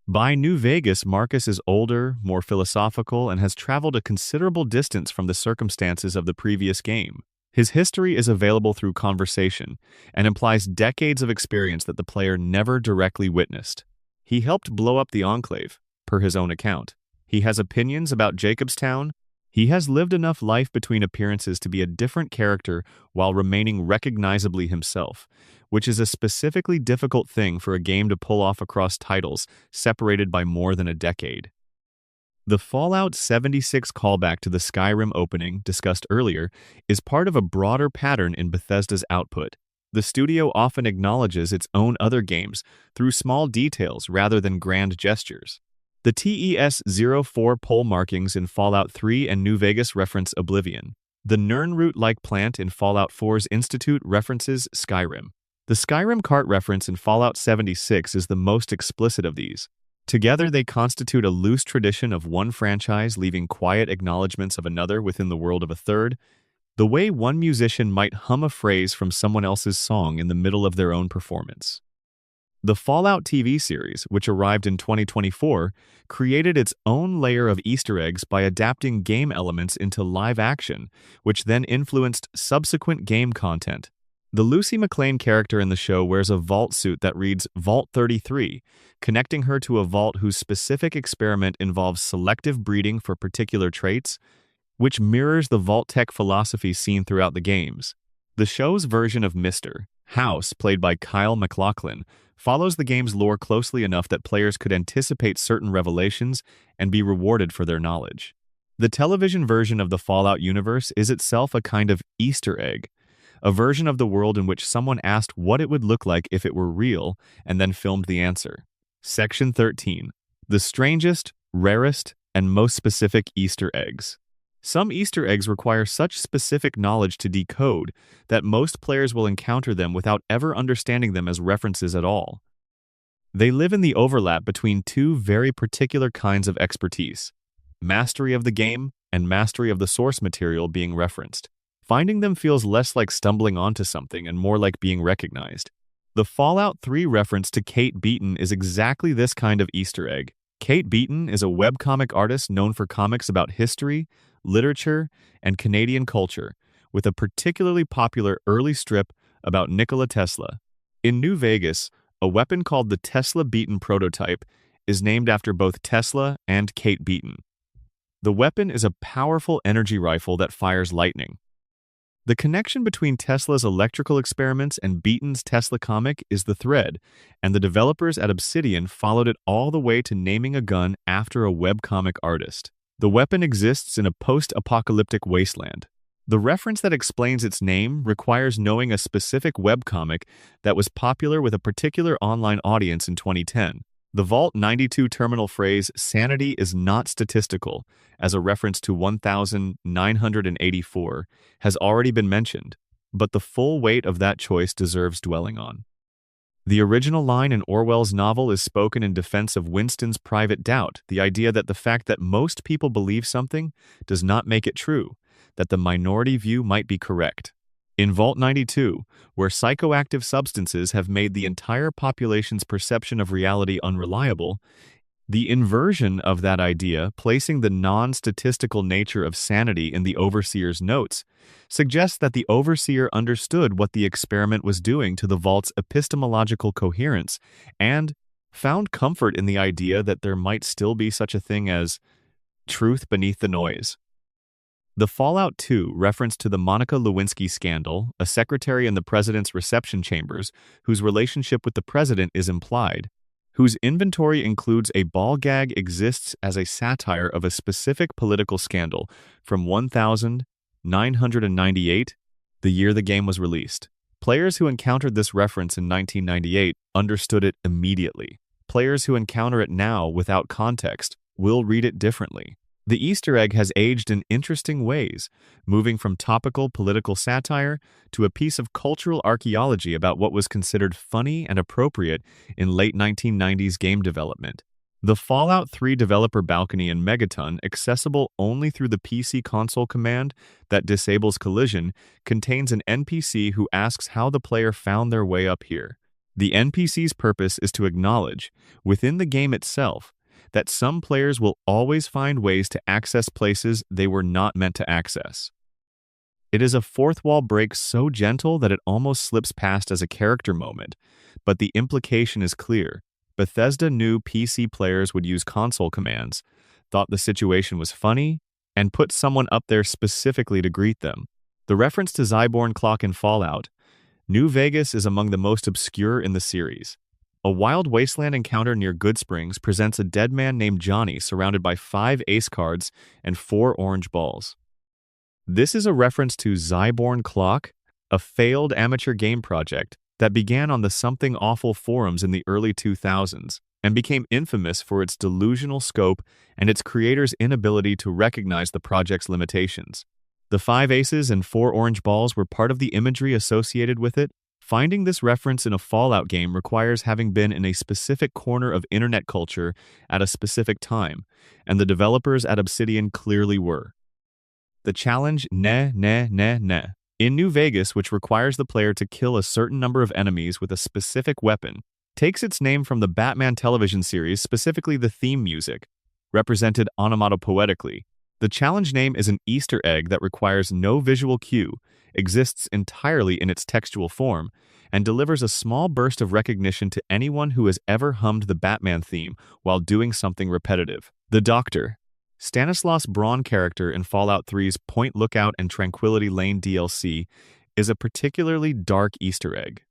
Speaker 1: By New Vegas, Marcus is older, more philosophical, and has traveled a considerable distance from the circumstances of the previous game. His history is available through conversation and implies decades of experience that the player never directly witnessed. He helped blow up the Enclave, per his own account. He has opinions about Jacobstown. He has lived enough life between appearances to be a different character while remaining recognizably himself, which is a specifically difficult thing for a game to pull off across titles separated by more than a decade. The Fallout 76 callback to the Skyrim opening, discussed earlier, is part of a broader pattern in Bethesda's output. The studio often acknowledges its own other games through small details rather than grand gestures. The TES-04 pole markings in Fallout 3 and New Vegas reference Oblivion. The Nirnroot-like plant in Fallout 4's Institute references Skyrim. The Skyrim cart reference in Fallout 76 is the most explicit of these. Together, they constitute a loose tradition of one franchise leaving quiet acknowledgments of another within the world of a third, the way one musician might hum a phrase from someone else's song in the middle of their own performance. The Fallout TV series, which arrived in 2024, created its own layer of Easter eggs by adapting game elements into live action, which then influenced subsequent game content. The Lucy McLean character in the show wears a vault suit that reads Vault 33, connecting her to a vault whose specific experiment involves selective breeding for particular traits, which mirrors the Vault-Tec philosophy seen throughout the games. The show's version of Mr. House, played by Kyle MacLachlan, follows the game's lore closely enough that players could anticipate certain revelations and be rewarded for their knowledge. The television version of the Fallout universe is itself a kind of Easter egg, a version of the world in which someone asked what it would look like if it were real and then filmed the answer. Section 13. The strangest, rarest, and most specific Easter eggs. Some Easter eggs require such specific knowledge to decode that most players will encounter them without ever understanding them as references at all. They live in the overlap between 2 very particular kinds of expertise, mastery of the game and mastery of the source material being referenced. Finding them feels less like stumbling onto something and more like being recognized. The Fallout 3 reference to Kate Beaton is exactly this kind of Easter egg. Kate Beaton is a webcomic artist known for comics about history, literature, and Canadian culture, with a particularly popular early strip about Nikola Tesla. In New Vegas, a weapon called the Tesla Beaton prototype is named after both Tesla and Kate Beaton. The weapon is a powerful energy rifle that fires lightning. The connection between Tesla's electrical experiments and Beaton's Tesla comic is the thread, and the developers at Obsidian followed it all the way to naming a gun after a webcomic artist. The weapon exists in a post-apocalyptic wasteland. The reference that explains its name requires knowing a specific webcomic that was popular with a particular online audience in 2010. The Vault 92 terminal phrase, "Sanity is not statistical," as a reference to 1984, has already been mentioned. but the full weight of that choice deserves dwelling on. The original line in Orwell's novel is spoken in defense of Winston's private doubt, the idea that the fact that most people believe something does not make it true, that the minority view might be correct. In Vault 92, where psychoactive substances have made the entire population's perception of reality unreliable, the inversion of that idea, placing the non-statistical nature of sanity in the overseer's notes, suggests that the overseer understood what the experiment was doing to the vault's epistemological coherence and found comfort in the idea that there might still be such a thing as truth beneath the noise. The Fallout 2 reference to the Monica Lewinsky scandal, a secretary in the president's reception chambers whose relationship with the president is implied, whose inventory includes a ball gag, exists as a satire of a specific political scandal from 1998, the year the game was released. Players who encountered this reference in 1998 understood it immediately. Players who encounter it now without context will read it differently. The Easter egg has aged in interesting ways, moving from topical political satire to a piece of cultural archaeology about what was considered funny and appropriate in late 1990s game development. The Fallout 3 developer balcony in Megaton, accessible only through the PC console command that disables collision, contains an NPC who asks how the player found their way up here. The NPC's purpose is to acknowledge, within the game itself, that some players will always find ways to access places they were not meant to access. It is a fourth wall break so gentle that it almost slips past as a character moment, but the implication is clear. Bethesda knew PC players would use console commands, thought the situation was funny, and put someone up there specifically to greet them. The reference to Zyborn Clock in Fallout New Vegas is among the most obscure in the series. A wild wasteland encounter near Goodsprings presents a dead man named Johnny surrounded by 5 ace cards and 4 orange balls. This is a reference to Zyborn Clock, a failed amateur game project that began on the Something Awful forums in the early 2000s and became infamous for its delusional scope and its creators' inability to recognize the project's limitations. The 5 aces and 4 orange balls were part of the imagery associated with it. Finding this reference in a Fallout game requires having been in a specific corner of internet culture at a specific time, and the developers at Obsidian clearly were. The challenge Ne. In New Vegas, which requires the player to kill a certain number of enemies with a specific weapon, takes its name from the Batman television series, specifically the theme music, represented onomatopoetically. The challenge name is an Easter egg that requires no visual cue, exists entirely in its textual form, and delivers a small burst of recognition to anyone who has ever hummed the Batman theme while doing something repetitive. The Doctor. Stanislaus Braun character in Fallout 3's Point Lookout and Tranquility Lane DLC is a particularly dark Easter egg.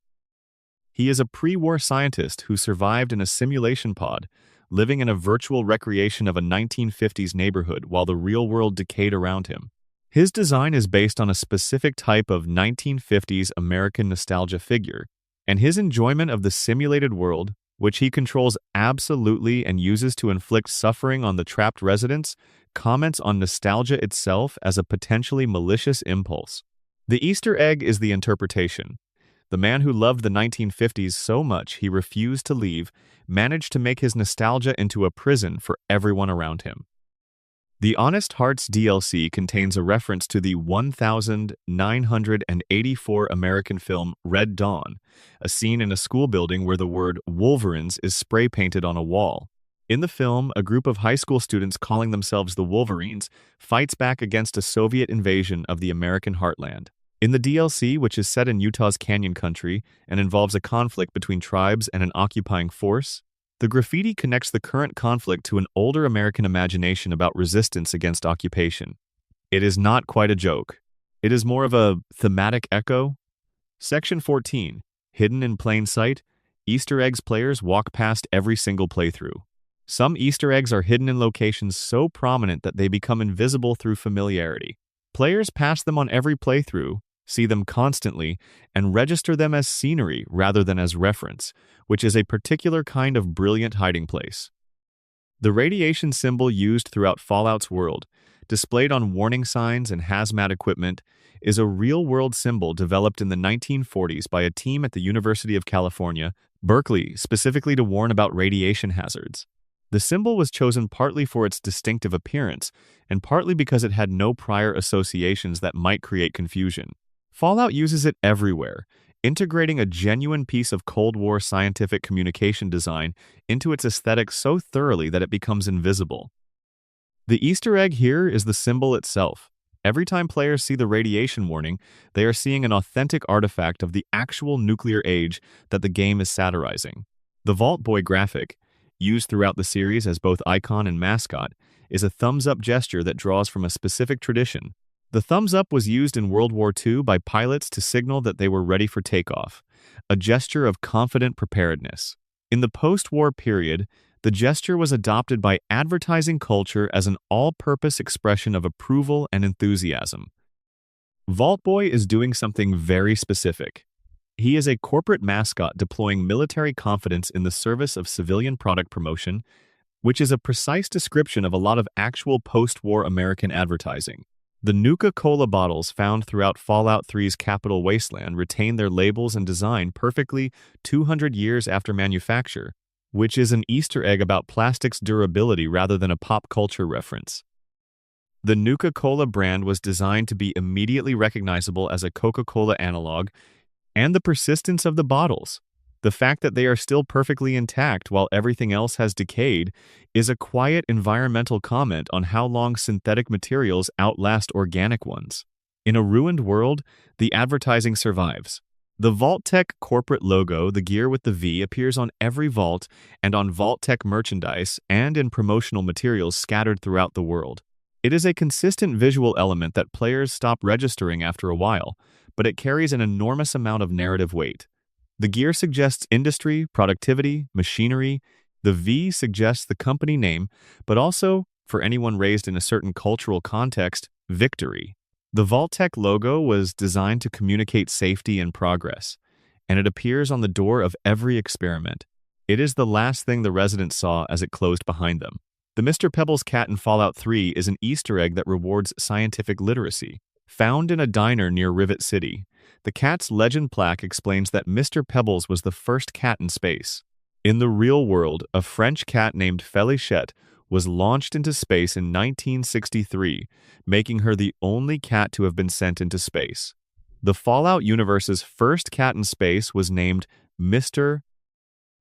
Speaker 1: He is a pre-war scientist who survived in a simulation pod, living in a virtual recreation of a 1950s neighborhood while the real world decayed around him. His design is based on a specific type of 1950s American nostalgia figure, and his enjoyment of the simulated world, which he controls absolutely and uses to inflict suffering on the trapped residents, comments on nostalgia itself as a potentially malicious impulse. The Easter egg is the interpretation. The man who loved the 1950s so much he refused to leave managed to make his nostalgia into a prison for everyone around him. The Honest Hearts DLC contains a reference to the 1984 American film Red Dawn, a scene in a school building where the word Wolverines is spray-painted on a wall. In the film, a group of high school students calling themselves the Wolverines fights back against a Soviet invasion of the American heartland. In the DLC, which is set in Utah's Canyon Country and involves a conflict between tribes and an occupying force, the graffiti connects the current conflict to an older American imagination about resistance against occupation. It is not quite a joke. It is more of a thematic echo. Section 14. Hidden in plain sight, Easter eggs players walk past every single playthrough. Some Easter eggs are hidden in locations so prominent that they become invisible through familiarity. Players pass them on every playthrough, see them constantly, and register them as scenery rather than as reference, which is a particular kind of brilliant hiding place. The radiation symbol used throughout Fallout's world, displayed on warning signs and hazmat equipment, is a real-world symbol developed in the 1940s by a team at the University of California, Berkeley, specifically to warn about radiation hazards. The symbol was chosen partly for its distinctive appearance, and partly because it had no prior associations that might create confusion. Fallout uses it everywhere, integrating a genuine piece of Cold War scientific communication design into its aesthetic so thoroughly that it becomes invisible. The Easter egg here is the symbol itself. Every time players see the radiation warning, they are seeing an authentic artifact of the actual nuclear age that the game is satirizing. The Vault Boy graphic, used throughout the series as both icon and mascot, is a thumbs-up gesture that draws from a specific tradition. The thumbs-up was used in World War II by pilots to signal that they were ready for takeoff, a gesture of confident preparedness. In the post-war period, the gesture was adopted by advertising culture as an all-purpose expression of approval and enthusiasm. Vault Boy is doing something very specific. He is a corporate mascot deploying military confidence in the service of civilian product promotion, which is a precise description of a lot of actual post-war American advertising. The Nuka-Cola bottles found throughout Fallout 3's Capital Wasteland retain their labels and design perfectly 200 years after manufacture, which is an Easter egg about plastic's durability rather than a pop culture reference. The Nuka-Cola brand was designed to be immediately recognizable as a Coca-Cola analog, and the persistence of the bottles, the fact that they are still perfectly intact while everything else has decayed, is a quiet environmental comment on how long synthetic materials outlast organic ones. In a ruined world, the advertising survives. The Vault-Tec corporate logo, the gear with the V, appears on every vault and on Vault-Tec merchandise and in promotional materials scattered throughout the world. It is a consistent visual element that players stop registering after a while, but it carries an enormous amount of narrative weight. The gear suggests industry, productivity, machinery. The V suggests the company name, but also, for anyone raised in a certain cultural context, victory. The Vault-Tec logo was designed to communicate safety and progress, and it appears on the door of every experiment. It is the last thing the residents saw as it closed behind them. The Mr. Pebbles cat in Fallout 3 is an Easter egg that rewards scientific literacy. Found in a diner near Rivet City, the cat's legend plaque explains that Mr. Pebbles was the first cat in space. In the real world, a French cat named Félichette was launched into space in 1963, making her the only cat to have been sent into space. The Fallout universe's first cat in space was named Mr.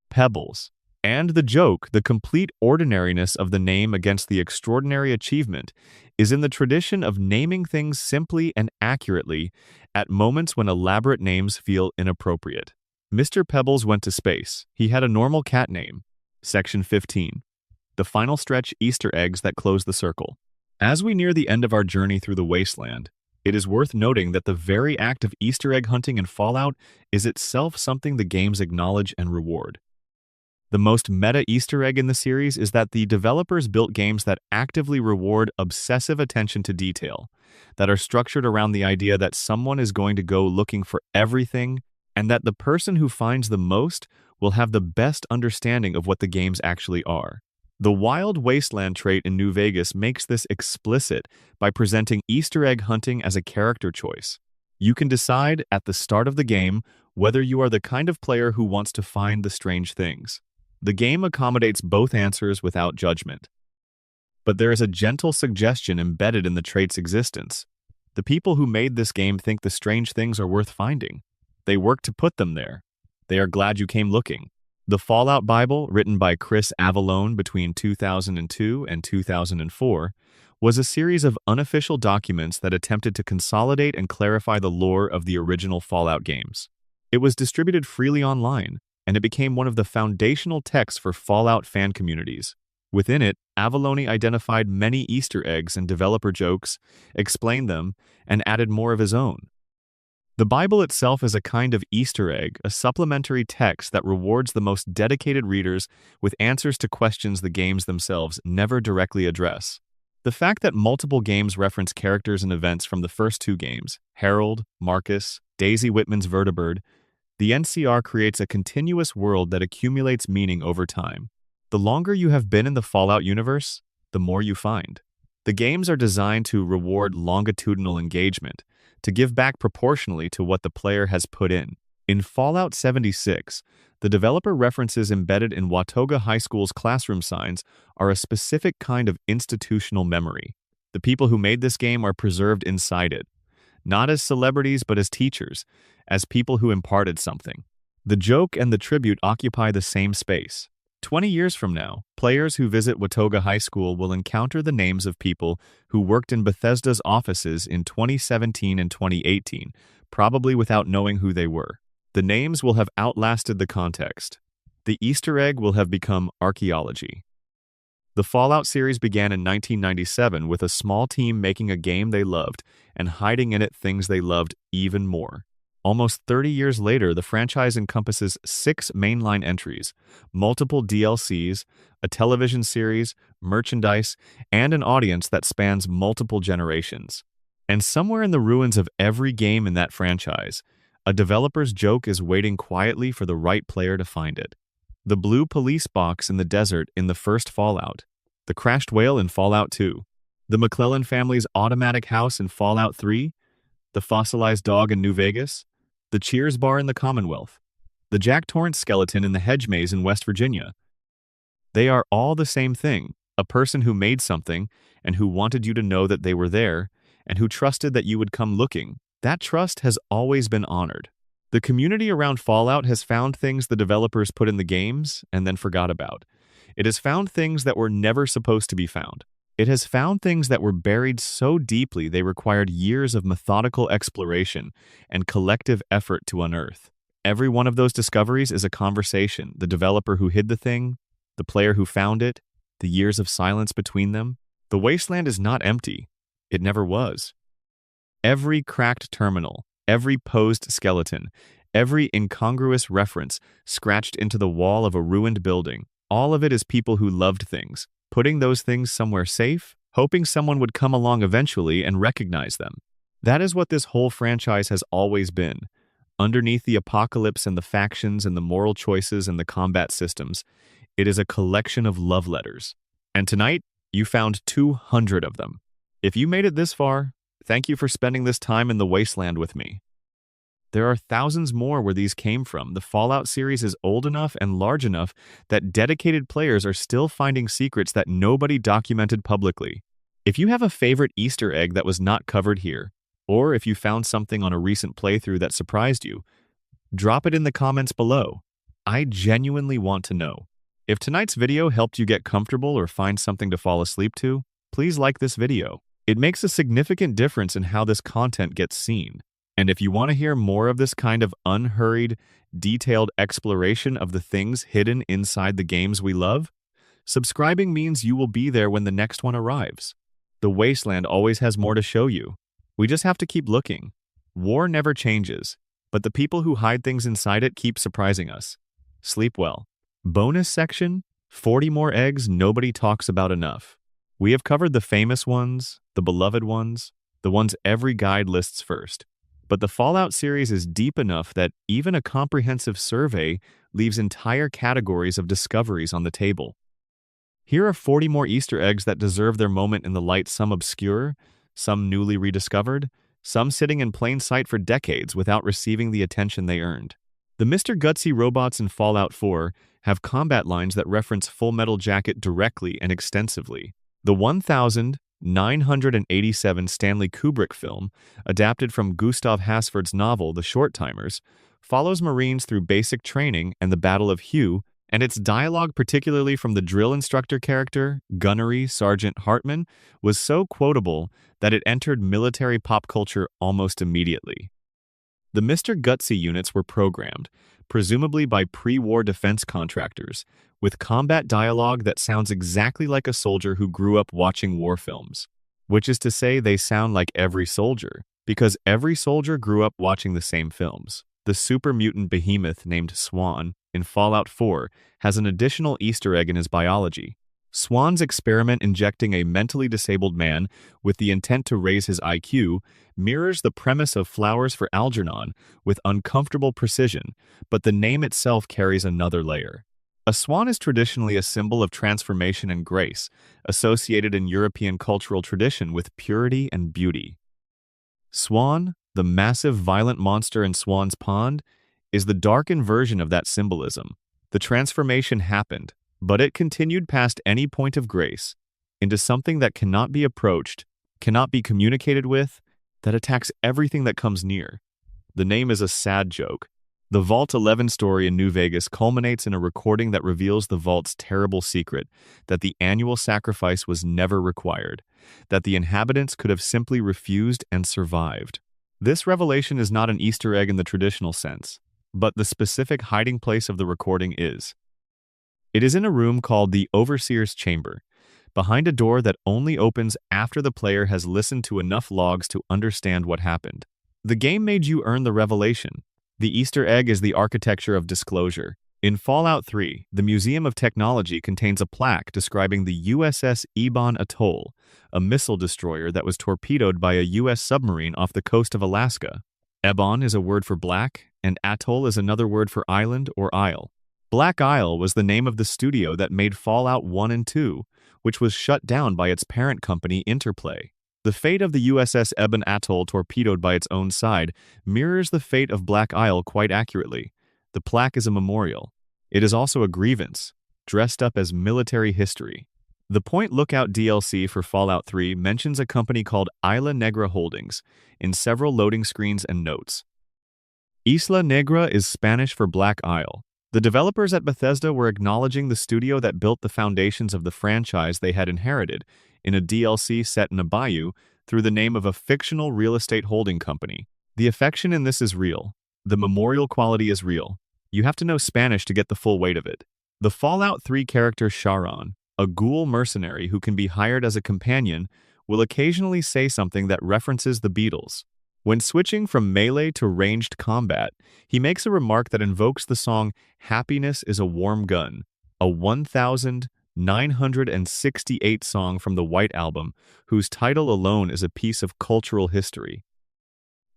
Speaker 1: Pebbles. And the joke, the complete ordinariness of the name against the extraordinary achievement, is in the tradition of naming things simply and accurately at moments when elaborate names feel inappropriate. Mr. Pebbles went to space. He had a normal cat name. Section 15. The final stretch Easter eggs that close the circle. As we near the end of our journey through the wasteland, it is worth noting that the very act of Easter egg hunting in Fallout is itself something the games acknowledge and reward. The most meta Easter egg in the series is that the developers built games that actively reward obsessive attention to detail, that are structured around the idea that someone is going to go looking for everything, and that the person who finds the most will have the best understanding of what the games actually are. The Wild Wasteland trait in New Vegas makes this explicit by presenting Easter egg hunting as a character choice. You can decide at the start of the game whether you are the kind of player who wants to find the strange things. The game accommodates both answers without judgment. But there is a gentle suggestion embedded in the trait's existence. The people who made this game think the strange things are worth finding. They work to put them there. They are glad you came looking. The Fallout Bible, written by Chris Avellone between 2002 and 2004, was a series of unofficial documents that attempted to consolidate and clarify the lore of the original Fallout games. It was distributed freely online, and it became one of the foundational texts for Fallout fan communities. Within it, Avellone identified many Easter eggs and developer jokes, explained them, and added more of his own. The Bible itself is a kind of Easter egg, a supplementary text that rewards the most dedicated readers with answers to questions the games themselves never directly address. The fact that multiple games reference characters and events from the first two games, Harold, Marcus, Daisy Whitman's Vertibird, the NCR creates a continuous world that accumulates meaning over time. The longer you have been in the Fallout universe, the more you find. The games are designed to reward longitudinal engagement, to give back proportionally to what the player has put in. In Fallout 76, the developer references embedded in Watoga High School's classroom signs are a specific kind of institutional memory. The people who made this game are preserved inside it, not as celebrities but as teachers, as people who imparted something. The joke and the tribute occupy the same space. 20 years from now, players who visit Watoga High School will encounter the names of people who worked in Bethesda's offices in 2017 and 2018, probably without knowing who they were. The names will have outlasted the context. The Easter egg will have become archaeology. The Fallout series began in 1997 with a small team making a game they loved and hiding in it things they loved even more. Almost 30 years later, the franchise encompasses 6 mainline entries, multiple DLCs, a television series, merchandise, and an audience that spans multiple generations. And somewhere in the ruins of every game in that franchise, a developer's joke is waiting quietly for the right player to find it. The blue police box in the desert in the first Fallout, the crashed whale in Fallout 2, the McClellan family's automatic house in Fallout 3, the fossilized dog in New Vegas, the Cheers bar in the Commonwealth, the Jack Torrance skeleton in the hedge maze in West Virginia. They are all the same thing, a person who made something and who wanted you to know that they were there and who trusted that you would come looking. That trust has always been honored. The community around Fallout has found things the developers put in the games and then forgot about. It has found things that were never supposed to be found. It has found things that were buried so deeply they required years of methodical exploration and collective effort to unearth. Every one of those discoveries is a conversation, the developer who hid the thing, the player who found it, the years of silence between them. The wasteland is not empty. It never was. Every cracked terminal, every posed skeleton, every incongruous reference scratched into the wall of a ruined building, all of it is people who loved things, putting those things somewhere safe, hoping someone would come along eventually and recognize them. That is what this whole franchise has always been. Underneath the apocalypse and the factions and the moral choices and the combat systems, it is a collection of love letters. And tonight, you found 200 of them. If you made it this far, thank you for spending this time in the wasteland with me. There are thousands more where these came from. The Fallout series is old enough and large enough that dedicated players are still finding secrets that nobody documented publicly. If you have a favorite Easter egg that was not covered here, or if you found something on a recent playthrough that surprised you, drop it in the comments below. I genuinely want to know. If tonight's video helped you get comfortable or find something to fall asleep to, please like this video. It makes a significant difference in how this content gets seen. And if you want to hear more of this kind of unhurried, detailed exploration of the things hidden inside the games we love, subscribing means you will be there when the next one arrives. The wasteland always has more to show you. We just have to keep looking. War never changes, but the people who hide things inside it keep surprising us. Sleep well. Bonus section, 40 more eggs nobody talks about enough. We have covered the famous ones, the beloved ones, the ones every guide lists first. But the Fallout series is deep enough that even a comprehensive survey leaves entire categories of discoveries on the table. Here are 40 more Easter eggs that deserve their moment in the light, some obscure, some newly rediscovered, some sitting in plain sight for decades without receiving the attention they earned. The Mr. Gutsy robots in Fallout 4 have combat lines that reference Full Metal Jacket directly and extensively. The 1987 Stanley Kubrick film, adapted from Gustav Hasford's novel The Short Timers, follows Marines through basic training and the Battle of Hue, and its dialogue, particularly from the drill instructor character, Gunnery Sergeant Hartman, was so quotable that it entered military pop culture almost immediately. The Mr. Gutsy units were programmed, presumably by pre-war defense contractors, with combat dialogue that sounds exactly like a soldier who grew up watching war films. Which is to say, they sound like every soldier, because every soldier grew up watching the same films. The super mutant behemoth named Swan in Fallout 4 has an additional Easter egg in his biology. Swan's experiment injecting a mentally disabled man with the intent to raise his IQ mirrors the premise of Flowers for Algernon with uncomfortable precision, but the name itself carries another layer. A swan is traditionally a symbol of transformation and grace, associated in European cultural tradition with purity and beauty. Swan, the massive violent monster in Swan's Pond, is the darkened version of that symbolism. The transformation happened, but it continued past any point of grace, into something that cannot be approached, cannot be communicated with, that attacks everything that comes near. The name is a sad joke. The Vault 11 story in New Vegas culminates in a recording that reveals the Vault's terrible secret, that the annual sacrifice was never required, that the inhabitants could have simply refused and survived. This revelation is not an Easter egg in the traditional sense, but the specific hiding place of the recording is. It is in a room called the Overseer's Chamber, behind a door that only opens after the player has listened to enough logs to understand what happened. The game made you earn the revelation. The Easter egg is the architecture of disclosure. In Fallout 3, the Museum of Technology contains a plaque describing the USS Ebon Atoll, a missile destroyer that was torpedoed by a U.S. submarine off the coast of Alaska. Ebon is a word for black, and atoll is another word for island or isle. Black Isle was the name of the studio that made Fallout 1 and 2, which was shut down by its parent company Interplay. The fate of the USS Ebon Atoll torpedoed by its own side mirrors the fate of Black Isle quite accurately. The plaque is a memorial. It is also a grievance, dressed up as military history. The Point Lookout DLC for Fallout 3 mentions a company called Isla Negra Holdings in several loading screens and notes. Isla Negra is Spanish for Black Isle. The developers at Bethesda were acknowledging the studio that built the foundations of the franchise they had inherited in a DLC set in a bayou through the name of a fictional real estate holding company. The affection in this is real. The memorial quality is real. You have to know Spanish to get the full weight of it. The Fallout 3 character Charon, a ghoul mercenary who can be hired as a companion, will occasionally say something that references the Beatles. When switching from melee to ranged combat, he makes a remark that invokes the song Happiness is a Warm Gun, a 1,968 song from the White Album, whose title alone is a piece of cultural history.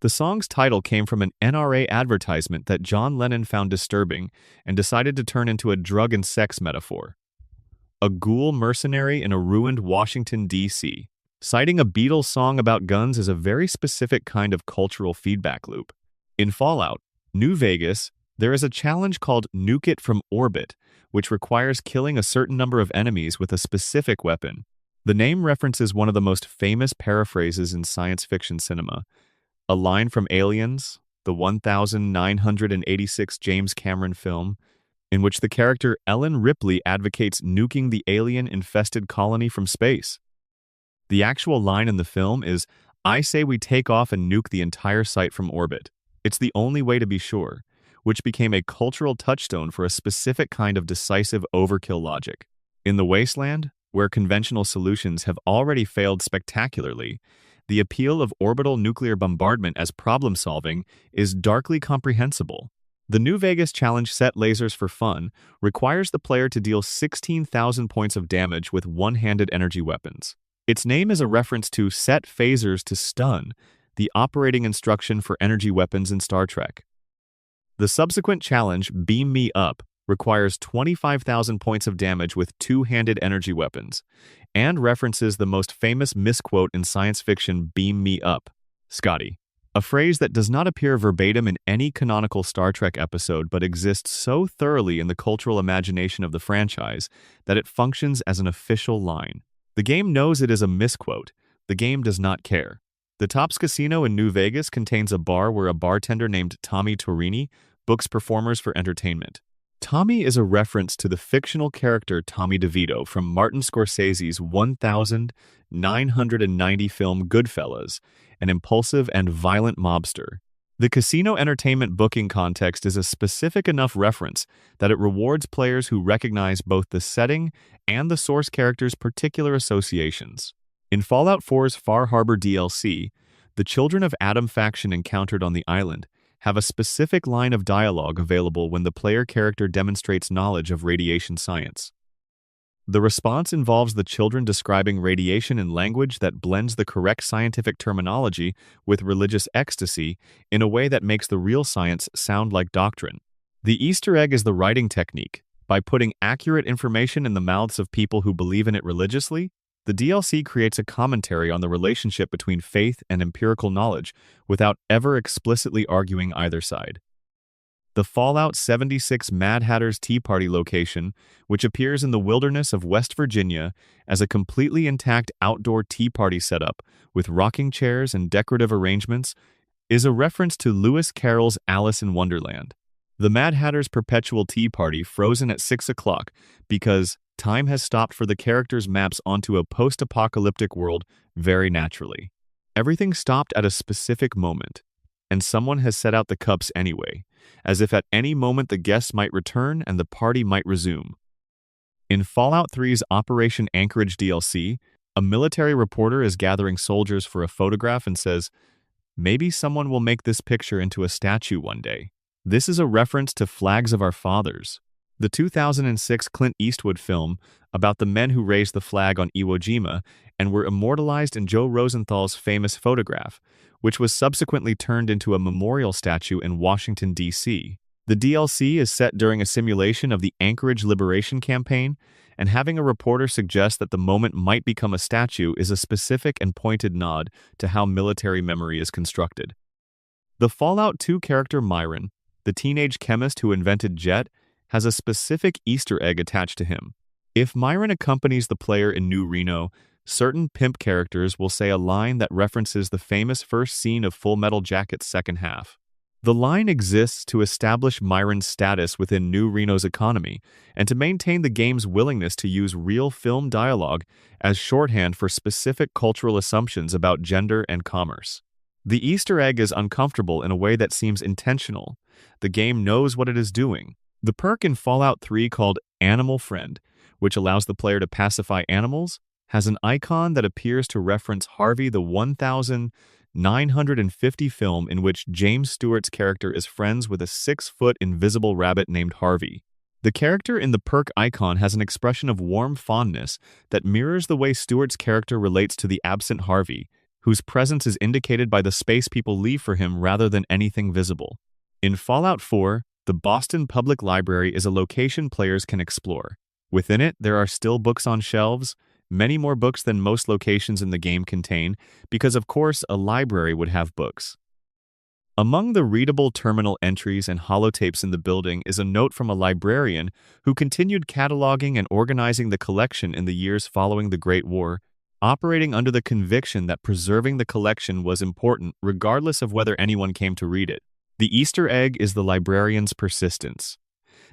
Speaker 1: The song's title came from an NRA advertisement that John Lennon found disturbing and decided to turn into a drug and sex metaphor. A ghoul mercenary in a ruined Washington, D.C. Citing a Beatles song about guns is a very specific kind of cultural feedback loop. In Fallout New Vegas, there is a challenge called Nuke It from Orbit, which requires killing a certain number of enemies with a specific weapon. The name references one of the most famous paraphrases in science fiction cinema, a line from Aliens, the 1986 James Cameron film, in which the character Ellen Ripley advocates nuking the alien-infested colony from space. The actual line in the film is, "I say we take off and nuke the entire site from orbit. It's the only way to be sure," which became a cultural touchstone for a specific kind of decisive overkill logic. In the wasteland, where conventional solutions have already failed spectacularly, the appeal of orbital nuclear bombardment as problem-solving is darkly comprehensible. The New Vegas challenge Set Lasers for Fun requires the player to deal 16,000 points of damage with one-handed energy weapons. Its name is a reference to set phasers to stun, the operating instruction for energy weapons in Star Trek. The subsequent challenge, Beam Me Up, requires 25,000 points of damage with two-handed energy weapons, and references the most famous misquote in science fiction, "Beam me up, Scotty," a phrase that does not appear verbatim in any canonical Star Trek episode but exists so thoroughly in the cultural imagination of the franchise that it functions as an official line. The game knows it is a misquote. The game does not care. The Tops Casino in New Vegas contains a bar where a bartender named Tommy Torini books performers for entertainment. Tommy is a reference to the fictional character Tommy DeVito from Martin Scorsese's 1990 film Goodfellas, an impulsive and violent mobster. The casino entertainment booking context is a specific enough reference that it rewards players who recognize both the setting and the source character's particular associations. In Fallout 4's Far Harbor DLC, the Children of Atom faction encountered on the island have a specific line of dialogue available when the player character demonstrates knowledge of radiation science. The response involves the children describing radiation in language that blends the correct scientific terminology with religious ecstasy in a way that makes the real science sound like doctrine. The Easter egg is the writing technique. By putting accurate information in the mouths of people who believe in it religiously, The DLC creates a commentary on the relationship between faith and empirical knowledge without ever explicitly arguing either side. The Fallout 76 Mad Hatter's Tea Party location, which appears in the wilderness of West Virginia as a completely intact outdoor tea party setup with rocking chairs and decorative arrangements, is a reference to Lewis Carroll's Alice in Wonderland. The Mad Hatter's perpetual tea party frozen at 6 o'clock because time has stopped for the characters' maps onto a post-apocalyptic world very naturally. Everything stopped at a specific moment, and someone has set out the cups anyway, as if at any moment the guests might return and the party might resume. In Fallout 3's Operation Anchorage DLC, a military reporter is gathering soldiers for a photograph and says, "Maybe someone will make this picture into a statue one day." This is a reference to Flags of Our Fathers, the 2006 Clint Eastwood film about the men who raised the flag on Iwo Jima and were immortalized in Joe Rosenthal's famous photograph, which was subsequently turned into a memorial statue in Washington, D.C. The DLC is set during a simulation of the Anchorage Liberation Campaign, and having a reporter suggest that the moment might become a statue is a specific and pointed nod to how military memory is constructed. The Fallout 2 character Myron, the teenage chemist who invented Jet, has a specific Easter egg attached to him. If Myron accompanies the player in New Reno, certain pimp characters will say a line that references the famous first scene of Full Metal Jacket's second half. The line exists to establish Myron's status within New Reno's economy and to maintain the game's willingness to use real film dialogue as shorthand for specific cultural assumptions about gender and commerce. The Easter egg is uncomfortable in a way that seems intentional. The game knows what it is doing. The perk in Fallout 3 called Animal Friend, which allows the player to pacify animals, has an icon that appears to reference Harvey the 1950 film in which James Stewart's character is friends with a 6-foot invisible rabbit named Harvey. The character in the perk icon has an expression of warm fondness that mirrors the way Stewart's character relates to the absent Harvey, whose presence is indicated by the space people leave for him rather than anything visible. In Fallout 4, the Boston Public Library is a location players can explore. Within it, there are still books on shelves, many more books than most locations in the game contain, because of course a library would have books. Among the readable terminal entries and holotapes in the building is a note from a librarian who continued cataloging and organizing the collection in the years following the Great War, operating under the conviction that preserving the collection was important regardless of whether anyone came to read it. The Easter egg is the librarian's persistence.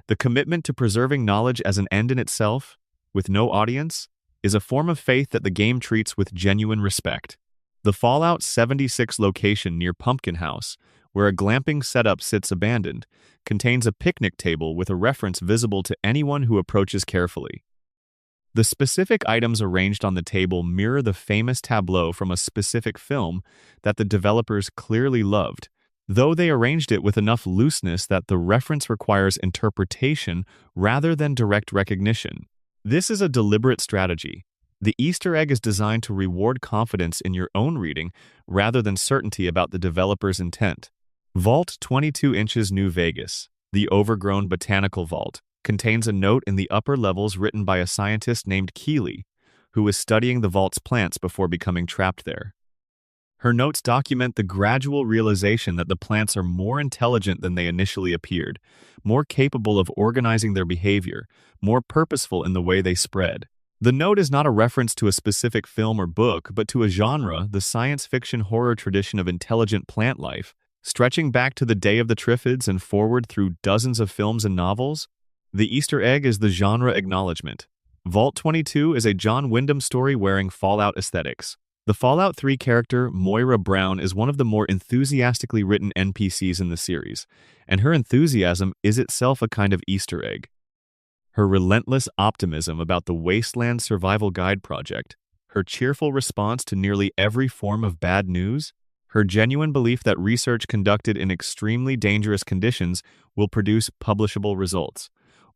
Speaker 1: The commitment to preserving knowledge as an end in itself, with no audience, is a form of faith that the game treats with genuine respect. The Fallout 76 location near Pumpkin House, where a glamping setup sits abandoned, contains a picnic table with a reference visible to anyone who approaches carefully. The specific items arranged on the table mirror the famous tableau from a specific film that the developers clearly loved, though they arranged it with enough looseness that the reference requires interpretation rather than direct recognition. This is a deliberate strategy. The Easter egg is designed to reward confidence in your own reading rather than certainty about the developer's intent. Vault 22 inches New Vegas, the overgrown botanical vault, contains a note in the upper levels written by a scientist named Keeley, who was studying the vault's plants before becoming trapped there. Her notes document the gradual realization that the plants are more intelligent than they initially appeared, more capable of organizing their behavior, more purposeful in the way they spread. The note is not a reference to a specific film or book, but to a genre, the science fiction horror tradition of intelligent plant life, stretching back to the day of the Triffids and forward through dozens of films and novels. The Easter egg is the genre acknowledgement. Vault 22 is a John Wyndham story wearing Fallout aesthetics. The Fallout 3 character, Moira Brown, is one of the more enthusiastically written NPCs in the series, and her enthusiasm is itself a kind of Easter egg. Her relentless optimism about the Wasteland Survival Guide project, her cheerful response to nearly every form of bad news, her genuine belief that research conducted in extremely dangerous conditions will produce publishable results.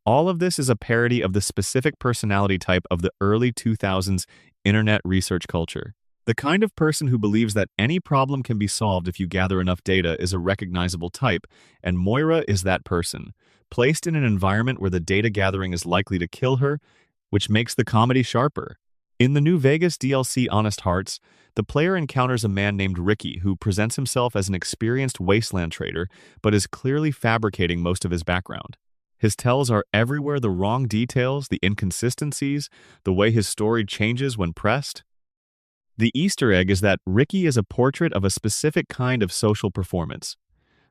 Speaker 1: All of this is a parody of the specific personality type of the early 2000s internet research culture. The kind of person who believes that any problem can be solved if you gather enough data is a recognizable type, and Moira is that person, placed in an environment where the data gathering is likely to kill her, which makes the comedy sharper. In the New Vegas DLC Honest Hearts, the player encounters a man named Ricky who presents himself as an experienced wasteland trader but is clearly fabricating most of his background. His tells are everywhere: the wrong details, the inconsistencies, the way his story changes when pressed. The Easter egg is that Ricky is a portrait of a specific kind of social performance,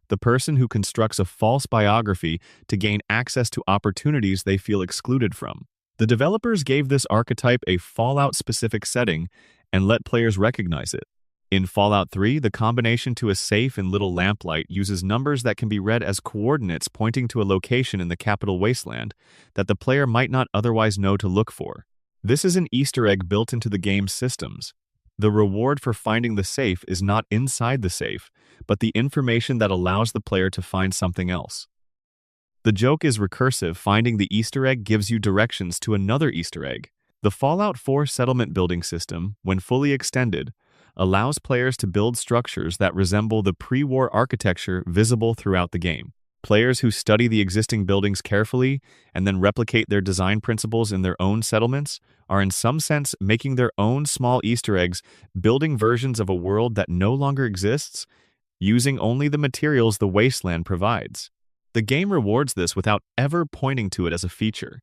Speaker 1: the person who constructs a false biography to gain access to opportunities they feel excluded from. The developers gave this archetype a Fallout-specific setting and let players recognize it. In Fallout 3, the combination to a safe in Little Lamplight uses numbers that can be read as coordinates pointing to a location in the capital wasteland that the player might not otherwise know to look for. This is an Easter egg built into the game's systems. The reward for finding the safe is not inside the safe, but the information that allows the player to find something else. The joke is recursive. Finding the Easter egg gives you directions to another Easter egg. The Fallout 4 settlement building system, when fully extended, allows players to build structures that resemble the pre-war architecture visible throughout the game. Players who study the existing buildings carefully and then replicate their design principles in their own settlements are in some sense making their own small Easter eggs, building versions of a world that no longer exists, using only the materials the wasteland provides. The game rewards this without ever pointing to it as a feature.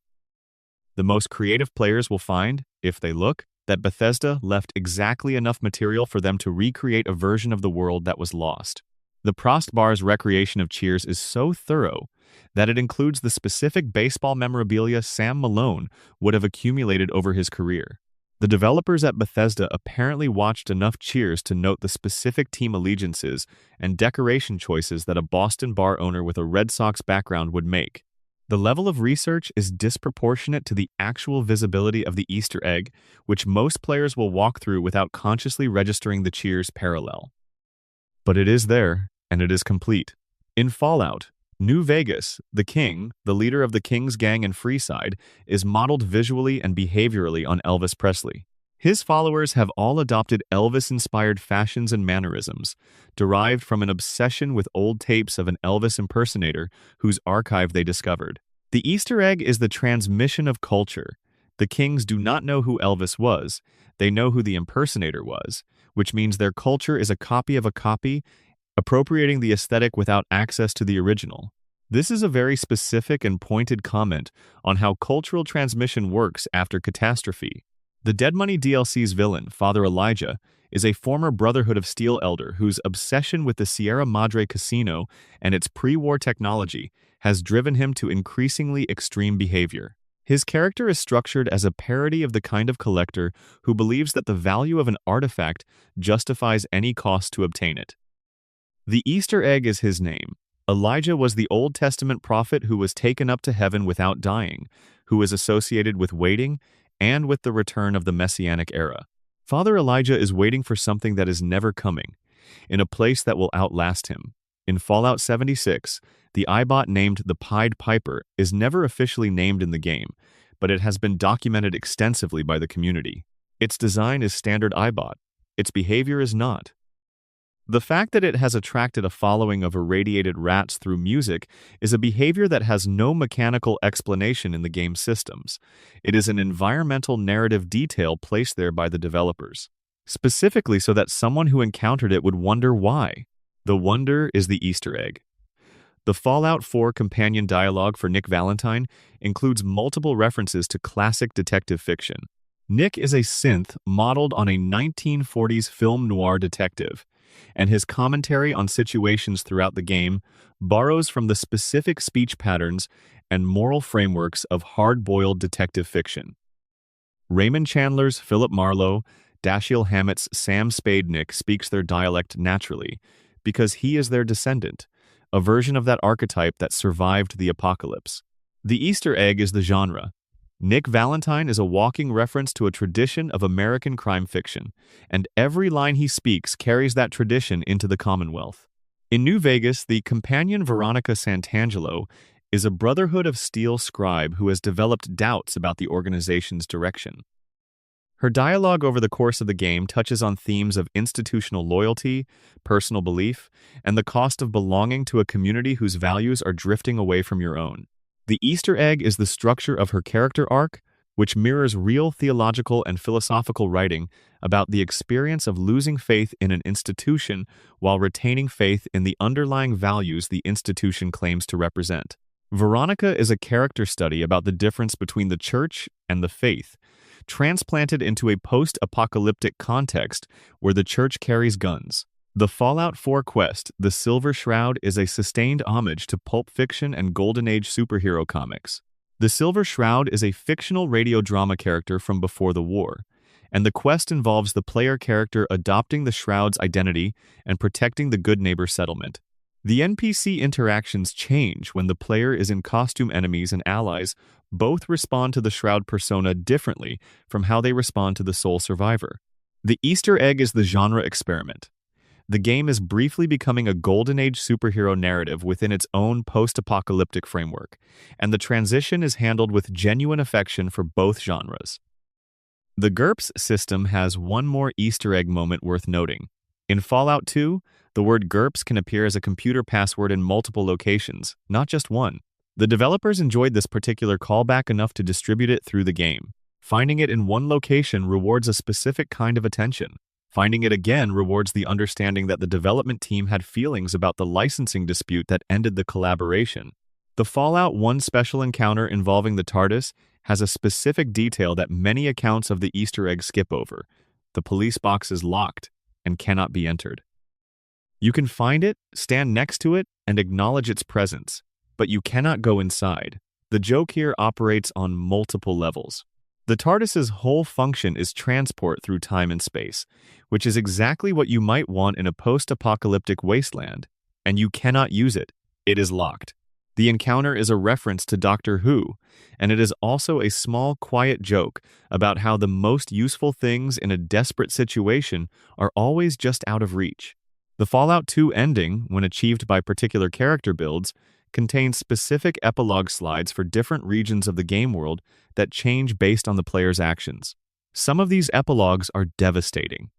Speaker 1: The most creative players will find, if they look, that Bethesda left exactly enough material for them to recreate a version of the world that was lost. The Prost Bar's recreation of Cheers is so thorough that it includes the specific baseball memorabilia Sam Malone would have accumulated over his career. The developers at Bethesda apparently watched enough Cheers to note the specific team allegiances and decoration choices that a Boston bar owner with a Red Sox background would make. The level of research is disproportionate to the actual visibility of the Easter egg, which most players will walk through without consciously registering the Cheers parallel. But it is there, and it is complete. In Fallout, New Vegas, the King, the leader of the King's gang in Freeside, is modeled visually and behaviorally on Elvis Presley. His followers have all adopted Elvis-inspired fashions and mannerisms, derived from an obsession with old tapes of an Elvis impersonator whose archive they discovered. The Easter egg is the transmission of culture. The Kings do not know who Elvis was, they know who the impersonator was, which means their culture is a copy of a copy, appropriating the aesthetic without access to the original. This is a very specific and pointed comment on how cultural transmission works after catastrophe. The Dead Money DLC's villain, Father Elijah, is a former Brotherhood of Steel elder whose obsession with the Sierra Madre Casino and its pre-war technology has driven him to increasingly extreme behavior. His character is structured as a parody of the kind of collector who believes that the value of an artifact justifies any cost to obtain it. The Easter egg is his name. Elijah was the Old Testament prophet who was taken up to heaven without dying, who is associated with waiting and with the return of the Messianic era. Father Elijah is waiting for something that is never coming, in a place that will outlast him. In Fallout 76, the Eyebot named the Pied Piper is never officially named in the game, but it has been documented extensively by the community. Its design is standard Eyebot. Its behavior is not. The fact that it has attracted a following of irradiated rats through music is a behavior that has no mechanical explanation in the game's systems. It is an environmental narrative detail placed there by the developers, specifically so that someone who encountered it would wonder why. The wonder is the Easter egg. The Fallout 4 companion dialogue for Nick Valentine includes multiple references to classic detective fiction. Nick is a synth modeled on a 1940s film noir detective, and his commentary on situations throughout the game borrows from the specific speech patterns and moral frameworks of hard-boiled detective fiction. Raymond Chandler's Philip Marlowe, Dashiell Hammett's Sam Spade Nick speaks their dialect naturally because he is their descendant, a version of that archetype that survived the apocalypse. The Easter egg is the genre. Nick Valentine is a walking reference to a tradition of American crime fiction, and every line he speaks carries that tradition into the Commonwealth. In New Vegas, the companion Veronica Santangelo is a Brotherhood of Steel scribe who has developed doubts about the organization's direction. Her dialogue over the course of the game touches on themes of institutional loyalty, personal belief, and the cost of belonging to a community whose values are drifting away from your own. The Easter egg is the structure of her character arc, which mirrors real theological and philosophical writing about the experience of losing faith in an institution while retaining faith in the underlying values the institution claims to represent. Veronica is a character study about the difference between the church and the faith, transplanted into a post-apocalyptic context where the church carries guns. The Fallout 4 quest, The Silver Shroud, is a sustained homage to Pulp Fiction and Golden Age superhero comics. The Silver Shroud is a fictional radio drama character from before the war, and the quest involves the player character adopting the Shroud's identity and protecting the Good Neighbor settlement. The NPC interactions change when the player is in costume. Enemies and allies both respond to the Shroud persona differently from how they respond to the sole survivor. The Easter egg is the genre experiment. The game is briefly becoming a Golden Age superhero narrative within its own post-apocalyptic framework, and the transition is handled with genuine affection for both genres. The GURPS system has one more Easter egg moment worth noting. In Fallout 2, the word GURPS can appear as a computer password in multiple locations, not just one. The developers enjoyed this particular callback enough to distribute it through the game. Finding it in one location rewards a specific kind of attention. Finding it again rewards the understanding that the development team had feelings about the licensing dispute that ended the collaboration. The Fallout 1 special encounter involving the TARDIS has a specific detail that many accounts of the Easter egg skip over. The police box is locked and cannot be entered. You can find it, stand next to it, and acknowledge its presence, but you cannot go inside. The joke here operates on multiple levels. The TARDIS's whole function is transport through time and space, which is exactly what you might want in a post-apocalyptic wasteland, and you cannot use it. It is locked. The encounter is a reference to Doctor Who, and it is also a small, quiet joke about how the most useful things in a desperate situation are always just out of reach. The Fallout 2 ending, when achieved by particular character builds, contains specific epilogue slides for different regions of the game world that change based on the player's actions. Some of these epilogues are devastating.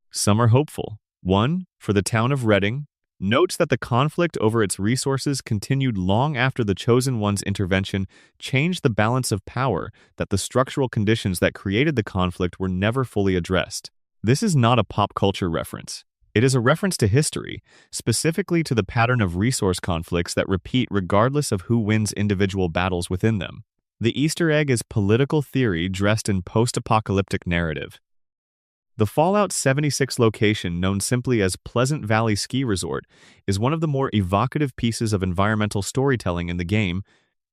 Speaker 1: Some are hopeful. One, for the town of Reading, notes that the conflict over its resources continued long after the Chosen One's intervention changed the balance of power, that the structural conditions that created the conflict were never fully addressed. This is not a pop culture reference. It is a reference to history, specifically to the pattern of resource conflicts that repeat regardless of who wins individual battles within them. The Easter egg is political theory dressed in post-apocalyptic narrative. The Fallout 76 location, known simply as Pleasant Valley Ski Resort, is one of the more evocative pieces of environmental storytelling in the game,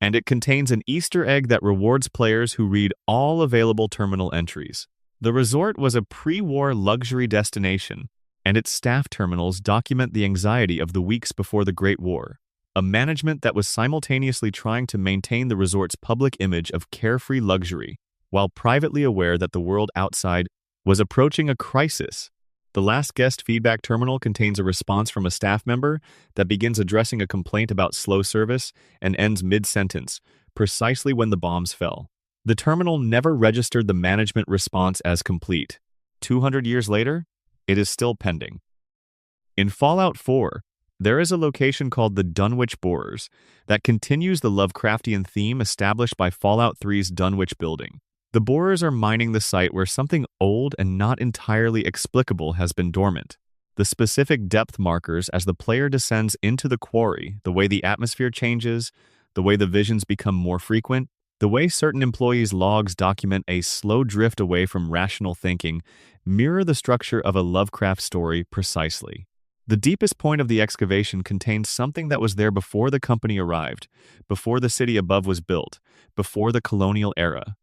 Speaker 1: and it contains an Easter egg that rewards players who read all available terminal entries. The resort was a pre-war luxury destination, and its staff terminals document the anxiety of the weeks before the Great War, a management that was simultaneously trying to maintain the resort's public image of carefree luxury, while privately aware that the world outside was approaching a crisis. The last guest feedback terminal contains a response from a staff member that begins addressing a complaint about slow service and ends mid-sentence, precisely when the bombs fell. The terminal never registered the management response as complete. 200 years later, it is still pending. In Fallout 4, there is a location called the Dunwich Borers that continues the Lovecraftian theme established by Fallout 3's Dunwich building. The Borers are mining the site where something old and not entirely explicable has been dormant. The specific depth markers as the player descends into the quarry, the way the atmosphere changes, the way the visions become more frequent, the way certain employees' logs document a slow drift away from rational thinking, mirror the structure of a Lovecraft story precisely. The deepest point of the excavation contains something that was there before the company arrived, before the city above was built, before the colonial era.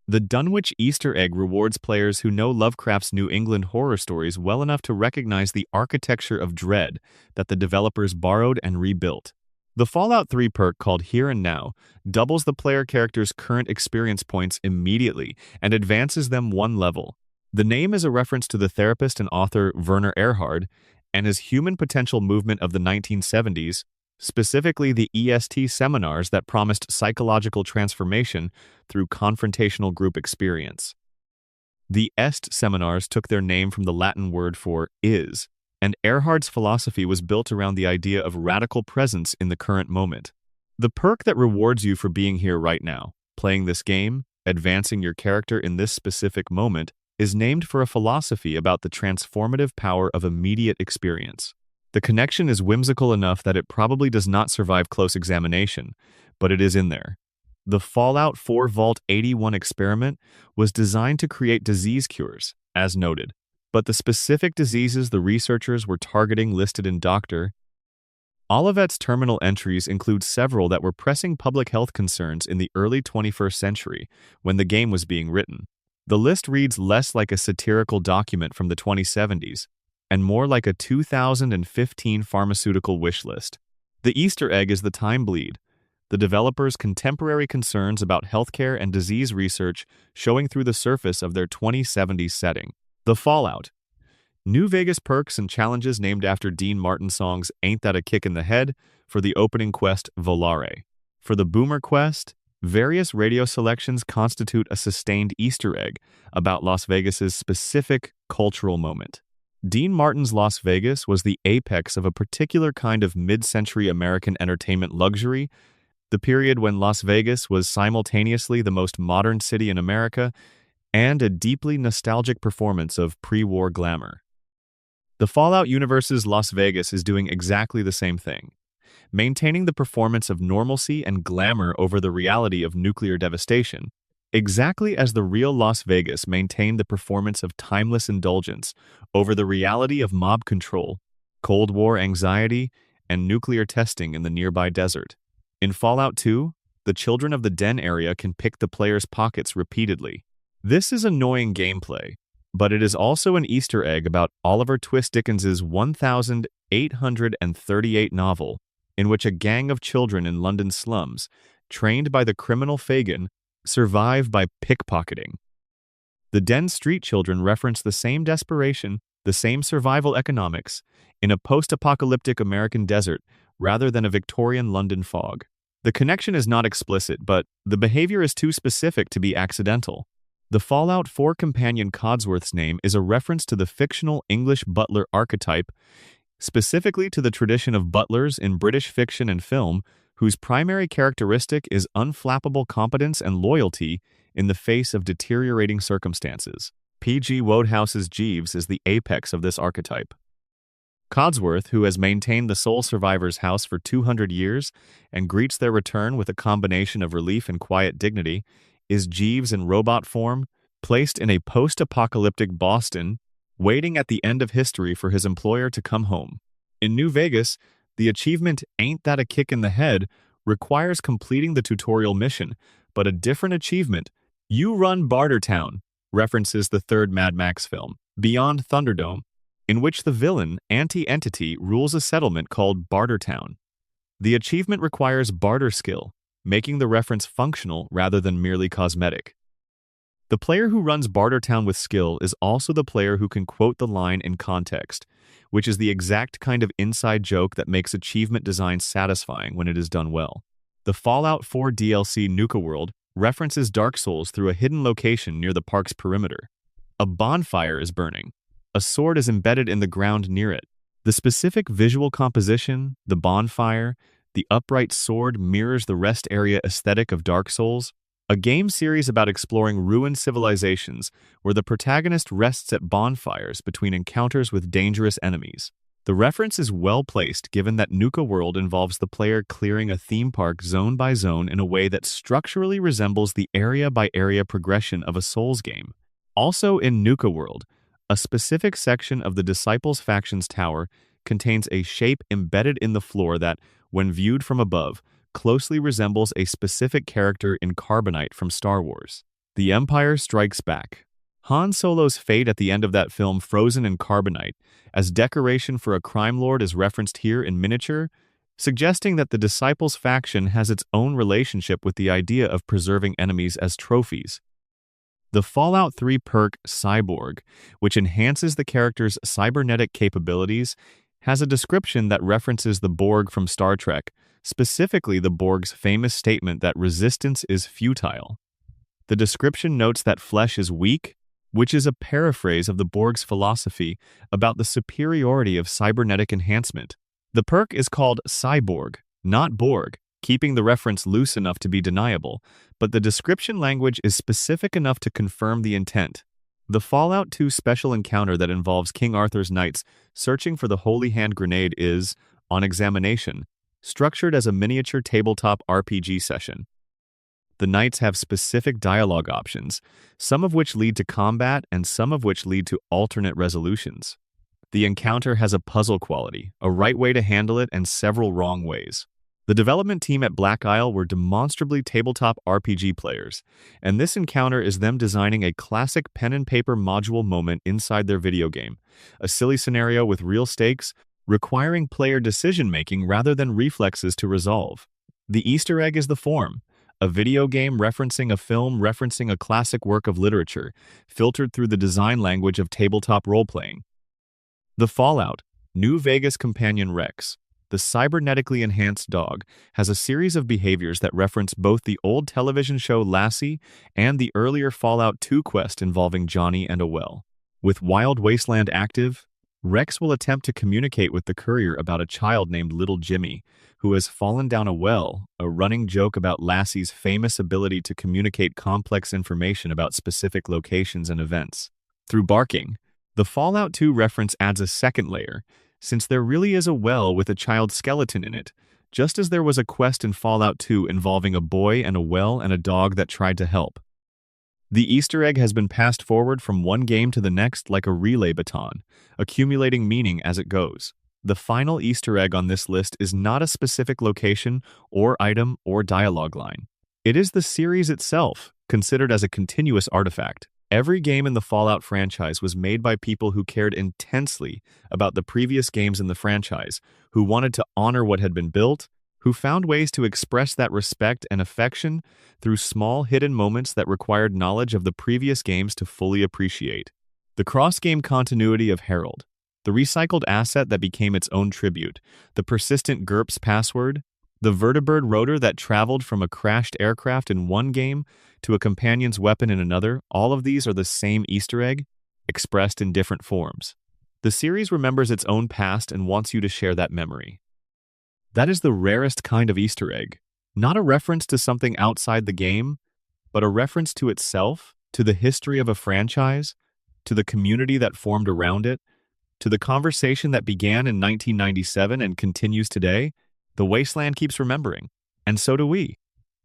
Speaker 1: The Dunwich Easter egg rewards players who know Lovecraft's New England horror stories well enough to recognize the architecture of dread that the developers borrowed and rebuilt. The Fallout 3 perk called Here and Now doubles the player character's current experience points immediately and advances them one level. The name is a reference to the therapist and author Werner Erhard and his human potential movement of the 1970s, specifically the EST seminars that promised psychological transformation through confrontational group experience. The EST seminars took their name from the Latin word for is, and Erhard's philosophy was built around the idea of radical presence in the current moment. The perk that rewards you for being here right now, playing this game, advancing your character in this specific moment, is named for a philosophy about the transformative power of immediate experience. The connection is whimsical enough that it probably does not survive close examination, but it is in there. The Fallout 4 Vault 81 experiment was designed to create disease cures, as noted, but the specific diseases the researchers were targeting listed in Dr. Olivet's terminal entries include several that were pressing public health concerns in the early 21st century when the game was being written. The list reads less like a satirical document from the 2070s and more like a 2015 pharmaceutical wish list. The Easter egg is the time bleed, the developers' contemporary concerns about healthcare and disease research showing through the surface of their 2070s setting. The Fallout. New Vegas perks and challenges named after Dean Martin songs Ain't That a Kick in the Head for the opening quest Volare. For the Boomer quest, various radio selections constitute a sustained Easter egg about Las Vegas's specific cultural moment. Dean Martin's Las Vegas was the apex of a particular kind of mid-century American entertainment luxury, the period when Las Vegas was simultaneously the most modern city in America and a deeply nostalgic performance of pre-war glamour. The Fallout universe's Las Vegas is doing exactly the same thing, maintaining the performance of normalcy and glamour over the reality of nuclear devastation, exactly as the real Las Vegas maintained the performance of timeless indulgence over the reality of mob control, Cold War anxiety, and nuclear testing in the nearby desert. In Fallout 2, the children of the Den area can pick the player's pockets repeatedly. This is annoying gameplay, but it is also an Easter egg about Oliver Twist Dickens's 1838 novel, in which a gang of children in London slums, trained by the criminal Fagin, survive by pickpocketing. The Den street children reference the same desperation, the same survival economics, in a post-apocalyptic American desert rather than a Victorian London fog. The connection is not explicit, but the behavior is too specific to be accidental. The Fallout 4 companion Codsworth's name is a reference to the fictional English butler archetype, specifically to the tradition of butlers in British fiction and film, whose primary characteristic is unflappable competence and loyalty in the face of deteriorating circumstances. P.G. Wodehouse's Jeeves is the apex of this archetype. Codsworth, who has maintained the sole survivor's house for 200 years and greets their return with a combination of relief and quiet dignity, is Jeeves in robot form, placed in a post-apocalyptic Boston, waiting at the end of history for his employer to come home. In New Vegas, the achievement Ain't That a Kick in the Head requires completing the tutorial mission, but a different achievement, You Run Bartertown, references the third Mad Max film, Beyond Thunderdome, in which the villain, Anti-Entity, rules a settlement called Bartertown. The achievement requires barter skill, making the reference functional rather than merely cosmetic. The player who runs Bartertown with skill is also the player who can quote the line in context, which is the exact kind of inside joke that makes achievement design satisfying when it is done well. The Fallout 4 DLC Nuka World references Dark Souls through a hidden location near the park's perimeter. A bonfire is burning. A sword is embedded in the ground near it. The specific visual composition, the bonfire, the upright sword mirrors the rest area aesthetic of Dark Souls, a game series about exploring ruined civilizations where the protagonist rests at bonfires between encounters with dangerous enemies. The reference is well placed given that Nuka World involves the player clearing a theme park zone by zone in a way that structurally resembles the area-by-area progression of a Souls game. Also in Nuka World, a specific section of the Disciples Faction's tower contains a shape embedded in the floor that, when viewed from above, closely resembles a specific character in Carbonite from Star Wars. The Empire Strikes Back. Han Solo's fate at the end of that film frozen in Carbonite, as decoration for a crime lord is referenced here in miniature, suggesting that the Disciples Faction has its own relationship with the idea of preserving enemies as trophies. The Fallout 3 perk Cyborg, which enhances the character's cybernetic capabilities, has a description that references the Borg from Star Trek, specifically the Borg's famous statement that resistance is futile. The description notes that flesh is weak, which is a paraphrase of the Borg's philosophy about the superiority of cybernetic enhancement. The perk is called Cyborg, not Borg, keeping the reference loose enough to be deniable, but the description language is specific enough to confirm the intent. The Fallout 2 special encounter that involves King Arthur's knights searching for the Holy Hand grenade is, on examination, structured as a miniature tabletop RPG session. The knights have specific dialogue options, some of which lead to combat and some of which lead to alternate resolutions. The encounter has a puzzle quality, a right way to handle it, and several wrong ways. The development team at Black Isle were demonstrably tabletop RPG players, and this encounter is them designing a classic pen and paper module moment inside their video game, a silly scenario with real stakes, requiring player decision-making rather than reflexes to resolve. The Easter egg is the form, a video game referencing a film referencing a classic work of literature, filtered through the design language of tabletop role-playing. The Fallout New Vegas companion Rex, the cybernetically enhanced dog, has a series of behaviors that reference both the old television show Lassie and the earlier Fallout 2 quest involving Johnny and a well. With Wild Wasteland active, Rex will attempt to communicate with the courier about a child named Little Jimmy, who has fallen down a well, a running joke about Lassie's famous ability to communicate complex information about specific locations and events. Through barking, the Fallout 2 reference adds a second layer, since there really is a well with a child skeleton in it, just as there was a quest in Fallout 2 involving a boy and a well and a dog that tried to help. The Easter egg has been passed forward from one game to the next like a relay baton, accumulating meaning as it goes. The final Easter egg on this list is not a specific location or item or dialogue line. It is the series itself, considered as a continuous artifact. Every game in the Fallout franchise was made by people who cared intensely about the previous games in the franchise, who wanted to honor what had been built, who found ways to express that respect and affection through small hidden moments that required knowledge of the previous games to fully appreciate. The cross-game continuity of Herald, the recycled asset that became its own tribute, the persistent GURPS password, the vertibird rotor that traveled from a crashed aircraft in one game to a companion's weapon in another, all of these are the same Easter egg, expressed in different forms. The series remembers its own past and wants you to share that memory. That is the rarest kind of Easter egg, not a reference to something outside the game, but a reference to itself, to the history of a franchise, to the community that formed around it, to the conversation that began in 1997 and continues today. The Wasteland keeps remembering, and so do we.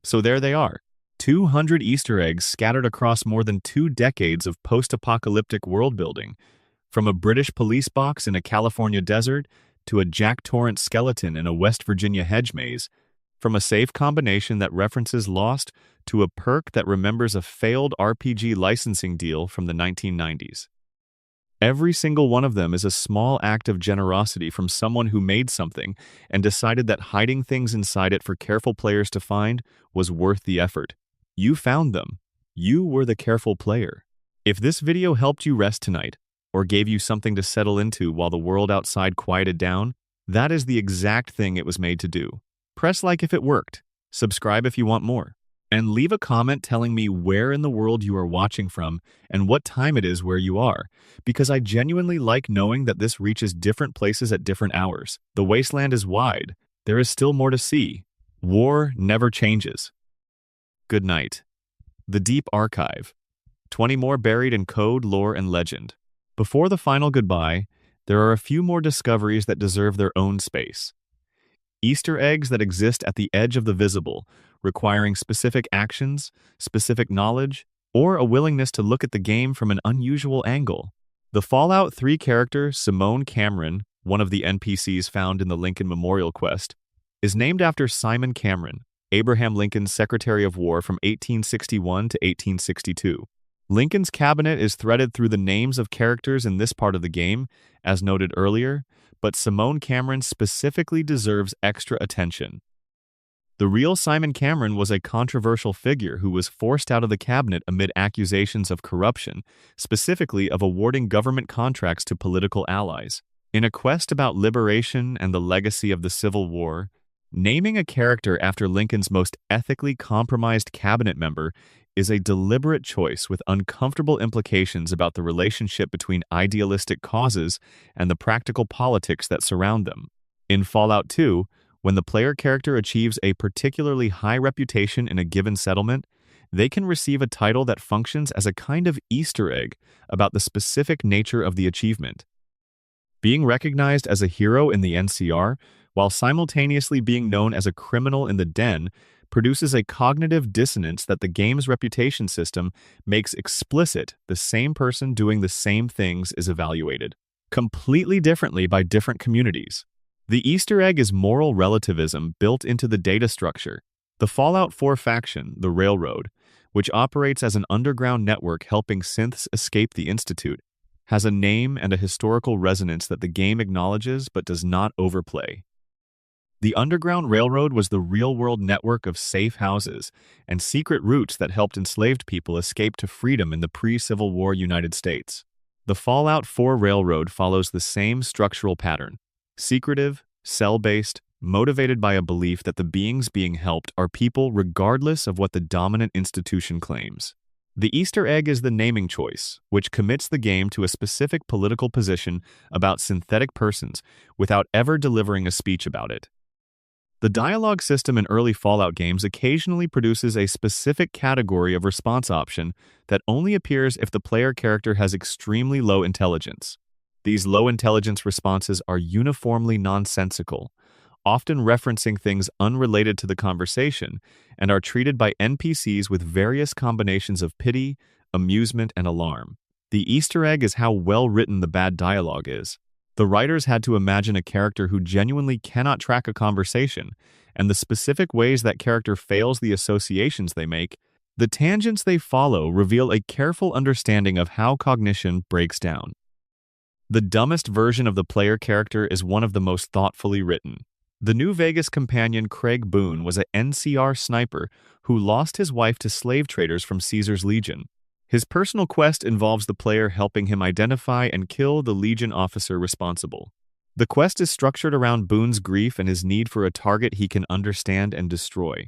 Speaker 1: So there they are, 200 Easter eggs scattered across more than 2 decades of post-apocalyptic world-building, from a British police box in a California desert to a Jack Torrance skeleton in a West Virginia hedge maze, from a safe combination that references Lost to a perk that remembers a failed RPG licensing deal from the 1990s. Every single one of them is a small act of generosity from someone who made something and decided that hiding things inside it for careful players to find was worth the effort. You found them. You were the careful player. If this video helped you rest tonight, or gave you something to settle into while the world outside quieted down, that is the exact thing it was made to do. Press like if it worked, subscribe if you want more, and leave a comment telling me where in the world you are watching from and what time it is where you are, because I genuinely like knowing that this reaches different places at different hours. The wasteland is wide. There is still more to see. War never changes. Good night. The Deep Archive. 20 more buried in code, lore, and legend. Before the final goodbye, there are a few more discoveries that deserve their own space. Easter eggs that exist at the edge of the visible, requiring specific actions, specific knowledge, or a willingness to look at the game from an unusual angle. The Fallout 3 character, Simone Cameron, one of the NPCs found in the Lincoln Memorial Quest, is named after Simon Cameron, Abraham Lincoln's Secretary of War from 1861 to 1862. Lincoln's cabinet is threaded through the names of characters in this part of the game, as noted earlier, but Simone Cameron specifically deserves extra attention. The real Simon Cameron was a controversial figure who was forced out of the cabinet amid accusations of corruption, specifically of awarding government contracts to political allies. In a quest about liberation and the legacy of the Civil War, naming a character after Lincoln's most ethically compromised cabinet member is a deliberate choice with uncomfortable implications about the relationship between idealistic causes and the practical politics that surround them. In Fallout 2, When the player character achieves a particularly high reputation in a given settlement, they can receive a title that functions as a kind of Easter egg about the specific nature of the achievement. Being recognized as a hero in the NCR, while simultaneously being known as a criminal in the Den, produces a cognitive dissonance that the game's reputation system makes explicit. The same person doing the same things is evaluated completely differently by different communities. The Easter egg is moral relativism built into the data structure. The Fallout 4 faction, the Railroad, which operates as an underground network helping synths escape the Institute, has a name and a historical resonance that the game acknowledges but does not overplay. The Underground Railroad was the real-world network of safe houses and secret routes that helped enslaved people escape to freedom in the pre-Civil War United States. The Fallout 4 Railroad follows the same structural pattern: secretive, cell-based, motivated by a belief that the beings being helped are people regardless of what the dominant institution claims. The Easter egg is the naming choice, which commits the game to a specific political position about synthetic persons without ever delivering a speech about it. The dialogue system in early Fallout games occasionally produces a specific category of response option that only appears if the player character has extremely low intelligence. These low intelligence responses are uniformly nonsensical, often referencing things unrelated to the conversation, and are treated by NPCs with various combinations of pity, amusement, and alarm. The Easter egg is how well written the bad dialogue is. The writers had to imagine a character who genuinely cannot track a conversation, and the specific ways that character fails the associations they make. The tangents they follow reveal a careful understanding of how cognition breaks down. The dumbest version of the player character is one of the most thoughtfully written. The New Vegas companion Craig Boone was an NCR sniper who lost his wife to slave traders from Caesar's Legion. His personal quest involves the player helping him identify and kill the Legion officer responsible. The quest is structured around Boone's grief and his need for a target he can understand and destroy,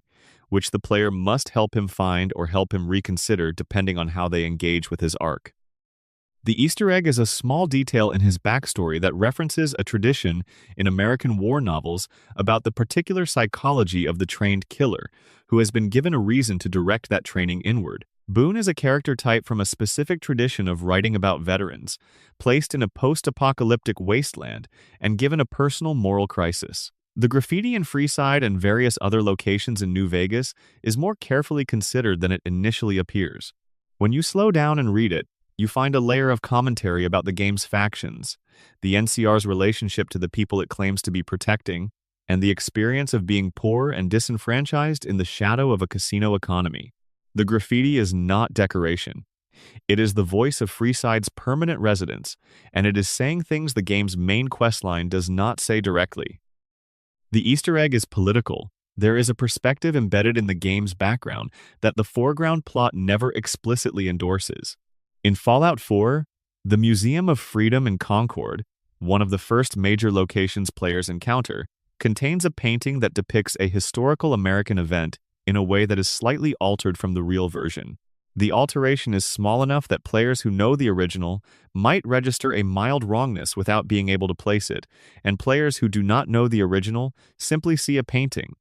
Speaker 1: which the player must help him find or help him reconsider depending on how they engage with his arc. The Easter egg is a small detail in his backstory that references a tradition in American war novels about the particular psychology of the trained killer, who has been given a reason to direct that training inward. Boone is a character type from a specific tradition of writing about veterans, placed in a post-apocalyptic wasteland and given a personal moral crisis. The graffiti in Freeside and various other locations in New Vegas is more carefully considered than it initially appears. When you slow down and read it, you find a layer of commentary about the game's factions, the NCR's relationship to the people it claims to be protecting, and the experience of being poor and disenfranchised in the shadow of a casino economy. The graffiti is not decoration. It is the voice of Freeside's permanent residents, and it is saying things the game's main questline does not say directly. The Easter egg is political. There is a perspective embedded in the game's background that the foreground plot never explicitly endorses. In Fallout 4, the Museum of Freedom in Concord, one of the first major locations players encounter, contains a painting that depicts a historical American event in a way that is slightly altered from the real version. The alteration is small enough that players who know the original might register a mild wrongness without being able to place it, and players who do not know the original simply see a painting.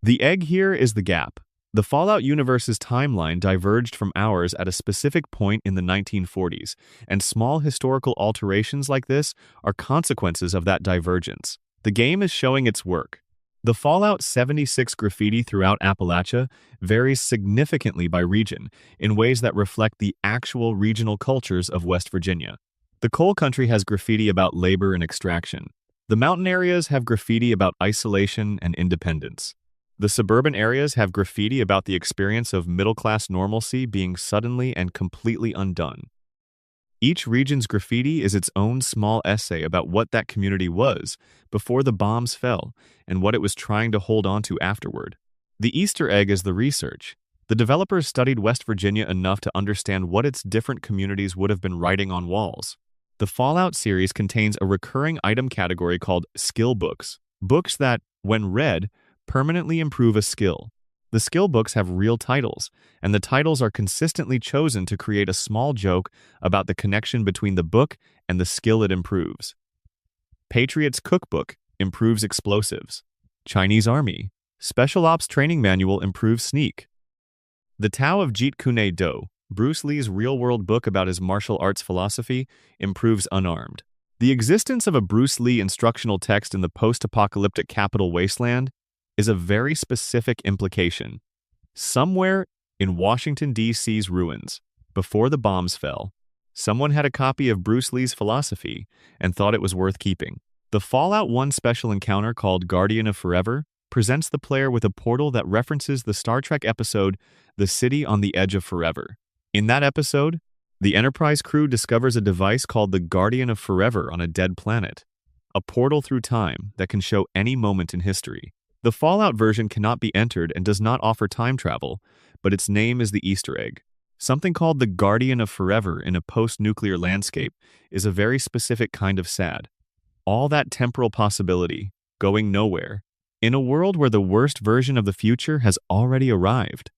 Speaker 1: The egg here is the gap. The Fallout universe's timeline diverged from ours at a specific point in the 1940s, and small historical alterations like this are consequences of that divergence. The game is showing its work. The Fallout 76 graffiti throughout Appalachia varies significantly by region in ways that reflect the actual regional cultures of West Virginia. The coal country has graffiti about labor and extraction. The mountain areas have graffiti about isolation and independence. The suburban areas have graffiti about the experience of middle-class normalcy being suddenly and completely undone. Each region's graffiti is its own small essay about what that community was before the bombs fell and what it was trying to hold on to afterward. The Easter egg is the research. The developers studied West Virginia enough to understand what its different communities would have been writing on walls. The Fallout series contains a recurring item category called skill books, books that, when read, permanently improve a skill. The skill books have real titles, and the titles are consistently chosen to create a small joke about the connection between the book and the skill it improves. Patriot's Cookbook improves explosives. Chinese Army. Special Ops Training Manual improves sneak. The Tao of Jeet Kune Do, Bruce Lee's real-world book about his martial arts philosophy, improves unarmed. The existence of a Bruce Lee instructional text in the post-apocalyptic capital wasteland is a very specific implication. Somewhere in Washington, D.C.'s ruins, before the bombs fell, someone had a copy of Bruce Lee's philosophy and thought it was worth keeping. The Fallout 1 special encounter called Guardian of Forever presents the player with a portal that references the Star Trek episode The City on the Edge of Forever. In that episode, the Enterprise crew discovers a device called the Guardian of Forever on a dead planet, a portal through time that can show any moment in history. The Fallout version cannot be entered and does not offer time travel, but its name is the Easter egg. Something called the Guardian of Forever in a post-nuclear landscape is a very specific kind of sad. All that temporal possibility, going nowhere, in a world where the worst version of the future has already arrived.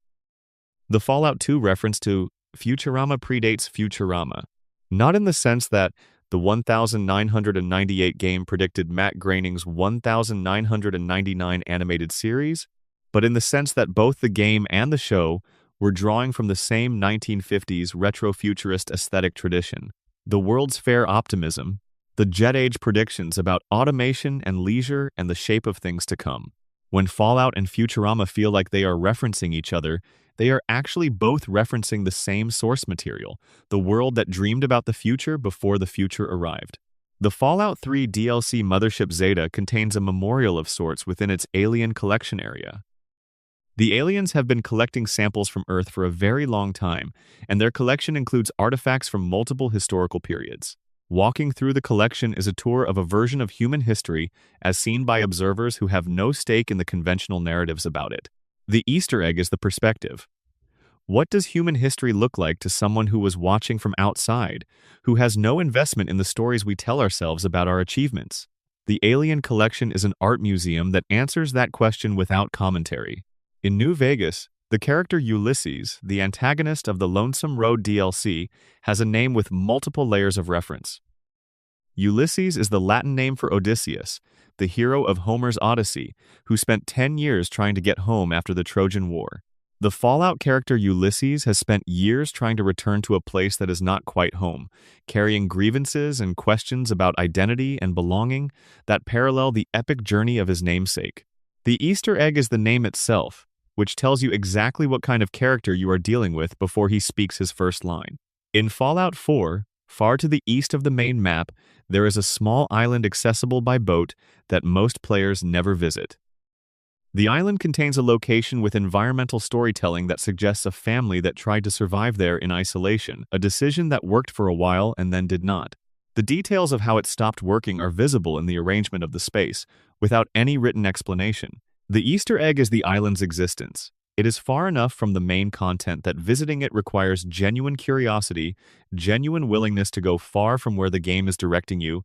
Speaker 1: The Fallout 2 reference to Futurama predates Futurama, not in the sense that the 1998 game predicted Matt Groening's 1999 animated series, but in the sense that both the game and the show were drawing from the same 1950s retro-futurist aesthetic tradition. The World's Fair optimism, the Jet Age predictions about automation and leisure and the shape of things to come. When Fallout and Futurama feel like they are referencing each other, they are actually both referencing the same source material, the world that dreamed about the future before the future arrived. The Fallout 3 DLC Mothership Zeta contains a memorial of sorts within its alien collection area. The aliens have been collecting samples from Earth for a very long time, and their collection includes artifacts from multiple historical periods. Walking through the collection is a tour of a version of human history as seen by observers who have no stake in the conventional narratives about it. The Easter egg is the perspective. What does human history look like to someone who was watching from outside, who has no investment in the stories we tell ourselves about our achievements? The Alien Collection is an art museum that answers that question without commentary. In New Vegas, the character Ulysses, the antagonist of the Lonesome Road DLC, has a name with multiple layers of reference. Ulysses is the Latin name for Odysseus, the hero of Homer's Odyssey, who spent 10 years trying to get home after the Trojan War. The Fallout character Ulysses has spent years trying to return to a place that is not quite home, carrying grievances and questions about identity and belonging that parallel the epic journey of his namesake. The Easter egg is the name itself, which tells you exactly what kind of character you are dealing with before he speaks his first line. In Fallout 4, far to the east of the main map, there is a small island accessible by boat that most players never visit. The island contains a location with environmental storytelling that suggests a family that tried to survive there in isolation, a decision that worked for a while and then did not. The details of how it stopped working are visible in the arrangement of the space, without any written explanation. The Easter egg is the island's existence. It is far enough from the main content that visiting it requires genuine curiosity, genuine willingness to go far from where the game is directing you,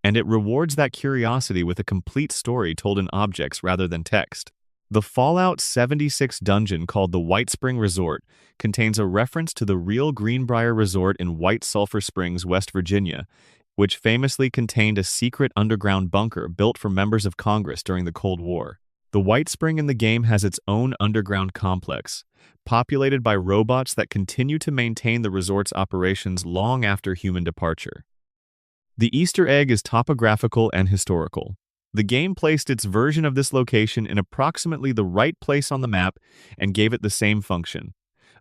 Speaker 1: and it rewards that curiosity with a complete story told in objects rather than text. The Fallout 76 dungeon called the White Spring Resort contains a reference to the real Greenbrier Resort in White Sulphur Springs, West Virginia, which famously contained a secret underground bunker built for members of Congress during the Cold War. The White Spring in the game has its own underground complex, populated by robots that continue to maintain the resort's operations long after human departure. The Easter egg is topographical and historical. The game placed its version of this location in approximately the right place on the map and gave it the same function: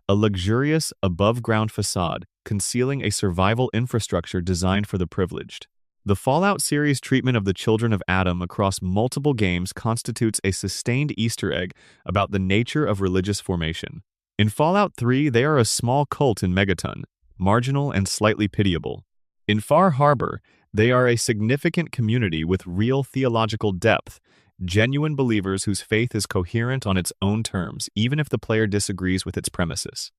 Speaker 1: a luxurious, above-ground facade concealing a survival infrastructure designed for the privileged. The Fallout series' treatment of the children of Adam across multiple games constitutes a sustained Easter egg about the nature of religious formation. In Fallout 3, they are a small cult in Megaton, marginal and slightly pitiable. In Far Harbor, they are a significant community with real theological depth, genuine believers whose faith is coherent on its own terms, even if the player disagrees with its premises.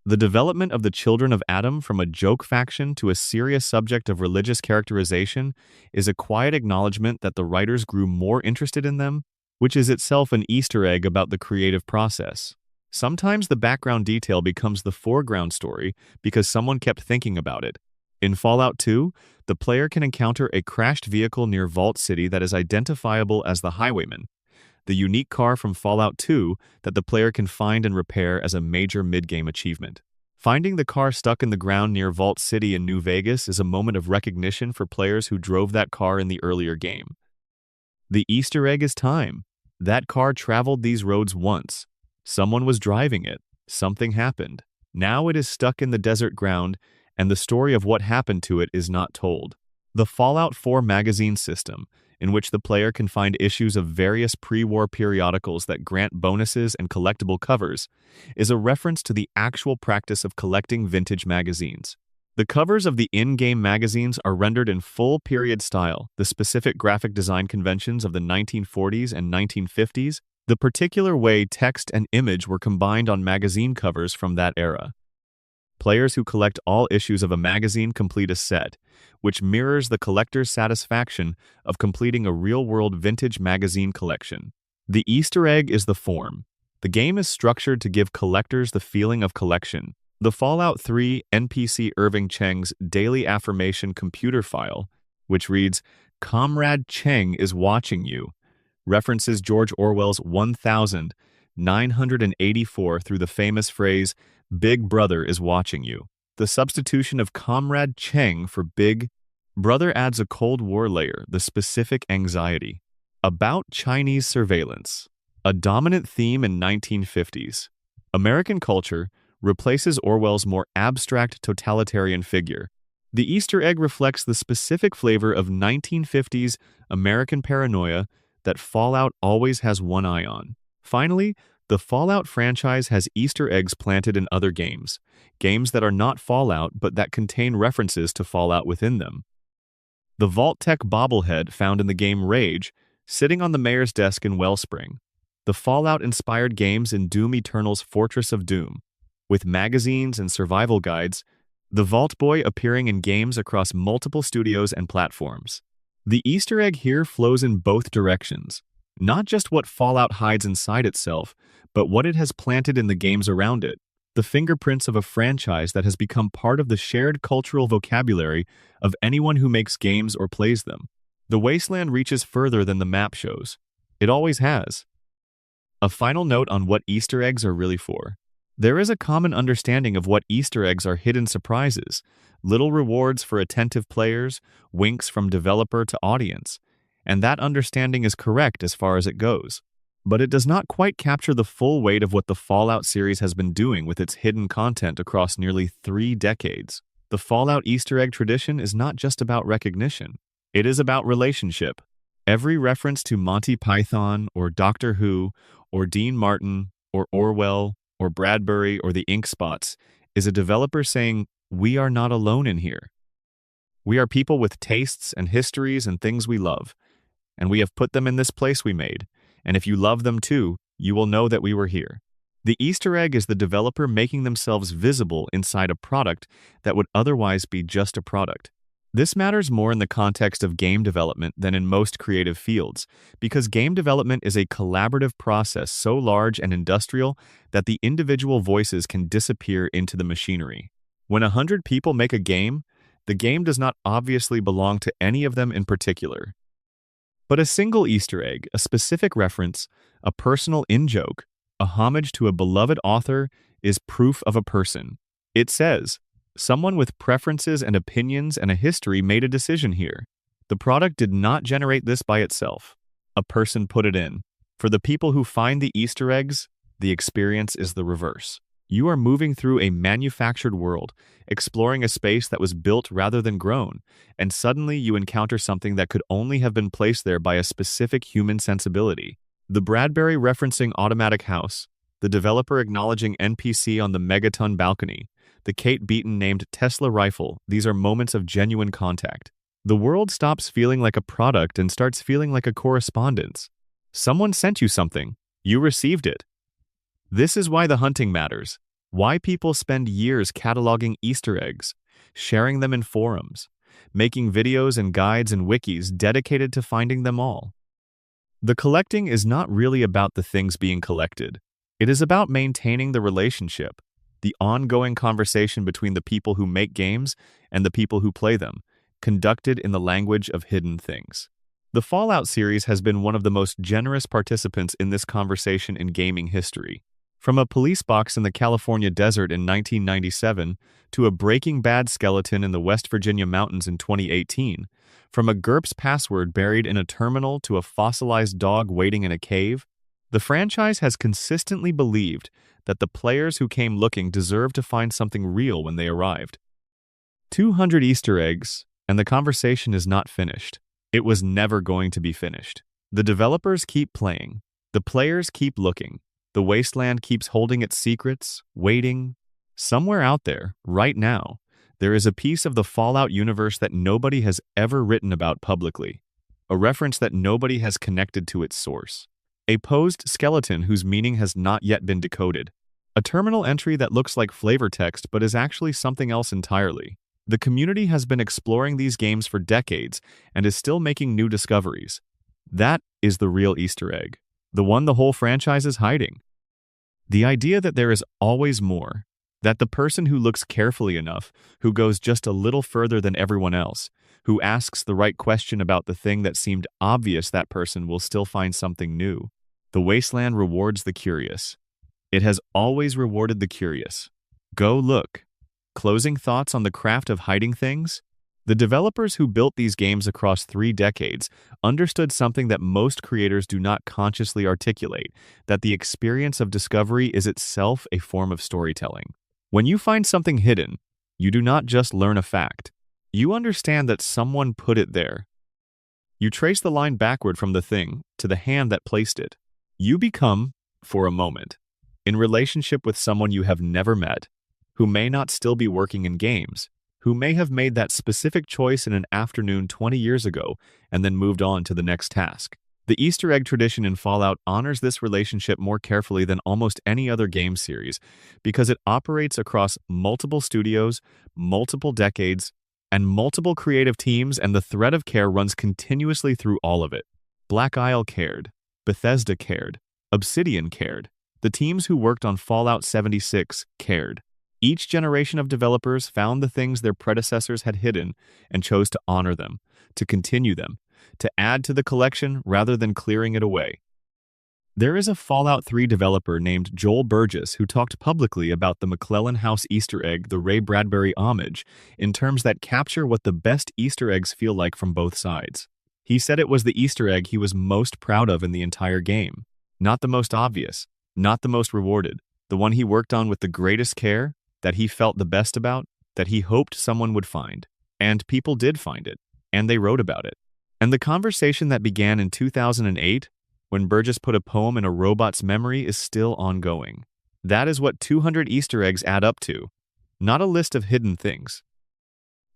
Speaker 1: The development of the Children of Adam from a joke faction to a serious subject of religious characterization is a quiet acknowledgement that the writers grew more interested in them, which is itself an Easter egg about the creative process. Sometimes the background detail becomes the foreground story because someone kept thinking about it. In Fallout 2, the player can encounter a crashed vehicle near Vault City that is identifiable as the Highwayman, the unique car from Fallout 2 that the player can find and repair as a major mid-game achievement. Finding the car stuck in the ground near Vault City in New Vegas is a moment of recognition for players who drove that car in the earlier game. The Easter egg is time. That car traveled these roads once. Someone was driving it. Something happened. Now it is stuck in the desert ground, and the story of what happened to it is not told. The Fallout 4 magazine system, in which the player can find issues of various pre-war periodicals that grant bonuses and collectible covers, is a reference to the actual practice of collecting vintage magazines. The covers of the in-game magazines are rendered in full period style, the specific graphic design conventions of the 1940s and 1950s, the particular way text and image were combined on magazine covers from that era. Players who collect all issues of a magazine complete a set, which mirrors the collector's satisfaction of completing a real-world vintage magazine collection. The Easter egg is the form. The game is structured to give collectors the feeling of collection. The Fallout 3 NPC Irving Cheng's daily affirmation computer file, which reads, "Comrade Cheng is watching you," references George Orwell's 1984 through the famous phrase, "Big Brother is watching you." The substitution of Comrade Cheng for Big Brother adds a Cold War layer, the specific anxiety. About Chinese surveillance, a dominant theme in 1950s. American culture replaces Orwell's more abstract totalitarian figure. The Easter egg reflects the specific flavor of 1950s American paranoia that Fallout always has one eye on. Finally, the Fallout franchise has Easter eggs planted in other games that are not Fallout but that contain references to Fallout within them. The Vault-Tec bobblehead found in the game Rage, sitting on the mayor's desk in Wellspring. The Fallout-inspired games in Doom Eternal's Fortress of Doom, with magazines and survival guides, the Vault Boy appearing in games across multiple studios and platforms. The Easter egg here flows in both directions, not just what Fallout hides inside itself, but what it has planted in the games around it, the fingerprints of a franchise that has become part of the shared cultural vocabulary of anyone who makes games or plays them. The Wasteland reaches further than the map shows. It always has. A final note on what Easter eggs are really for. There is a common understanding of what Easter eggs are: hidden surprises, little rewards for attentive players, winks from developer to audience, and that understanding is correct as far as it goes. But it does not quite capture the full weight of what the Fallout series has been doing with its hidden content across nearly 3 decades. The Fallout Easter egg tradition is not just about recognition. It is about relationship. Every reference to Monty Python or Doctor Who or Dean Martin or Orwell or Bradbury or the Ink Spots is a developer saying, "We are not alone in here. We are people with tastes and histories and things we love, and we have put them in this place we made. And if you love them too, you will know that we were here." The Easter egg is the developer making themselves visible inside a product that would otherwise be just a product. This matters more in the context of game development than in most creative fields, because game development is a collaborative process so large and industrial that the individual voices can disappear into the machinery. When 100 people make a game, the game does not obviously belong to any of them in particular. But a single Easter egg, a specific reference, a personal in-joke, a homage to a beloved author is proof of a person. It says, someone with preferences and opinions and a history made a decision here. The product did not generate this by itself. A person put it in. For the people who find the Easter eggs, the experience is the reverse. You are moving through a manufactured world, exploring a space that was built rather than grown, and suddenly you encounter something that could only have been placed there by a specific human sensibility. The Bradbury referencing Automatic House, the developer acknowledging NPC on the Megaton balcony, the Kate Beaton named Tesla rifle, these are moments of genuine contact. The world stops feeling like a product and starts feeling like a correspondence. Someone sent you something. You received it. This is why the hunting matters, why people spend years cataloging Easter eggs, sharing them in forums, making videos and guides and wikis dedicated to finding them all. The collecting is not really about the things being collected. It is about maintaining the relationship, the ongoing conversation between the people who make games and the people who play them, conducted in the language of hidden things. The Fallout series has been one of the most generous participants in this conversation in gaming history. From a police box in the California desert in 1997 to a Breaking Bad skeleton in the West Virginia mountains in 2018, from a GURPS password buried in a terminal to a fossilized dog waiting in a cave, the franchise has consistently believed that the players who came looking deserved to find something real when they arrived. 200 Easter eggs, and the conversation is not finished. It was never going to be finished. The developers keep playing. The players keep looking. The wasteland keeps holding its secrets, waiting. Somewhere out there, right now, there is a piece of the Fallout universe that nobody has ever written about publicly. A reference that nobody has connected to its source. A posed skeleton whose meaning has not yet been decoded. A terminal entry that looks like flavor text but is actually something else entirely. The community has been exploring these games for decades and is still making new discoveries. That is the real Easter egg, the one the whole franchise is hiding. The idea that there is always more, that the person who looks carefully enough, who goes just a little further than everyone else, who asks the right question about the thing that seemed obvious, that person will still find something new. The wasteland rewards the curious. It has always rewarded the curious. Go look. Closing thoughts on the craft of hiding things? The developers who built these games across 3 decades understood something that most creators do not consciously articulate, that the experience of discovery is itself a form of storytelling. When you find something hidden, you do not just learn a fact. You understand that someone put it there. You trace the line backward from the thing to the hand that placed it. You become, for a moment, in relationship with someone you have never met, who may not still be working in games, who may have made that specific choice in an afternoon 20 years ago and then moved on to the next task. The Easter egg tradition in Fallout honors this relationship more carefully than almost any other game series because it operates across multiple studios, multiple decades, and multiple creative teams, and the thread of care runs continuously through all of it. Black Isle cared. Bethesda cared. Obsidian cared. The teams who worked on Fallout 76 cared. Each generation of developers found the things their predecessors had hidden and chose to honor them, to continue them, to add to the collection rather than clearing it away. There is a Fallout 3 developer named Joel Burgess who talked publicly about the McClellan House Easter egg, the Ray Bradbury homage, in terms that capture what the best Easter eggs feel like from both sides. He said it was the Easter egg he was most proud of in the entire game. Not the most obvious, not the most rewarded, the one he worked on with the greatest care, that he felt the best about, that he hoped someone would find. And people did find it, and they wrote about it. And the conversation that began in 2008, when Burgess put a poem in a robot's memory, is still ongoing. That is what 200 Easter eggs add up to. Not a list of hidden things.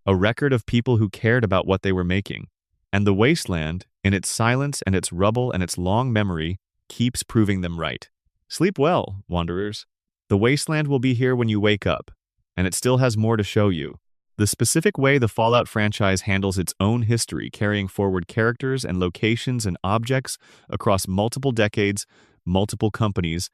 Speaker 1: A record of people who cared about what they were making. And the wasteland, in its silence and its rubble and its long memory, keeps proving them right. Sleep well, Wanderers. The wasteland will be here when you wake up, and it still has more to show you. The specific way the Fallout franchise handles its own history, carrying forward characters and locations and objects across multiple decades, multiple companies,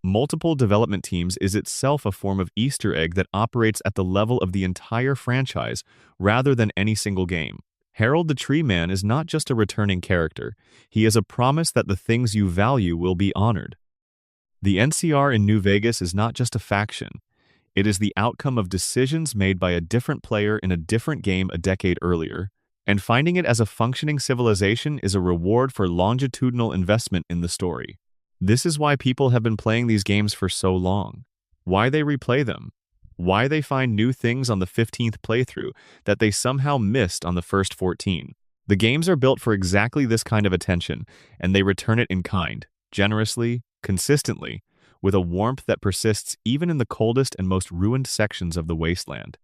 Speaker 1: multiple development teams, is itself a form of Easter egg that operates at the level of the entire franchise rather than any single game. Harold the Tree Man is not just a returning character. He is a promise that the things you value will be honored. The NCR in New Vegas is not just a faction. It is the outcome of decisions made by a different player in a different game a decade earlier, and finding it as a functioning civilization is a reward for longitudinal investment in the story. This is why people have been playing these games for so long, why they replay them, why they find new things on the 15th playthrough that they somehow missed on the first 14. The games are built for exactly this kind of attention, and they return it in kind, generously, consistently, with a warmth that persists even in the coldest and most ruined sections of the wasteland.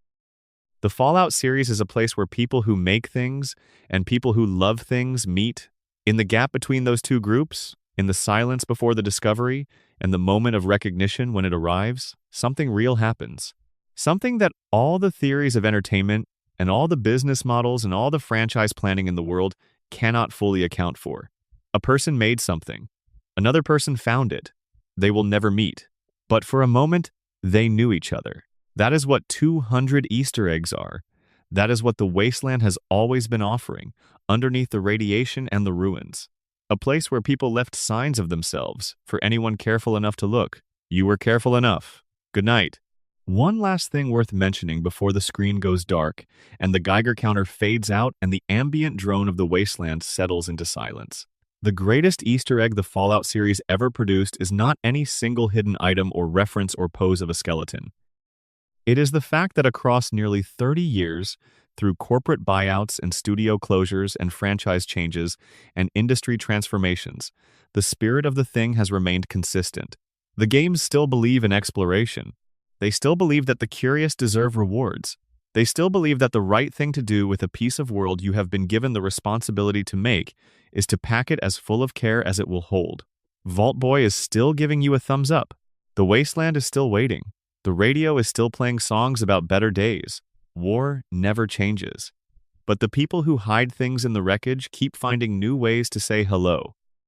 Speaker 1: The Fallout series is a place where people who make things and people who love things meet. In the gap between those two groups, in the silence before the discovery, and the moment of recognition when it arrives, something real happens. Something that all the theories of entertainment and all the business models and all the franchise planning in the world cannot fully account for. A person made something. Another person found it. They will never meet. But for a moment, they knew each other. That is what 200 Easter eggs are. That is what the wasteland has always been offering, underneath the radiation and the ruins. A place where people left signs of themselves, for anyone careful enough to look. You were careful enough. Good night. One last thing worth mentioning before the screen goes dark, and the Geiger counter fades out and the ambient drone of the wasteland settles into silence. The greatest Easter egg the Fallout series ever produced is not any single hidden item or reference or pose of a skeleton. It is the fact that across nearly 30 years, through corporate buyouts and studio closures and franchise changes and industry transformations, the spirit of the thing has remained consistent. The games still believe in exploration. They still believe that the curious deserve rewards. They still believe that the right thing to do with a piece of world you have been given the responsibility to make is to pack it as full of care as it will hold. Vault Boy is still giving you a thumbs up. The wasteland is still waiting. The radio is still playing songs about better days. War never changes. But the people who hide things in the wreckage keep finding new ways to say hello.